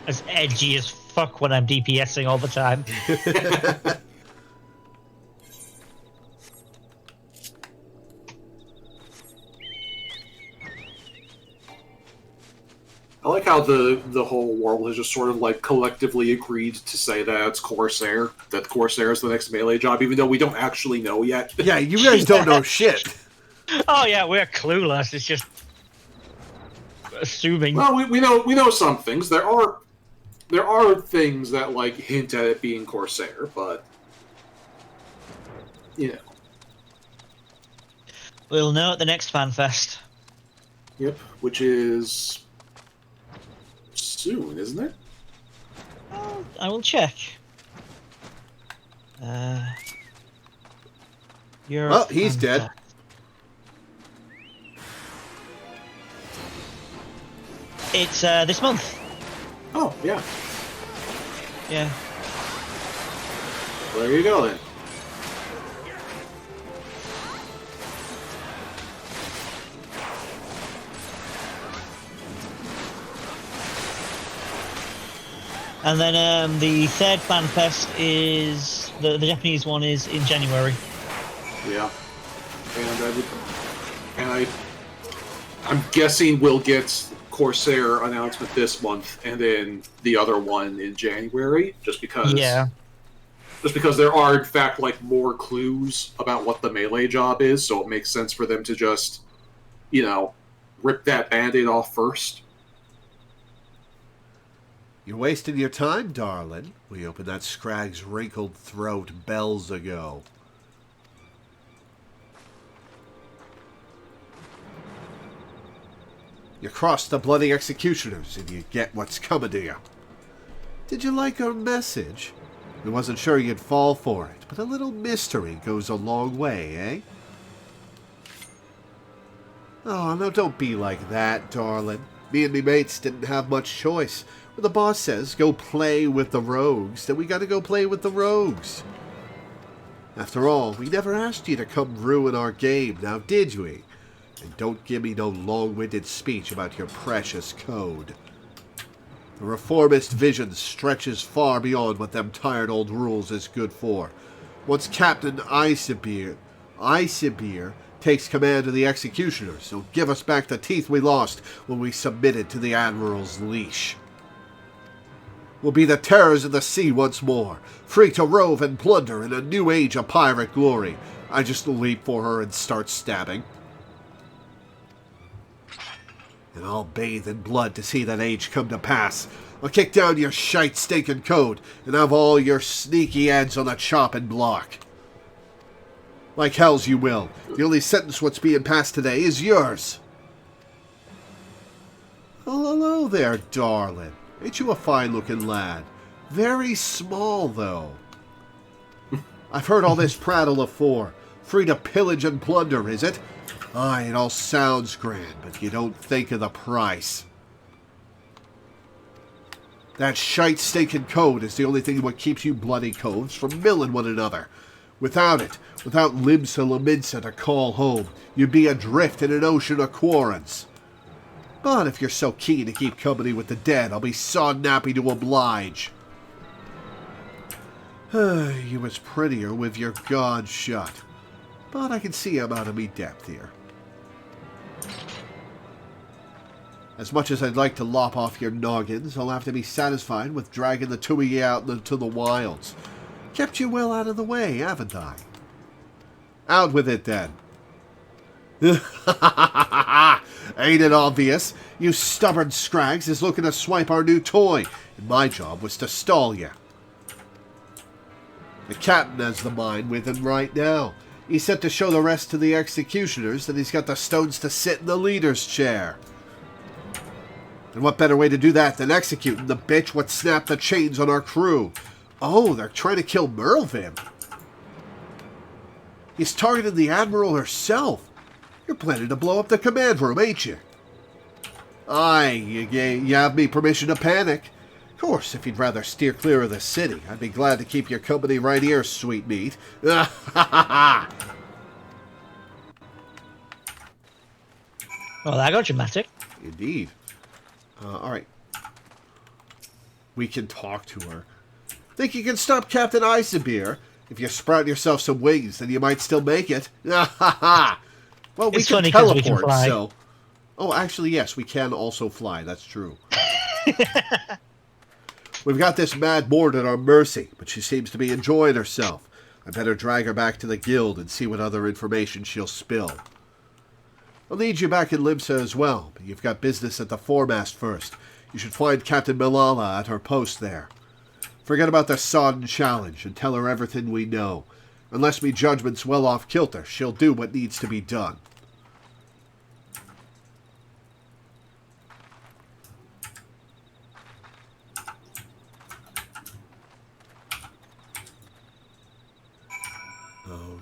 as edgy as fuck when I'm DPSing all the time. I like how the whole world has just sort of like collectively agreed to say that it's Corsair, that Corsair is the next melee job, even though we don't actually know yet. Yeah, you guys don't know shit. Oh yeah, we're clueless. It's just assuming. Well, we know some things. There are things that like hint at it being Corsair, but you know. We'll know at the next FanFest. Yep, which is soon, isn't it? I will check. Well, he's dead. It's this month. Oh, yeah. Yeah. Well, there you go then. And then the third FanFest is the Japanese one is in January. Yeah. And I'm guessing we'll get Corsair announcement this month, and then the other one in January, just because there are in fact like more clues about what the melee job is, so it makes sense for them to just, you know, rip that band-aid off first. You're wasting your time, darling. We opened that Scrag's wrinkled throat bells ago. You cross the bloody executioners and you get what's coming to you. Did you like our message? I wasn't sure you'd fall for it, but a little mystery goes a long way, eh? Oh, no, don't be like that, darling. Me and me mates didn't have much choice. When the boss says, go play with the rogues, then we gotta go play with the rogues. After all, we never asked you to come ruin our game, now did we? And don't give me no long-winded speech about your precious code. The reformist vision stretches far beyond what them tired old rules is good for. Once Captain Isabir takes command of the executioners, he'll give us back the teeth we lost when we submitted to the Admiral's leash. We'll be the terrors of the sea once more, free to rove and plunder in a new age of pirate glory. I just leap for her and start stabbing. And I'll bathe in blood to see that age come to pass. I'll kick down your shite stinking code and have all your sneaky ads on the chopping block. Like hells you will. The only sentence what's being passed today is yours. Oh, hello there, darling. Ain't you a fine-looking lad? Very small, though. I've heard all this prattle afore. Free to pillage and plunder, is it? Aye, it all sounds grand, but you don't think of the price. That shite stinking code is the only thing what keeps you bloody coves from milling one another. Without it, without Limsa Laminsa to call home, you'd be adrift in an ocean of quarrons. But if you're so keen to keep company with the dead, I'll be sod nappy to oblige. You was prettier with your god shut. But I can see I'm out of me depth here. As much as I'd like to lop off your noggins, I'll have to be satisfied with dragging the two of you out into the wilds. Kept you well out of the way, haven't I? Out with it, then. Ain't it obvious? You stubborn scrags is looking to swipe our new toy, and my job was to stall you. The captain has the mine with him right now. He's set to show the rest to the executioners that he's got the stones to sit in the leader's chair. And what better way to do that than executing the bitch what snapped the chains on our crew? Oh, they're trying to kill Merlvin. He's targeted the Admiral herself. You're planning to blow up the command room, ain't you? Aye, you have me permission to panic. Of course, if you'd rather steer clear of the city, I'd be glad to keep your company right here, sweet meat. Ha ha ha! Well, that got dramatic. Indeed. Alright. We can talk to her. Think you can stop Captain Eisenbeer? If you sprout yourself some wings, then you might still make it. Ha ha ha! Well, we It's can funny 'cause teleport, we can fly. so... Oh, actually, yes, we can also fly. That's true. We've got this mad Mord at our mercy, but she seems to be enjoying herself. I better drag her back to the guild and see what other information she'll spill. I'll need you back in Limsa as well, but you've got business at the foremast first. You should find Captain Malala at her post there. Forget about the sodden challenge and tell her everything we know. Unless me judgment's well off kilter, she'll do what needs to be done.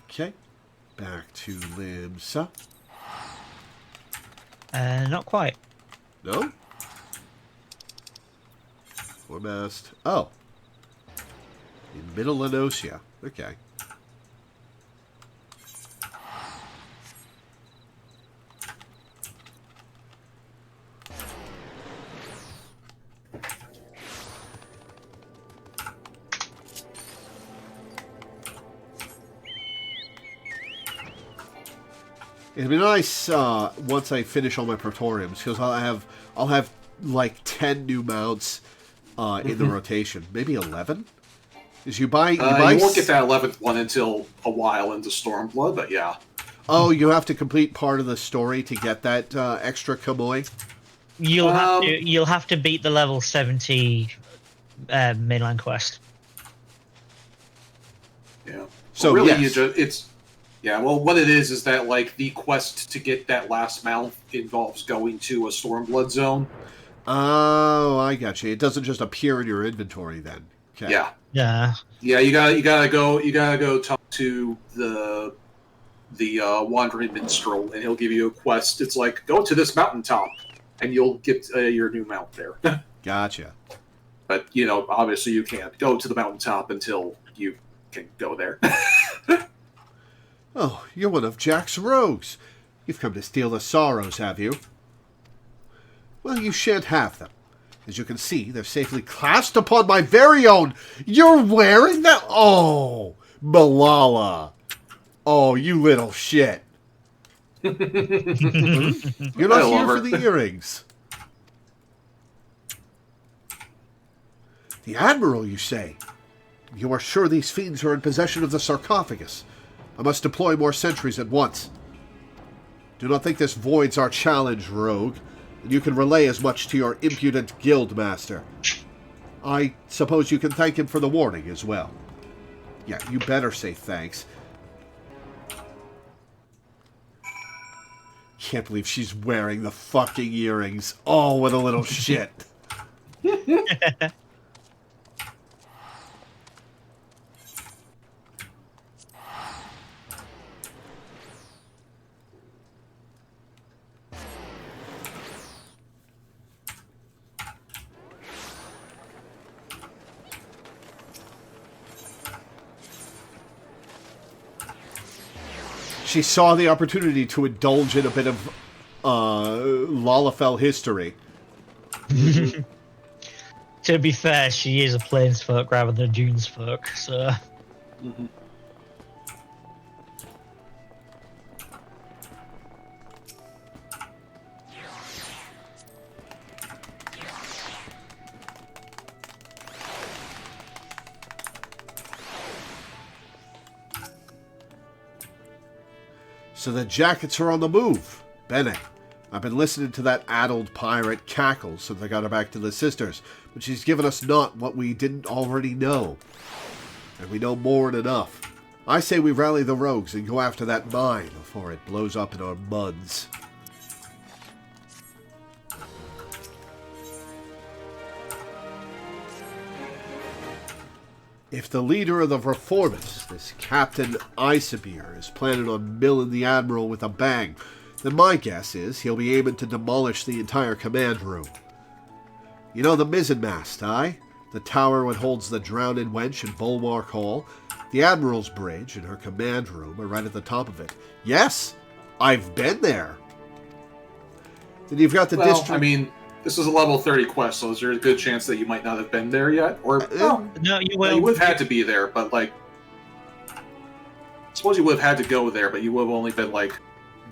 Okay, back to Limsa. Not quite. No? Foremast. Oh. In Middle Lenosia. Okay. It'd be nice once I finish all my Praetoriums, because I'll have like 10 new mounts in the rotation, maybe 11. Is you won't get that 11th one until a while into Stormblood, but yeah. Oh, you have to complete part of the story to get that extra Kamui? You'll have to beat the level 70 mainline quest. Yeah. So well, really, yes. Yeah, well, what it is that, like, the quest to get that last mount involves going to a Stormblood zone. Oh, I got you. It doesn't just appear in your inventory then. Okay. Yeah. Yeah. Yeah, you gotta go talk to the Wandering Minstrel, and he'll give you a quest. It's like, go to this mountaintop, and you'll get your new mount there. Gotcha. But, obviously you can't go to the mountaintop until you can go there. Oh, you're one of Jack's rogues. You've come to steal the sorrows, have you? Well, you shan't have them. As you can see, they're safely clasped upon my very own... You're wearing that? Oh, Malala. Oh, you little shit. You're not here for the earrings. The Admiral, you say? You are sure these fiends are in possession of the sarcophagus? I must deploy more sentries at once. Do not think this voids our challenge, rogue, and you can relay as much to your impudent guildmaster. I suppose you can thank him for the warning as well. Yeah, you better say thanks. Can't believe she's wearing the fucking earrings. Oh, what a little shit. She saw the opportunity to indulge in a bit of Lalafell history. To be fair, she is a plains folk rather than a dunes folk, so... Mm-hmm. So the jackets are on the move. Bene, I've been listening to that addled pirate cackle since I got her back to the sisters, but she's given us not what we didn't already know. And we know more than enough. I say we rally the rogues and go after that mine before it blows up in our muds. If the leader of the reformists, this Captain Isabir, is planning on milling the Admiral with a bang, then my guess is he'll be aiming to demolish the entire command room. You know the mizzenmast, aye? The tower that holds the drowned wench in Bulwark Hall? The Admiral's bridge and her command room are right at the top of it. Yes, I've been there. Then you've got the district... I mean, this is a level 30 quest, so is there a good chance that you might not have been there yet? Or, no, you will. You would have had to be there, but, like... I suppose you would have had to go there, but you would have only been, like,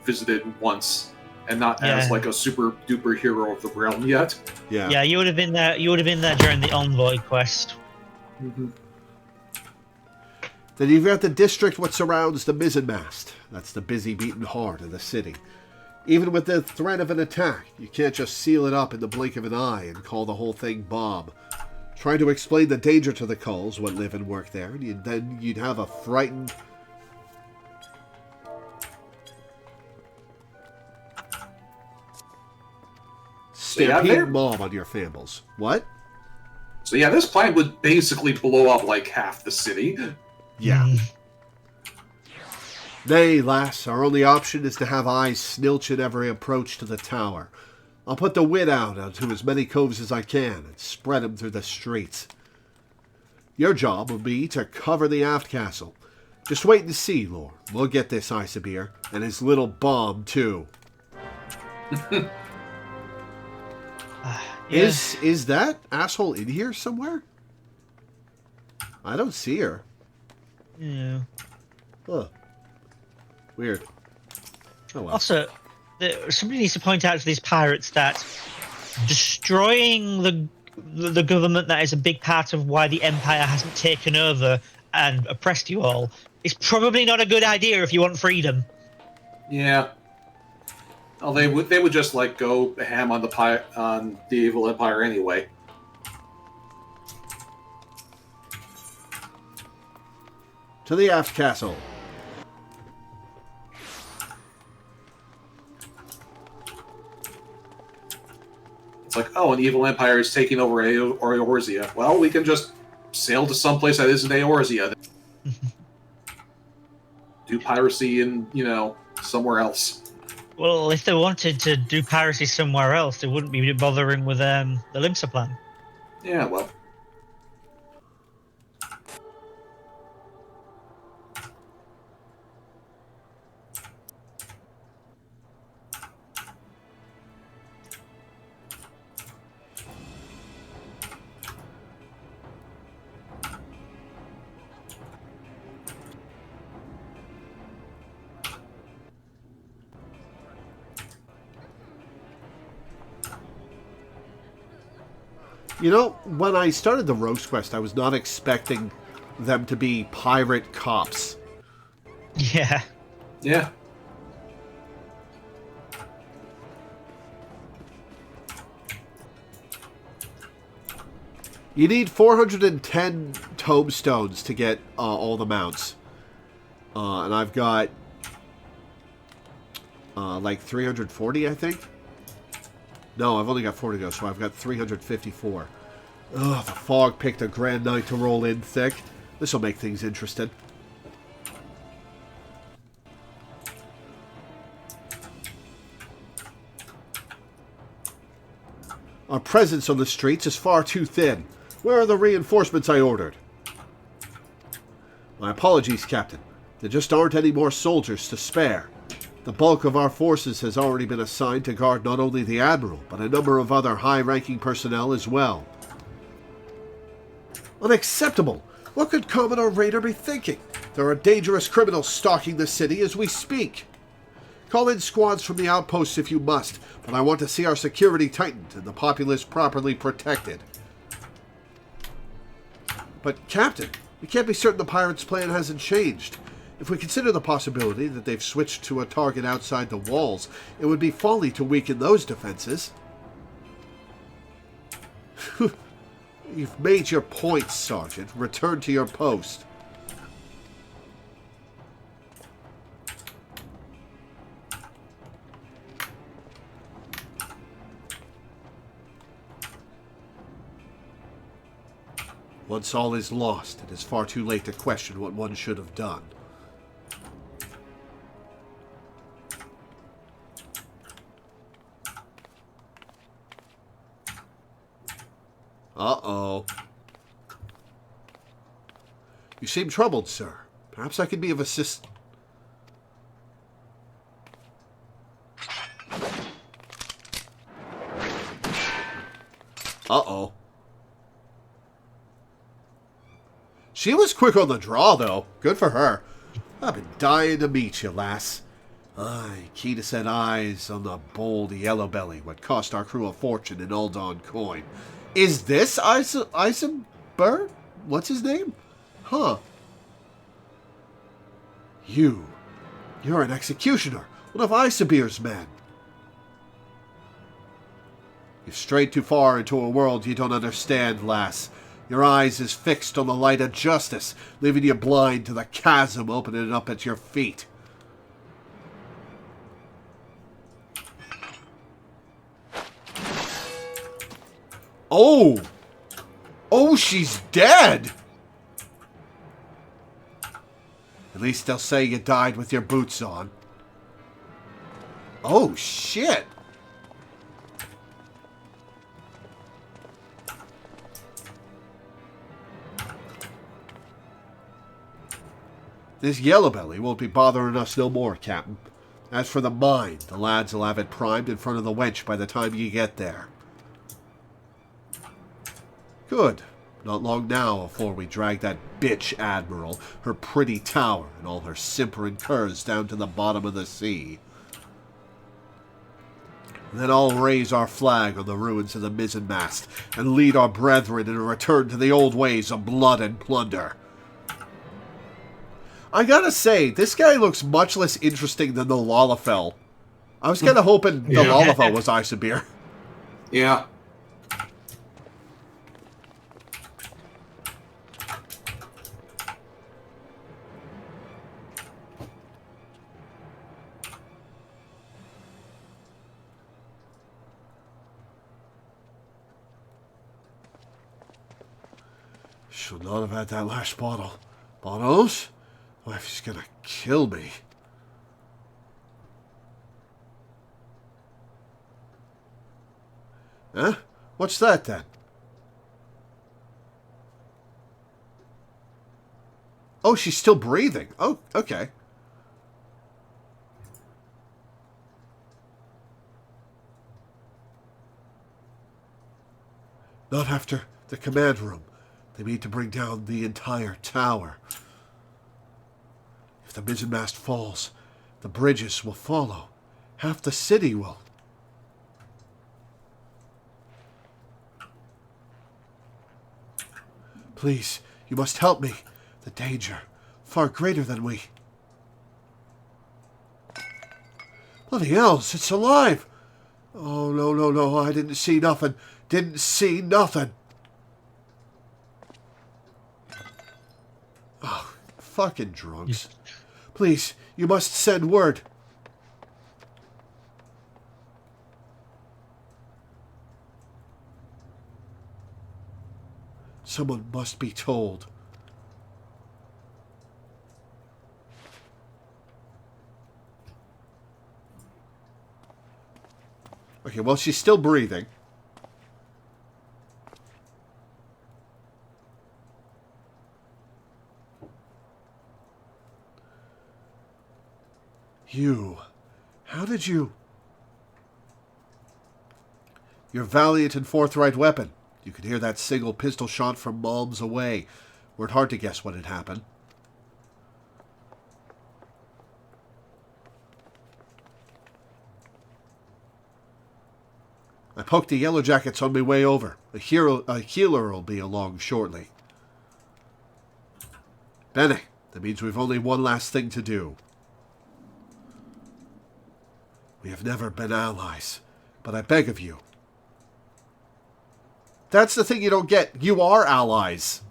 visited once, and not as, like, a super-duper hero of the realm yet. Yeah. Yeah, you would have been there. You would have been there during the Envoy quest. Mm-hmm. Then you've got the district what surrounds the mizzenmast. That's the busy beating heart of the city. Even with the threat of an attack, you can't just seal it up in the blink of an eye and call the whole thing bomb. Try to explain the danger to the culls what live and work there, and then you'd have a frightened... stampede mob on your fambles. What? So yeah, this plan would basically blow up like half the city. Yeah. Nay, lass, our only option is to have eyes snilch at every approach to the tower. I'll put the wit out onto as many coves as I can and spread them through the streets. Your job will be to cover the aft castle. Just wait and see, Lord. We'll get this Isabir, and his little bomb, too. Is that asshole in here somewhere? I don't see her. Yeah. Huh. Weird. Oh well. Also, somebody needs to point out to these pirates that destroying the government that is a big part of why the Empire hasn't taken over and oppressed you all is probably not a good idea if you want freedom. Yeah. Oh, they would just like go ham on the evil empire anyway. To the aft castle. It's like, oh, an evil empire is taking over Eorzea. Well, we can just sail to someplace that isn't Eorzea. Do piracy in, somewhere else. Well, if they wanted to do piracy somewhere else, they wouldn't be bothering with the Limsa plan. Yeah, well. You know, when I started the Rogue's Quest, I was not expecting them to be pirate cops. Yeah. Yeah. You need 410 tomestones to get all the mounts. And I've got like 340, I think. No, I've only got 4 to go, so I've got 354. Ugh, the fog picked a grand night to roll in thick. This'll make things interesting. Our presence on the streets is far too thin. Where are the reinforcements I ordered? My apologies, Captain. There just aren't any more soldiers to spare. The bulk of our forces has already been assigned to guard not only the Admiral, but a number of other high-ranking personnel as well. Unacceptable! What could Commodore Raider be thinking? There are dangerous criminals stalking the city as we speak. Call in squads from the outposts if you must, but I want to see our security tightened and the populace properly protected. But, Captain, we can't be certain the pirates' plan hasn't changed. If we consider the possibility that they've switched to a target outside the walls, it would be folly to weaken those defenses. You've made your point, Sergeant. Return to your post. Once all is lost, it is far too late to question what one should have done. Uh-oh. You seem troubled, sir. Perhaps I could be of assistance. Uh-oh. She was quick on the draw, though. Good for her. I've been dying to meet you, lass. Aye, keen to set eyes on the bold yellow belly, what cost our crew a fortune in Uldon coin. Is this Eisenberg? What's his name? Huh. You're an executioner, one of Eisenbeer's men. You've strayed too far into a world you don't understand, lass. Your eyes is fixed on the light of justice, leaving you blind to the chasm opening up at your feet. Oh! Oh, she's dead! At least they'll say you died with your boots on. Oh, shit! This yellow belly won't be bothering us no more, Captain. As for the mine, the lads will have it primed in front of the wench by the time you get there. Good. Not long now before we drag that bitch Admiral, her pretty tower, and all her simpering curs down to the bottom of the sea. And then I'll raise our flag on the ruins of the mizzenmast, and lead our brethren in a return to the old ways of blood and plunder. I gotta say, this guy looks much less interesting than the Lalafell. I was kind of hoping the Lalafell was Eisenbeer. Yeah. Should not have had that last bottle. Bottles? Wife's gonna kill me. Huh? What's that then? Oh, she's still breathing. Oh, okay. Not after the command room. They need to bring down the entire tower. If the mizzenmast falls, the bridges will follow. Half the city will. Please, you must help me. The danger, far greater than we. Bloody hells, it's alive! Oh, no, I didn't see nothing. Didn't see nothing. Oh, fucking drunks. Please, you must send word. Someone must be told. Okay, well, she's still breathing. You. How did you... Your valiant and forthright weapon. You could hear that single pistol shot from miles away. Weren't hard to guess what had happened. I poked the yellow jackets on my way over. A healer will be along shortly. Bene, that means we've only one last thing to do. We have never been allies, but I beg of you. That's the thing you don't get. You are allies.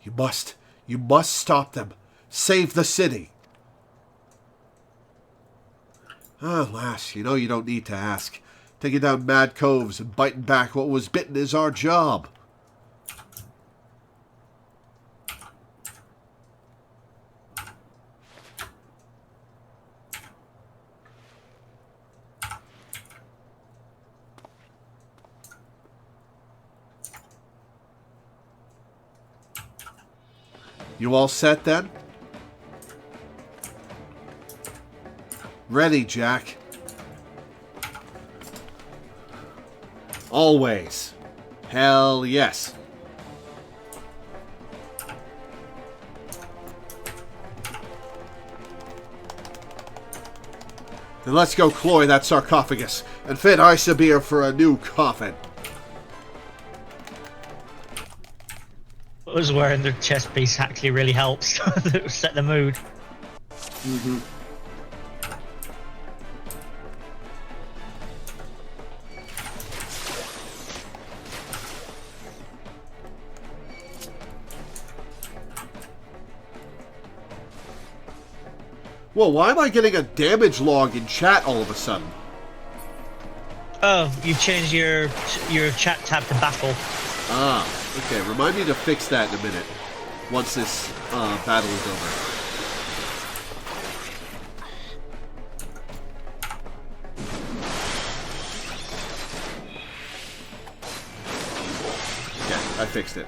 You must stop them. Save the city. Ah, lass, you know you don't need to ask. Taking down mad coves and biting back what was bitten is our job. You all set then? Ready, Jack. Always. Hell yes. Then let's go cloy that sarcophagus and fit Isabir for a new coffin. Us wearing the chest piece actually really helps set the mood. Mm-hmm. Whoa, why am I getting a damage log in chat all of a sudden? Oh, you've changed your chat tab to battle. Ah, okay. Remind me to fix that in a minute. Once this battle is over. Okay, I fixed it.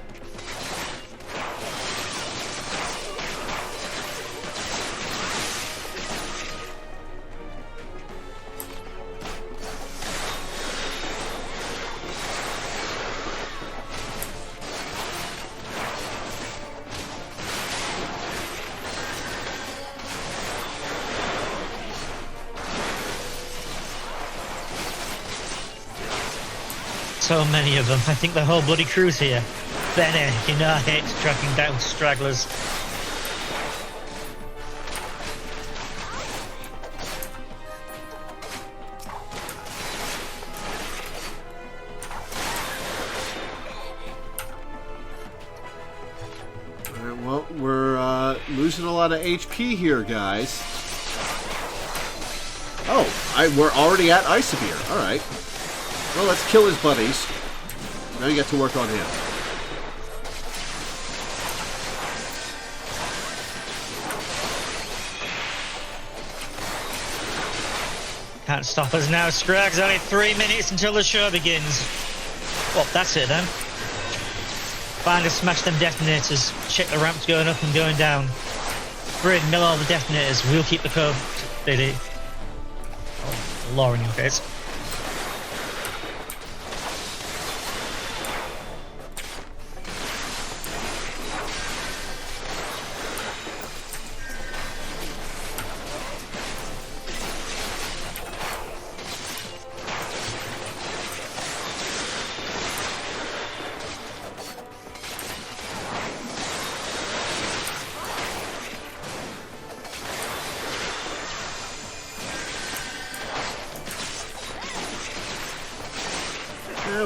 So many of them. I think the whole bloody crew's here. Benny, you know I hate tracking down stragglers. Alright, well, we're losing a lot of HP here, guys. Oh, we're already at Isabir. Alright. Well, let's kill his buddies. Now you get to work on him. Can't stop us now, Scrags. Only 3 minutes until the show begins. Well, that's it then. Finally smash them detonators. Check the ramps going up and going down. Grid, mill all the detonators. We'll keep the cove steady. Oh, law in your face.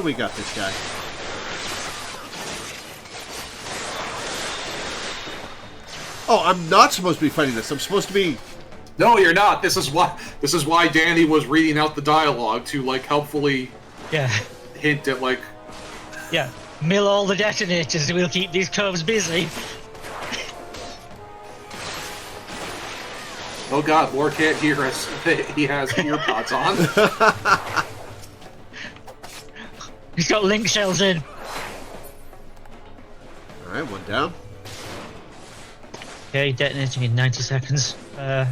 We got this guy. Oh, I'm not supposed to be fighting this. I'm supposed to be... No, you're not. This is why Danny was reading out the dialogue to, like, helpfully hint at, like... Yeah, mill all the detonators. We'll keep these coves busy. Oh god, Lore can't hear us. He has earpods on. He's got link shells in. Alright, one down. Okay, detonating in 90 seconds. Oh,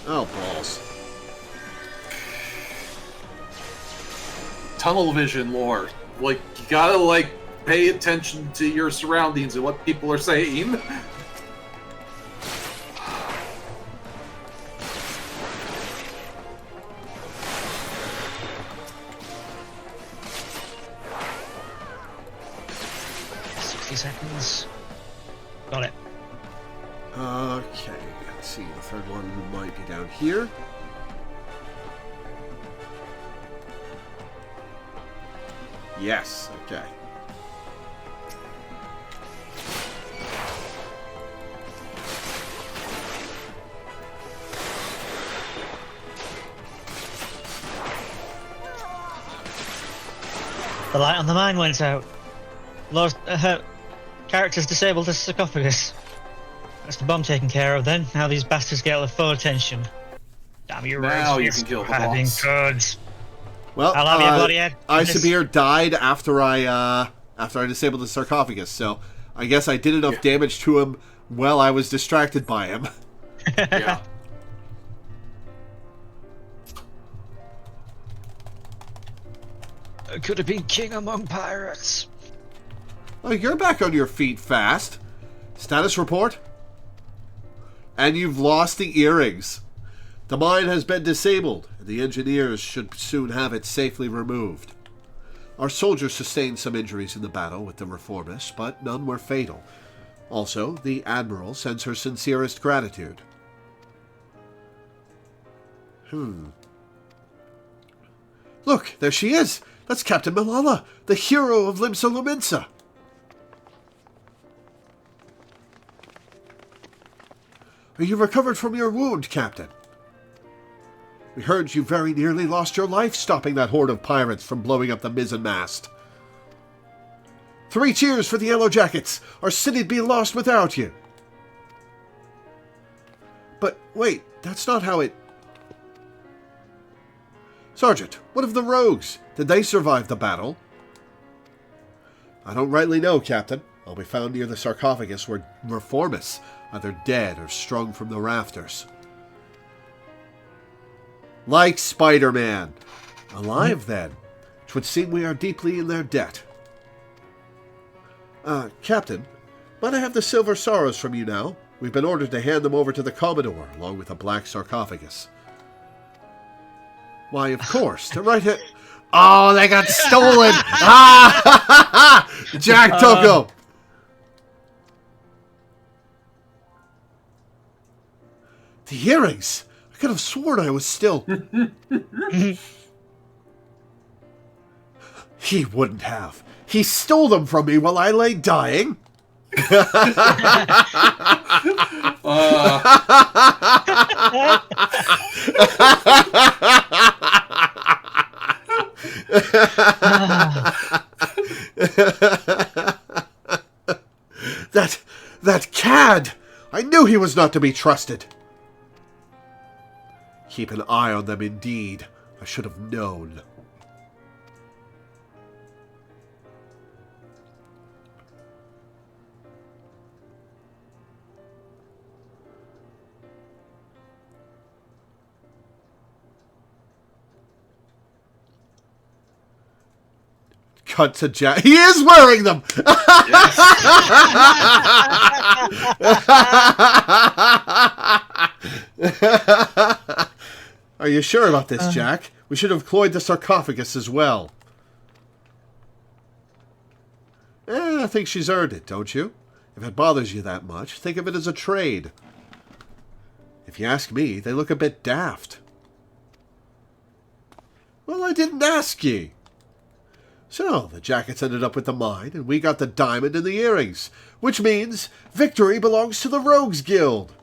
balls. Tunnel vision, Lore. Like, you gotta, like, pay attention to your surroundings and what people are saying. Seconds. Got it. Okay, let's see. The third one might be down here. Yes, okay. The light on the mine went out. Lost her character's disabled the sarcophagus. That's the bomb taken care of then. Now these bastards get the full attention. Damn you, Now Rogues. you can kill the Having boss. codes. Well, I'll have your bloody head. Isabir died after I disabled the sarcophagus, so I guess I did enough damage to him while I was distracted by him. Yeah. I could have been king among pirates. Oh, you're back on your feet fast. Status report? And you've lost the earrings. The mine has been disabled, and the engineers should soon have it safely removed. Our soldiers sustained some injuries in the battle with the reformists, but none were fatal. Also, the Admiral sends her sincerest gratitude. Look, there she is! That's Captain Malala, the hero of Limsa Lominsa! Are you recovered from your wound, Captain? We heard you very nearly lost your life stopping that horde of pirates from blowing up the mizzenmast. 3 cheers for the Yellow Jackets! Our city'd be lost without you! But wait, that's not how it... Sergeant, what of the rogues? Did they survive the battle? I don't rightly know, Captain. All we found near the sarcophagus were reformists, either dead or strung from the rafters. Like Spider-Man. Alive, then. Twould seem we are deeply in their debt. Captain, might I have the silver sorrows from you now? We've been ordered to hand them over to the Commodore, along with a black sarcophagus. Why, of course. The right hand... Oh, they got stolen! Ah! Jack took them! The earrings! I could have sworn I was still... He wouldn't have. He stole them from me while I lay dying. That cad! I knew he was not to be trusted. Keep an eye on them indeed. I should have known. Cut to Jack. He is wearing them! Are you sure about this, Jack? We should have cloyed the sarcophagus as well. I think she's earned it, don't you? If it bothers you that much, think of it as a trade. If you ask me, they look a bit daft. Well, I didn't ask ye. So, the jackets ended up with the mine, and we got the diamond and the earrings, which means victory belongs to the Rogues Guild.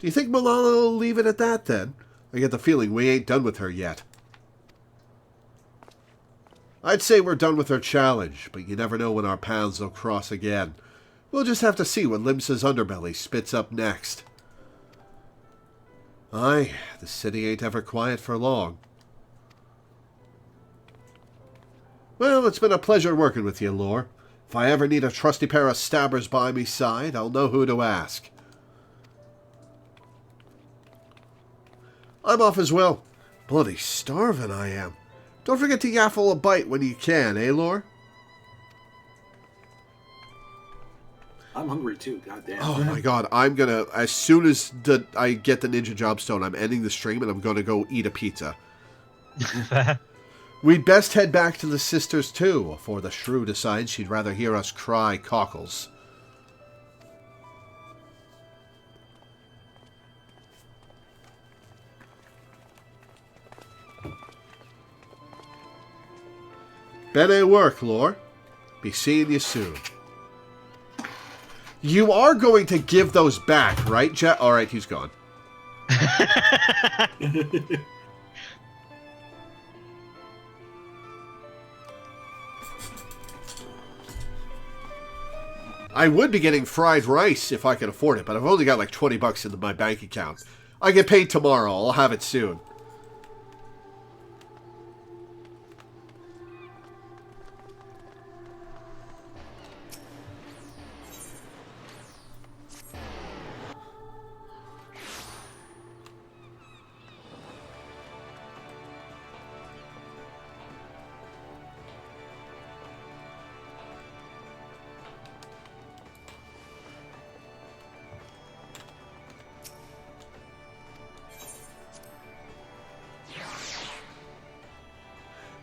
Do you think Malala will leave it at that, then? I get the feeling we ain't done with her yet. I'd say we're done with her challenge, but you never know when our paths will cross again. We'll just have to see what Limsa's underbelly spits up next. Aye, the city ain't ever quiet for long. Well, it's been a pleasure working with you, Lore. If I ever need a trusty pair of stabbers by me side, I'll know who to ask. I'm off as well. Bloody starving I am. Don't forget to yaffle a bite when you can, eh, Lore? I'm hungry too, goddamn. Oh my god, I'm gonna... As soon as I get the Ninja Job Stone, I'm ending the stream and I'm gonna go eat a pizza. We'd best head back to the sisters, too, before the shrew decides she'd rather hear us cry cockles. Bene work, Lore. Be seeing you soon. You are going to give those back, right, Jack? Alright, he's gone. I would be getting fried rice if I could afford it, but I've only got like 20 bucks in my bank account. I get paid tomorrow. I'll have it soon.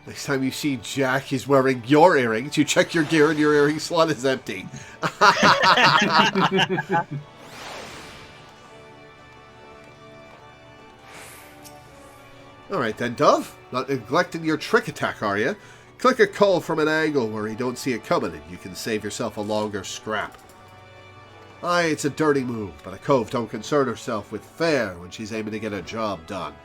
Next time you see Jack is wearing your earrings, you check your gear and your earring slot is empty. Alright then, Dove. Not neglecting your trick attack, are you? Click a call from an angle where you don't see it coming and you can save yourself a longer scrap. Aye, it's a dirty move, but a cove don't concern herself with fair when she's aiming to get a job done.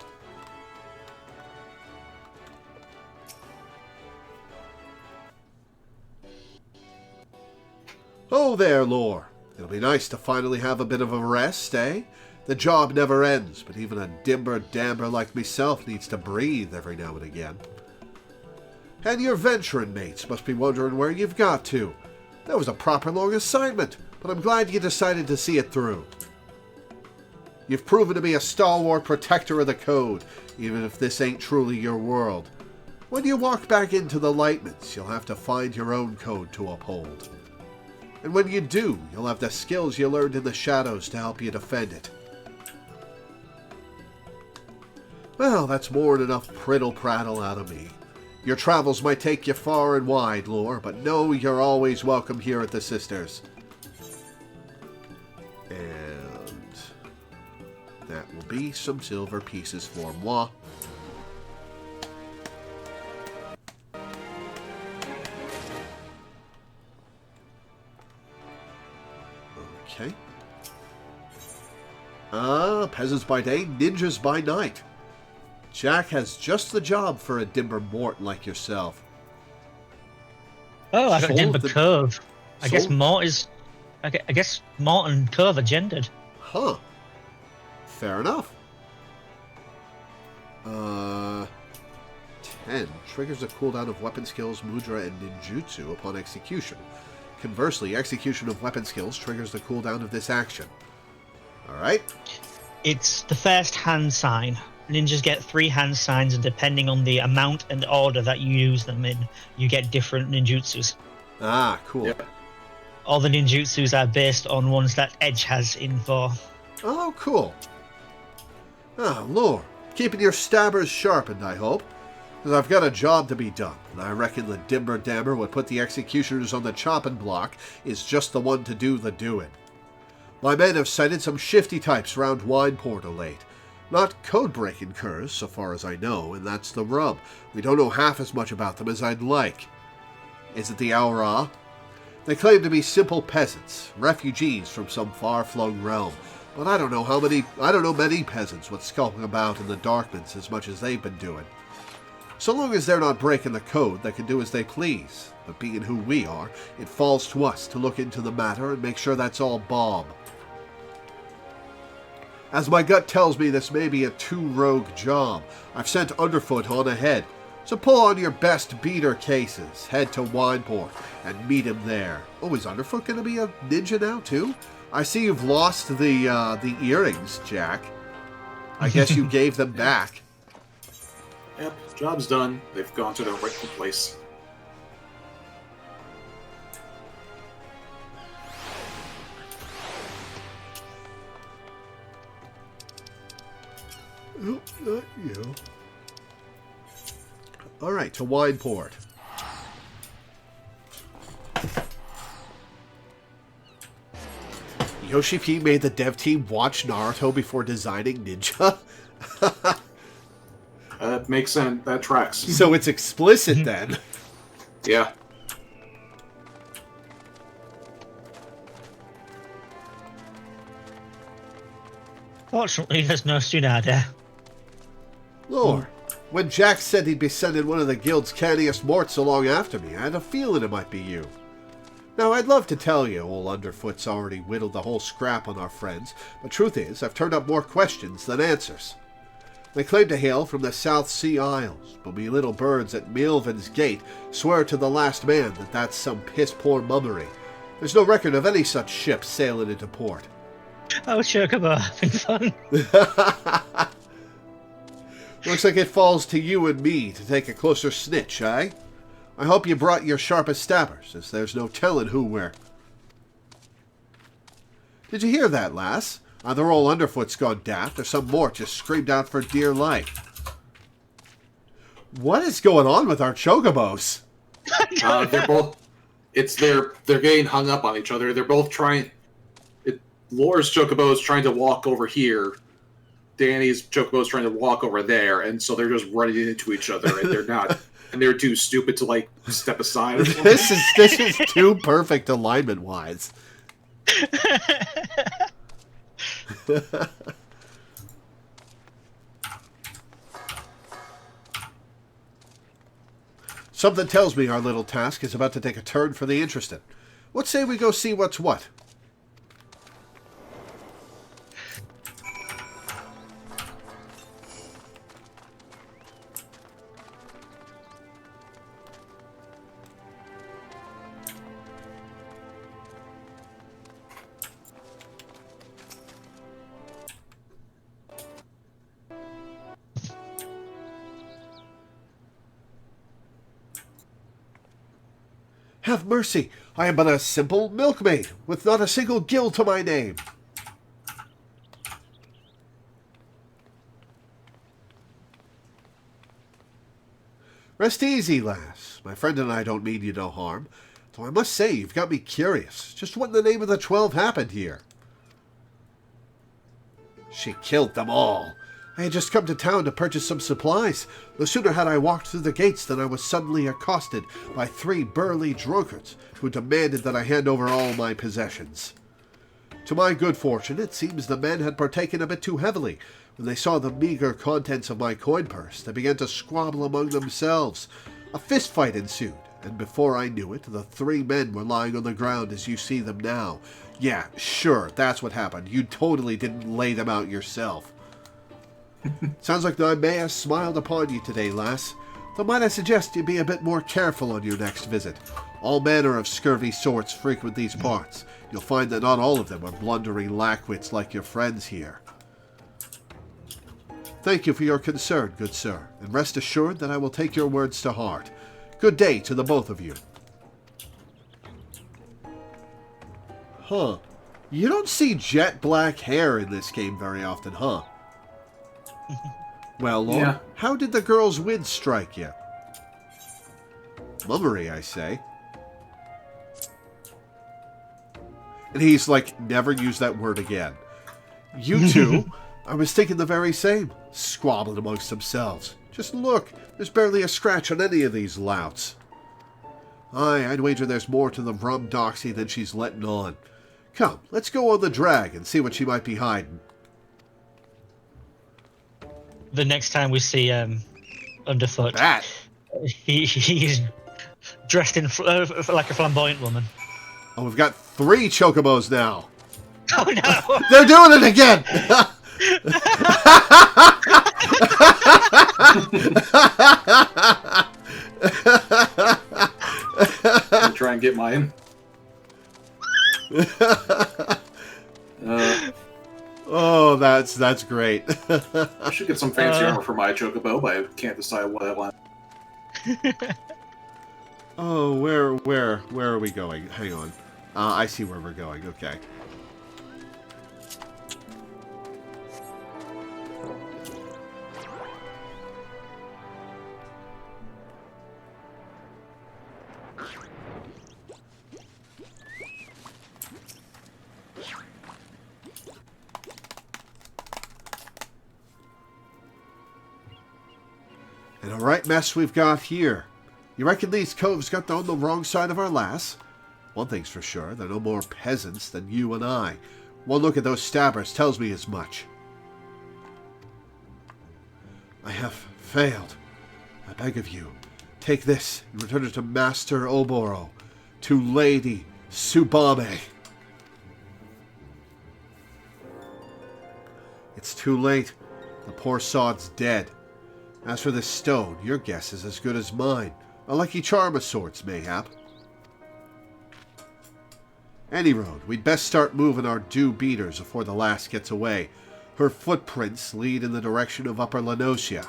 Oh there, Lore. It'll be nice to finally have a bit of a rest, eh? The job never ends, but even a dimber-damber like myself needs to breathe every now and again. And your venturing mates must be wondering where you've got to. That was a proper long assignment, but I'm glad you decided to see it through. You've proven to be a stalwart protector of the code, even if this ain't truly your world. When you walk back into the Lightmans, you'll have to find your own code to uphold. And when you do, you'll have the skills you learned in the shadows to help you defend it. Well, that's more than enough prittle-prattle out of me. Your travels might take you far and wide, Lore, but know you're always welcome here at the Sisters. And that will be some silver pieces for moi. Okay. Peasants by day, ninjas by night. Jack has just the job for a dimber mort like yourself. Oh, I got Sold Dimber the- Curve. I guess sold- Mort is. I guess Mort and Curve are gendered. Huh. Fair enough. 10. Triggers a cooldown of weapon skills, mudra, and ninjutsu upon execution. Conversely, execution of weapon skills triggers the cooldown of this action. Alright. It's the first hand sign. Ninjas get 3 hand signs, and depending on the amount and order that you use them in, you get different ninjutsus. Ah, cool. Yep. All the ninjutsus are based on ones that Edge has in for. Oh, cool. Ah, Lore. Keeping your stabbers sharpened, I hope. Because I've got a job to be done, and I reckon the Dimber Dammer would put the executioners on the chopping block is just the one to do the doing. My men have sighted some shifty types around Wineport of late. Not code-breaking curs, so far as I know, and that's the rub. We don't know half as much about them as I'd like. Is it the Aura? They claim to be simple peasants, refugees from some far-flung realm, but I don't know many peasants with skulking about in the Darklands as much as they've been doing. So long as they're not breaking the code, they can do as they please. But being who we are, it falls to us to look into the matter and make sure that's all bomb. As my gut tells me this may be a two-rogue job, I've sent Underfoot on ahead. So pull on your best beater cases, head to Wineport, and meet him there. Oh, is Underfoot going to be a ninja now, too? I see you've lost the earrings, Jack. I guess you gave them back. Yep, job's done. They've gone to their rightful place. Oh, not you. Alright, to Wineport. Yoshi P made the dev team watch Naruto before designing Ninja? That makes sense. That tracks. So it's explicit then. Yeah. Fortunately, there's no Tsunade. Lord, when Jack said he'd be sending one of the guild's canniest morts along after me, I had a feeling it might be you. Now, I'd love to tell you old Underfoot's already whittled the whole scrap on our friends, but truth is, I've turned up more questions than answers. They claim to hail from the South Sea Isles, but we little birds at Milvan's Gate swear to the last man that that's some piss-poor mummery. There's no record of any such ships sailing into port. Oh, Chocobo, having fun. Looks like it falls to you and me to take a closer snitch, eh? I hope you brought your sharpest stabbers, as there's no telling who we're... Did you hear that, lass? Either old Underfoot's gone daft, or some more just screamed out for dear life. What is going on with our chocobos? They're both... They're getting hung up on each other. They're both trying... Lore's chocobo is trying to walk over here. Danny's chocobo is trying to walk over there, and so they're just running into each other, and they're not... And they're too stupid to, like, step aside or something. This is too perfect alignment-wise. Something tells me our little task is about to take a turn for the interesting. What say we go see what's what? Have mercy, I am but a simple milkmaid, with not a single gill to my name. Rest easy, lass. My friend and I don't mean you no harm, though I must say you've got me curious. Just what in the name of the 12 happened here? She killed them all. I had just come to town to purchase some supplies. No sooner had I walked through the gates than I was suddenly accosted by 3 burly drunkards who demanded that I hand over all my possessions. To my good fortune, it seems the men had partaken a bit too heavily. When they saw the meager contents of my coin purse, they began to squabble among themselves. A fistfight ensued, and before I knew it, the 3 men were lying on the ground as you see them now. Yeah, sure, that's what happened. You totally didn't lay them out yourself. Sounds like I may have smiled upon you today, lass. Though might I suggest you be a bit more careful on your next visit. All manner of scurvy sorts frequent these parts. You'll find that not all of them are blundering lackwits like your friends here. Thank you for your concern, good sir, and rest assured that I will take your words to heart. Good day to the both of you. Huh. You don't see jet black hair in this game very often, huh? Well, Lord, yeah. How did the girl's wid strike you? Mummery, I say. And he's like, never use that word again. You two, I was thinking the very same. Squabbling amongst themselves. Just look, there's barely a scratch on any of these louts. Aye, I'd wager there's more to the rum doxy than she's letting on. Come, let's go on the drag and see what she might be hiding. The next time we see Underfoot, he's dressed in like a flamboyant woman. Oh, we've got 3 chocobos now. Oh no! They're doing it again! I'll try and get mine. Oh, that's great. I should get some fancy armor for my chocobo, but I can't decide what I want. Oh, where are we going? Hang on. I see where we're going. Okay. And a right mess we've got here. You reckon these coves got on the wrong side of our lass? One thing's for sure, they're no more peasants than you and I. One look at those stabbers tells me as much. I have failed. I beg of you, take this and return it to Master Oboro, to Lady Tsubame. It's too late. The poor sod's dead. As for this stone, your guess is as good as mine. A lucky charm of sorts, mayhap. Any road, we'd best start moving our dew beaters before the lass gets away. Her footprints lead in the direction of Upper Lenosia.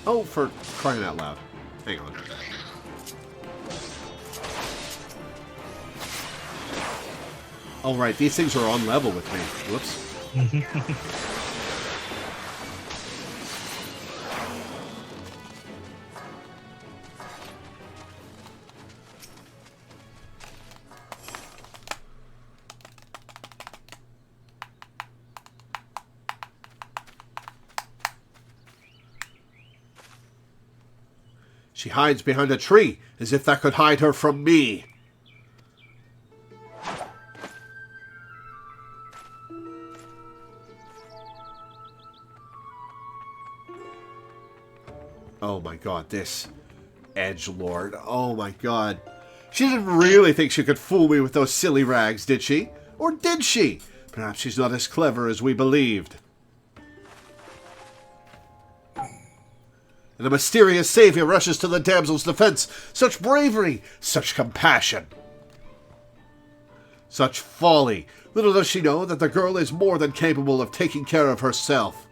Oh, for crying out loud. Hang on. All right, these things are on level with me. Whoops. She hides behind a tree, as if that could hide her from me. Oh my god, this edgelord. Oh my god. She didn't really think she could fool me with those silly rags, did she? Or did she? Perhaps she's not as clever as we believed. And a mysterious savior rushes to the damsel's defense. Such bravery, such compassion, such folly. Little does she know that the girl is more than capable of taking care of herself.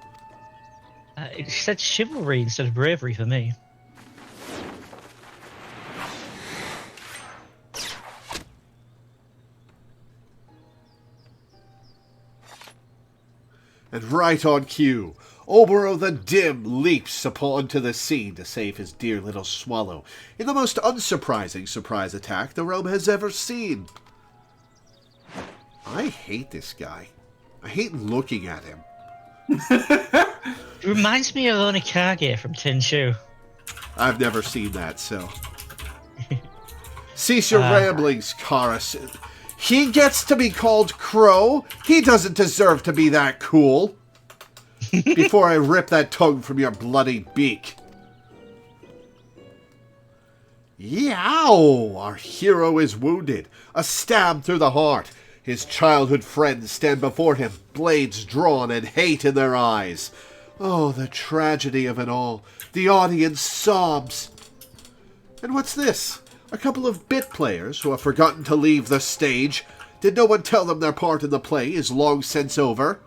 It said chivalry instead of bravery for me. And right on cue, Obero the Dim leaps onto the scene to save his dear little swallow in the most unsurprising surprise attack the realm has ever seen. I hate this guy. I hate looking at him. It reminds me of Onikage from Tenchu. I've never seen that, so... Cease your ramblings, Karasu. He gets to be called Crow. He doesn't deserve to be that cool. Before I rip that tongue from your bloody beak. Yow! Our hero is wounded. A stab through the heart. His childhood friends stand before him, blades drawn and hate in their eyes. Oh, the tragedy of it all. The audience sobs. And what's this? A couple of bit players who have forgotten to leave the stage. Did no one tell them their part in the play is long since over?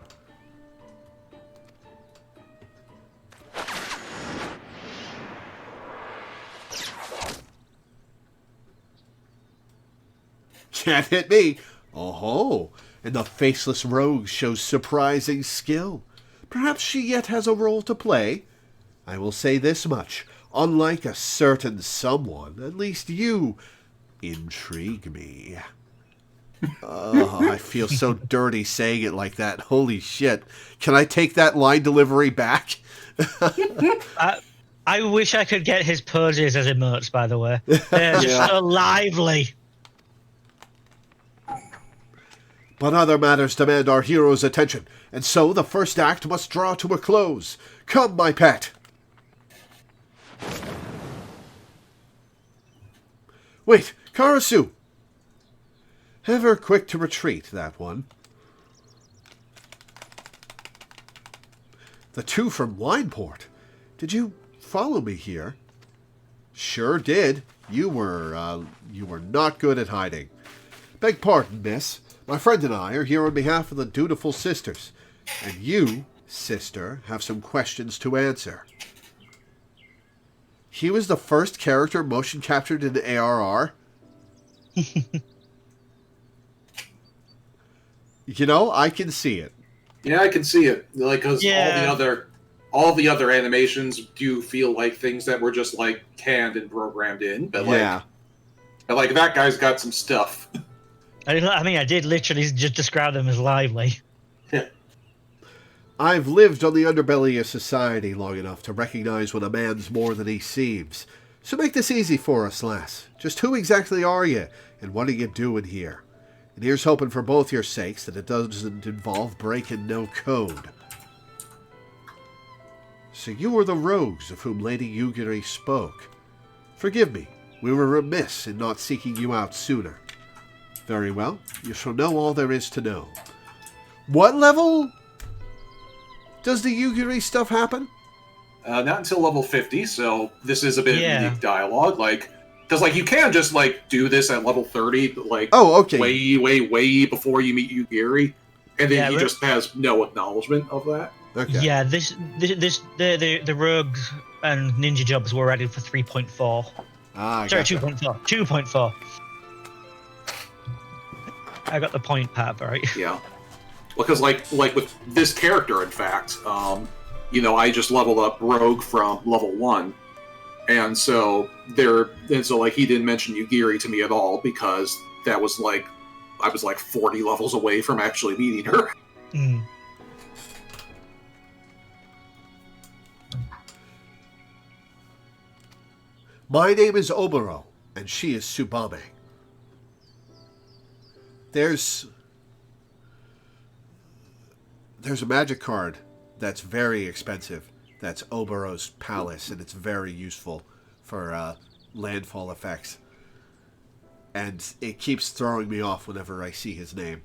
Can't hit me. Oh-ho. And the faceless rogue shows surprising skill. Perhaps she yet has a role to play. I will say this much. Unlike a certain someone, at least you intrigue me. Oh, I feel so dirty saying it like that. Holy shit. Can I take that line delivery back? I wish I could get his poses as emotes, by the way. They're just so lively. But other matters demand our hero's attention, and so the first act must draw to a close. Come, my pet. Wait, Karasu. Ever quick to retreat, that one. The two from Wineport. Did you follow me here? Sure did. You were not good at hiding. Beg pardon, miss. My friend and I are here on behalf of the dutiful sisters. And you, sister, have some questions to answer. He was the first character motion captured in ARR. You know, I can see it. Yeah, I can see it. Like, because all the other animations do feel like things that were just like canned and programmed in, but like that guy's got some stuff. I mean, I did literally just describe them as lively. Yeah. I've lived on the underbelly of society long enough to recognize when a man's more than he seems. So make this easy for us, lass. Just who exactly are you, and what are you doing here? And here's hoping for both your sakes that it doesn't involve breaking no code. So you are the rogues of whom Lady Yugiri spoke. Forgive me, we were remiss in not seeking you out sooner. Very well, you shall know all there is to know. What level does the Yugiri stuff happen? Not until level 50, so this is a bit of unique dialogue. Because, you can just, do this at level 30, but, oh, okay. way before you meet Yugiri. And then he just has no acknowledgement of that. Okay. Yeah, the rogues and ninja jobs were ready for 3.4. Sorry, gotcha. 2.4. 2.4. I got the point part right. Yeah. Because, with this character, in fact, I just leveled up Rogue from level 1. And so, he didn't mention Yugiri to me at all, because that was, I was, 40 levels away from actually meeting her. Mm. My name is Oboro, and she is Tsubame. There's a magic card that's very expensive. That's Oboro's Palace, and it's very useful for landfall effects. And it keeps throwing me off whenever I see his name.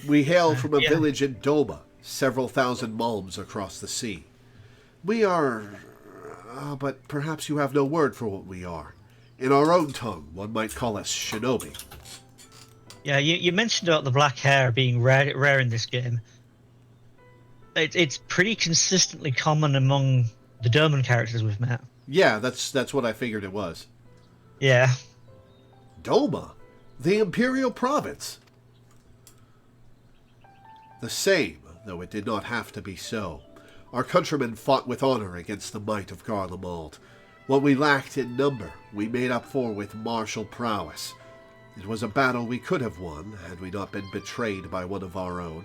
We hail from a village in Doma, several thousand malms across the sea. We are... but perhaps you have no word for what we are. In our own tongue, one might call us shinobi. Yeah, you mentioned about the black hair being rare in this game. It's pretty consistently common among the Doman characters we've met. Yeah, that's what I figured it was. Yeah. Doma? The Imperial Province? The same, though it did not have to be so. Our countrymen fought with honor against the might of Garlemald. What we lacked in number, we made up for with martial prowess. It was a battle we could have won, had we not been betrayed by one of our own.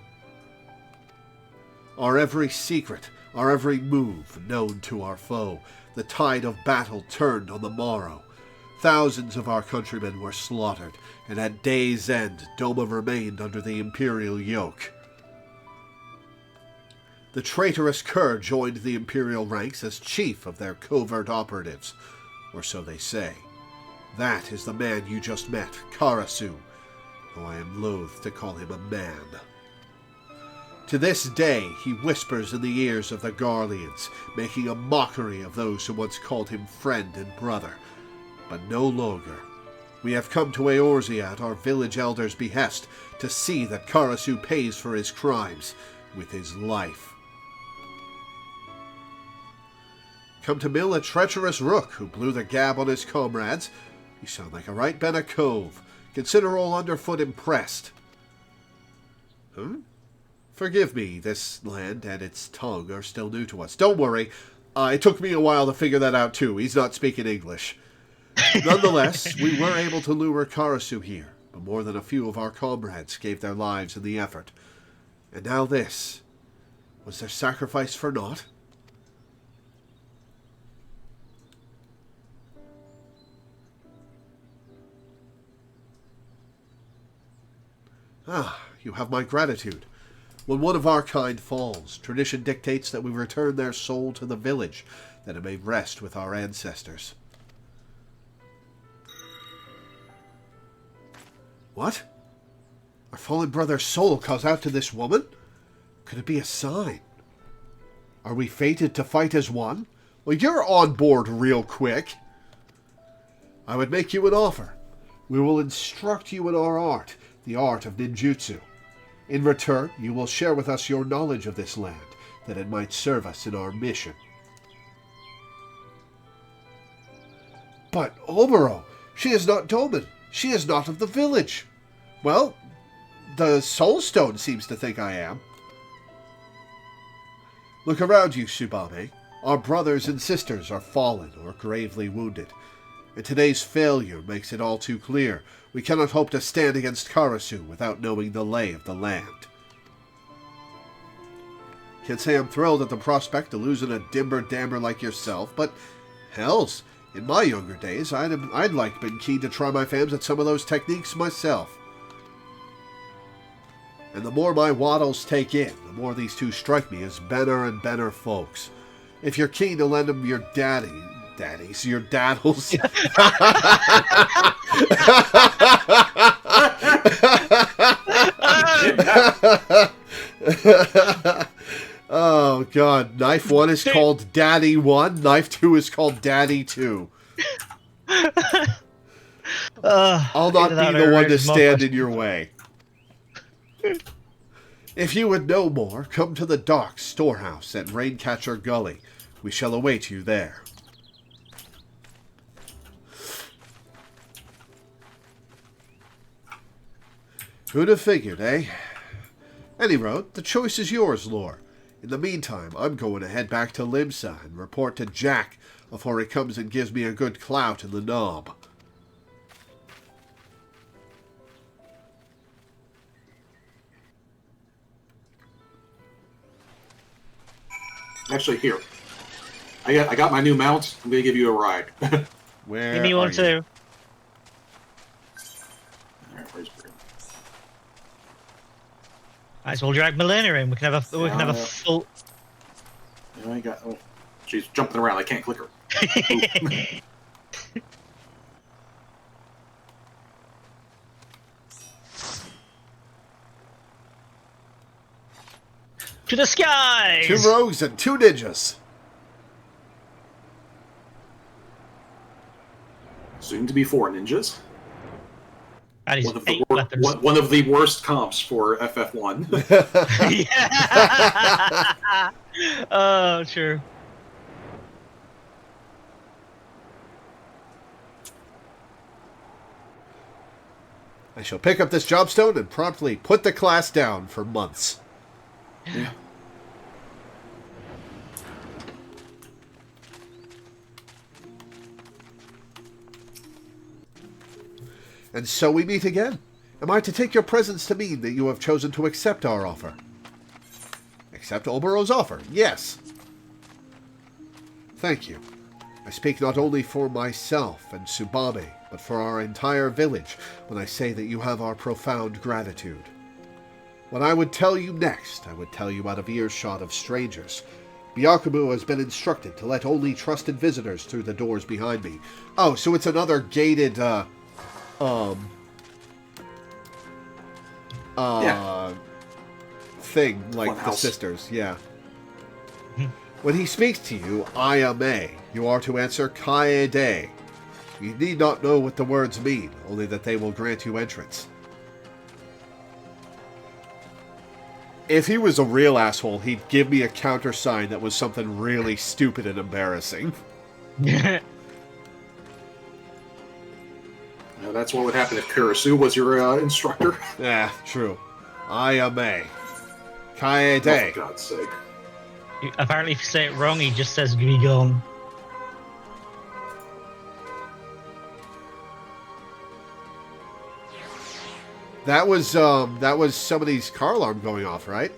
Our every secret, our every move, known to our foe, the tide of battle turned on the morrow. Thousands of our countrymen were slaughtered, and at day's end, Doma remained under the imperial yoke. The traitorous Kerr joined the imperial ranks as chief of their covert operatives, or so they say. That is the man you just met, Karasu, though I am loath to call him a man. To this day, he whispers in the ears of the Garleans, making a mockery of those who once called him friend and brother. But no longer. We have come to Eorzea at our village elder's behest to see that Karasu pays for his crimes with his life. Come to mill a treacherous rook who blew the gab on his comrades. You sound like a right bent of cove. Consider all underfoot impressed. Huh? Forgive me, this land and its tongue are still new to us. Don't worry, it took me a while to figure that out too. He's not speaking English. Nonetheless, we were able to lure Karasu here, but more than a few of our comrades gave their lives in the effort. And now this. Was their sacrifice for naught? Ah, you have my gratitude. When one of our kind falls, tradition dictates that we return their soul to the village, that it may rest with our ancestors. What? Our fallen brother's soul calls out to this woman? Could it be a sign? Are we fated to fight as one? Well, you're on board real quick. I would make you an offer. We will instruct you in our art, the art of ninjutsu. In return, you will share with us your knowledge of this land, that it might serve us in our mission. But, Oboro, she is not Doman. She is not of the village. Well, the Soul Stone seems to think I am. Look around you, Tsubame. Our brothers and sisters are fallen or gravely wounded. And today's failure makes it all too clear. We cannot hope to stand against Karasu without knowing the lay of the land. Can't say I'm thrilled at the prospect of losing a dimber-damber like yourself, but hells, in my younger days, I'd like been keen to try my fams at some of those techniques myself. And the more my waddles take in, the more these two strike me as better and better folks. If you're keen to lend them your daddies, your daddles. Oh, God. Knife 1 is called Daddy 1. Knife 2 is called Daddy 2. I'll not be the one to stand in your way. If you would know more, come to the Dock Storehouse at Raincatcher Gully. We shall await you there. Who'd have figured, eh? Any road, the choice is yours, Lore. In the meantime, I'm going to head back to Limsa and report to Jack before he comes and gives me a good clout in the knob. Actually, here. I got my new mount. I'm gonna give you a ride. Where Give me one too. Alright, where's Brim? Might as well drag Melina in. We can have a full. Yeah, I got. Oh, she's jumping around. I can't click her. To the skies! 2 rogues and 2 ninjas. Soon to be 4 ninjas. That is One of, 8 the weapons. one of the worst comps for FF1. Yeah. Oh, true. I shall pick up this jobstone and promptly put the class down for months. Yeah. And so we meet again. Am I to take your presence to mean that you have chosen to accept our offer? Accept Obero's offer, yes. Thank you. I speak not only for myself and Tsubame, but for our entire village when I say that you have our profound gratitude. What I would tell you next, I would tell you out of earshot of strangers. Byakumu has been instructed to let only trusted visitors through the doors behind me. Oh, so it's another gated, thing, like the sisters, yeah. When he speaks to you, I am A, you are to answer Kaede. You need not know what the words mean, only that they will grant you entrance. If he was a real asshole, he'd give me a countersign that was something really stupid and embarrassing. Now, that's what would happen if Kurisu was your instructor. Yeah, true. I am A. Kaede. Oh, for God's sake. Apparently, if you say it wrong, he just says Grigon. That was somebody's car alarm going off, right?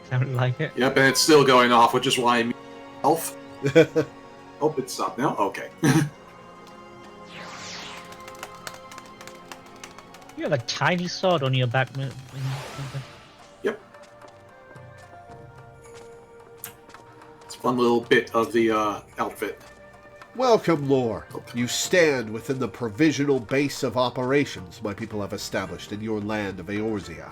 Sounded like it. Yep, and it's still going off, which is why I'm elf. Oh, it stopped now? Okay. You have a tiny sword on your back. Yep. It's a fun little bit of the outfit. Welcome, Lore. You stand within the provisional base of operations my people have established in your land of Eorzea.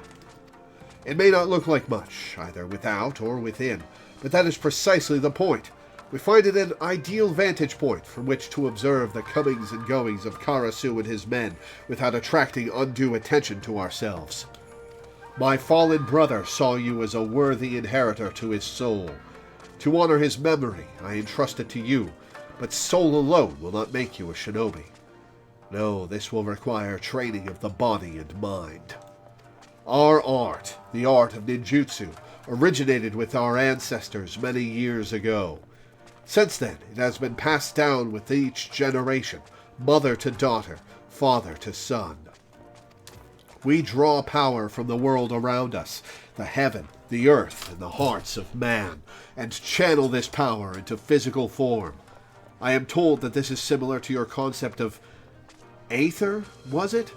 It may not look like much, either without or within, but that is precisely the point. We find it an ideal vantage point from which to observe the comings and goings of Karasu and his men without attracting undue attention to ourselves. My fallen brother saw you as a worthy inheritor to his soul. To honor his memory, I entrust it to you, but soul alone will not make you a shinobi. No, this will require training of the body and mind. Our art, the art of ninjutsu, originated with our ancestors many years ago. Since then, it has been passed down with each generation, mother to daughter, father to son. We draw power from the world around us, the heaven, the earth, and the hearts of man, and channel this power into physical form. I am told that this is similar to your concept of aether, was it?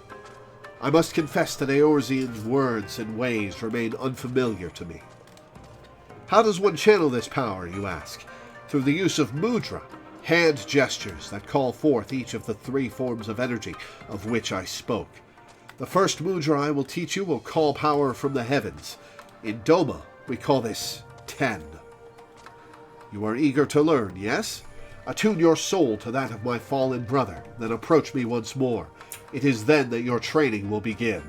I must confess that Eorzean's words and ways remain unfamiliar to me. How does one channel this power, you ask? Through the use of mudra, hand gestures that call forth each of the 3 forms of energy of which I spoke. The first mudra I will teach you will call power from the heavens. In Doma, we call this Ten. You are eager to learn, yes? Attune your soul to that of my fallen brother, then approach me once more. It is then that your training will begin.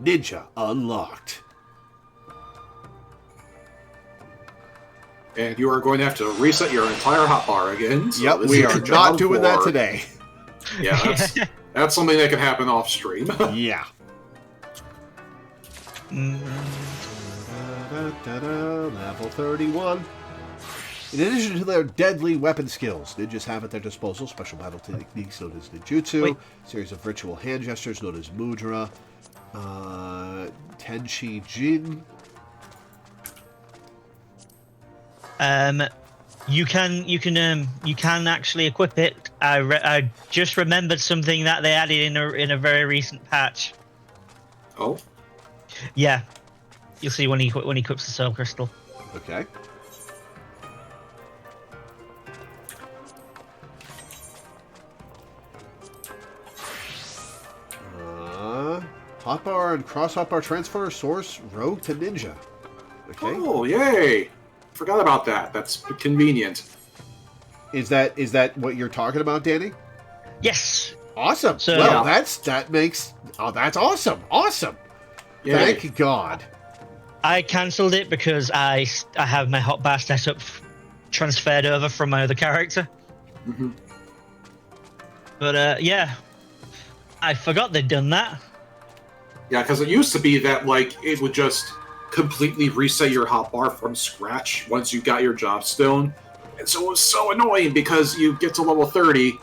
Ninja unlocked. And you are going to have to reset your entire hotbar again. So Yep, we are not doing that today. Yeah, that's something that can happen off stream. Yeah. Level 31. In addition to their deadly weapon skills, ninjas have at their disposal special battle techniques known as ninjutsu, a series of ritual hand gestures known as mudra, tenshi jin. You can actually equip it. I just remembered something that they added in a very recent patch. Oh. Yeah, you'll see when he equips the soul crystal. Okay. Hotbar and cross hotbar transfer source rogue to ninja. Okay. Oh, yay! Forgot about that. That's convenient. Is that what you're talking about, Danny? Yes. Awesome. So, well, that's awesome. Awesome. Yay. Thank God. I cancelled it because I have my hotbar setup transferred over from my other character. Mm-hmm. But yeah, I forgot they'd done that. Yeah, because it used to be that like it would just completely reset your hotbar from scratch once you got your job stone, and so it was so annoying because you get to level 30,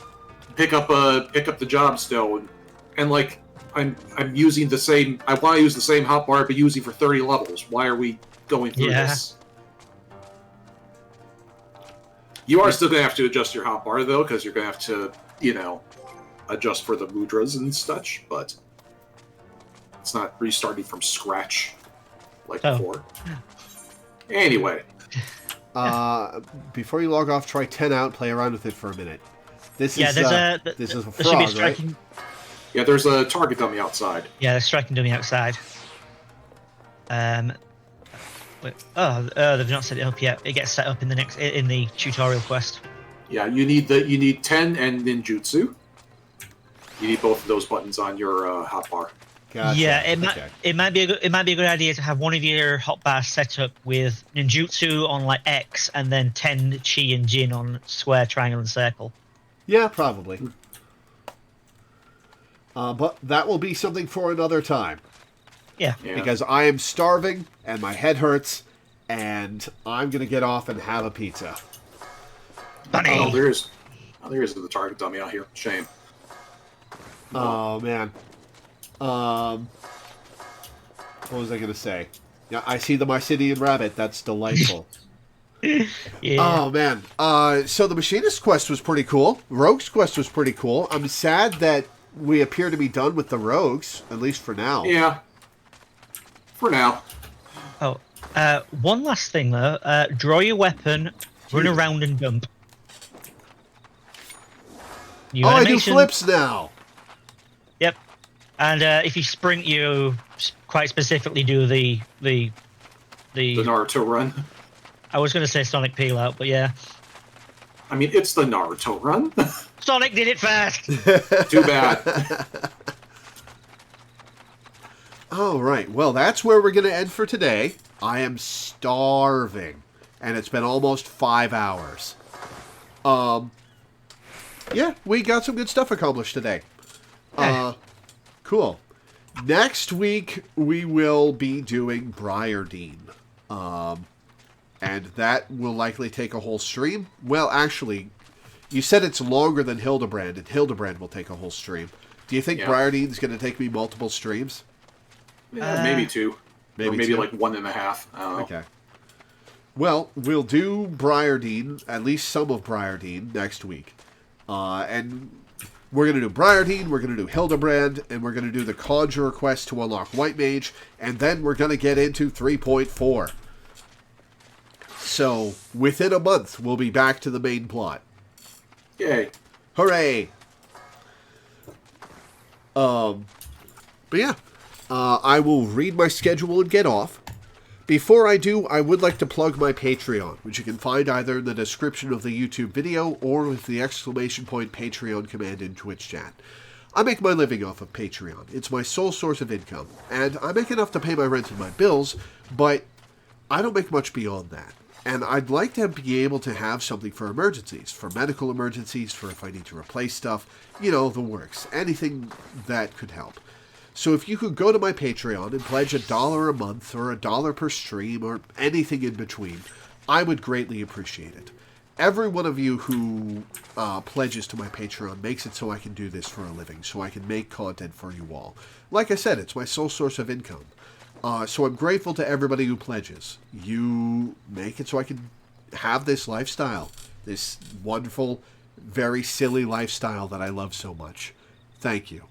pick up the job stone, and like I'm using the same. I want to use the same hotbar I've been using for 30 levels. Why are we going through this? You are still gonna have to adjust your hotbar though, because you're gonna have to, adjust for the mudras and such, but it's not restarting from scratch like before. Anyway. Before you log off, try 10 out, play around with it for a minute. This is a frog, right? Yeah, there's a target dummy outside. Yeah, there's striking dummy outside. They've not set it up yet. It gets set up in the tutorial quest. Yeah, you need 10 and ninjutsu. You need both of those buttons on your hotbar. Gotcha. Yeah, it might be a good idea to have one of your hotbars set up with ninjutsu on like X and then 10 chi and jin on square, triangle, and circle. Yeah, probably. But that will be something for another time. Yeah. Because I am starving and my head hurts, and I'm gonna get off and have a pizza. Bunny. Oh, there is the target dummy out here. Shame. Oh man. What was I gonna say? Yeah, I see the Mycidian rabbit. That's delightful. Yeah. Oh man. So the Machinist quest was pretty cool. Rogue's quest was pretty cool. I'm sad that we appear to be done with the rogues, at least for now. Yeah. For now. Oh, one last thing though. Draw your weapon, run around and jump. New animation. I do flips now. Yep. And if you sprint, you quite specifically do the Naruto run. I was going to say Sonic peel out, but yeah. I mean, it's the Naruto run. Sonic did it first. Too bad. All right. Well, that's where we're going to end for today. I am starving, and it's been almost 5 hours. yeah, we got some good stuff accomplished today. Cool. Next week, we will be doing Briardine. And that will likely take a whole stream. Well, actually, you said it's longer than Hildebrand, and Hildebrand will take a whole stream. Do you think Briardine's going to take me multiple streams? Yeah, maybe 2. Maybe two? like 1.5. I don't know. Okay. Well, we'll do Briardine, at least some of Briardine, next week. And we're going to do Briardine, we're going to do Hildebrand, and we're going to do the Conjurer quest to unlock White Mage, and then we're going to get into 3.4. So, within a month, we'll be back to the main plot. Yay. Hooray! But yeah, I will read my schedule and get off. Before I do, I would like to plug my Patreon, which you can find either in the description of the YouTube video or with the ! Patreon command in Twitch chat. I make my living off of Patreon. It's my sole source of income, and I make enough to pay my rent and my bills, but I don't make much beyond that. And I'd like to be able to have something for emergencies, for medical emergencies, for if I need to replace stuff, you know, the works. Anything that could help. So if you could go to my Patreon and pledge $1 a month or $1 per stream or anything in between, I would greatly appreciate it. Every one of you who pledges to my Patreon makes it so I can do this for a living, so I can make content for you all. Like I said, it's my sole source of income. So I'm grateful to everybody who pledges. You make it so I can have this lifestyle, this wonderful, very silly lifestyle that I love so much. Thank you.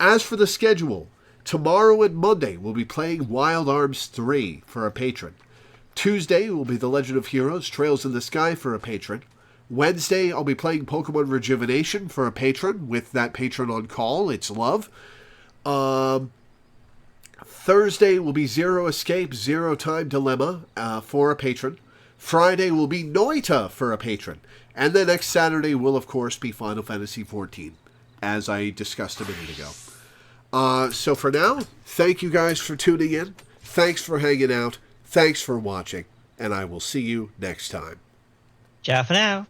As for the schedule, tomorrow and Monday we'll be playing Wild Arms 3 for a patron. Tuesday will be The Legend of Heroes Trails in the Sky for a patron. Wednesday I'll be playing Pokemon Rejuvenation for a patron, with that patron on call. It's love. Thursday will be Zero Escape, Zero Time Dilemma for a patron. Friday will be Noita for a patron. And then next Saturday will, of course, be Final Fantasy XIV, as I discussed a minute ago. So for now, thank you guys for tuning in. Thanks for hanging out. Thanks for watching. And I will see you next time. Ciao for now.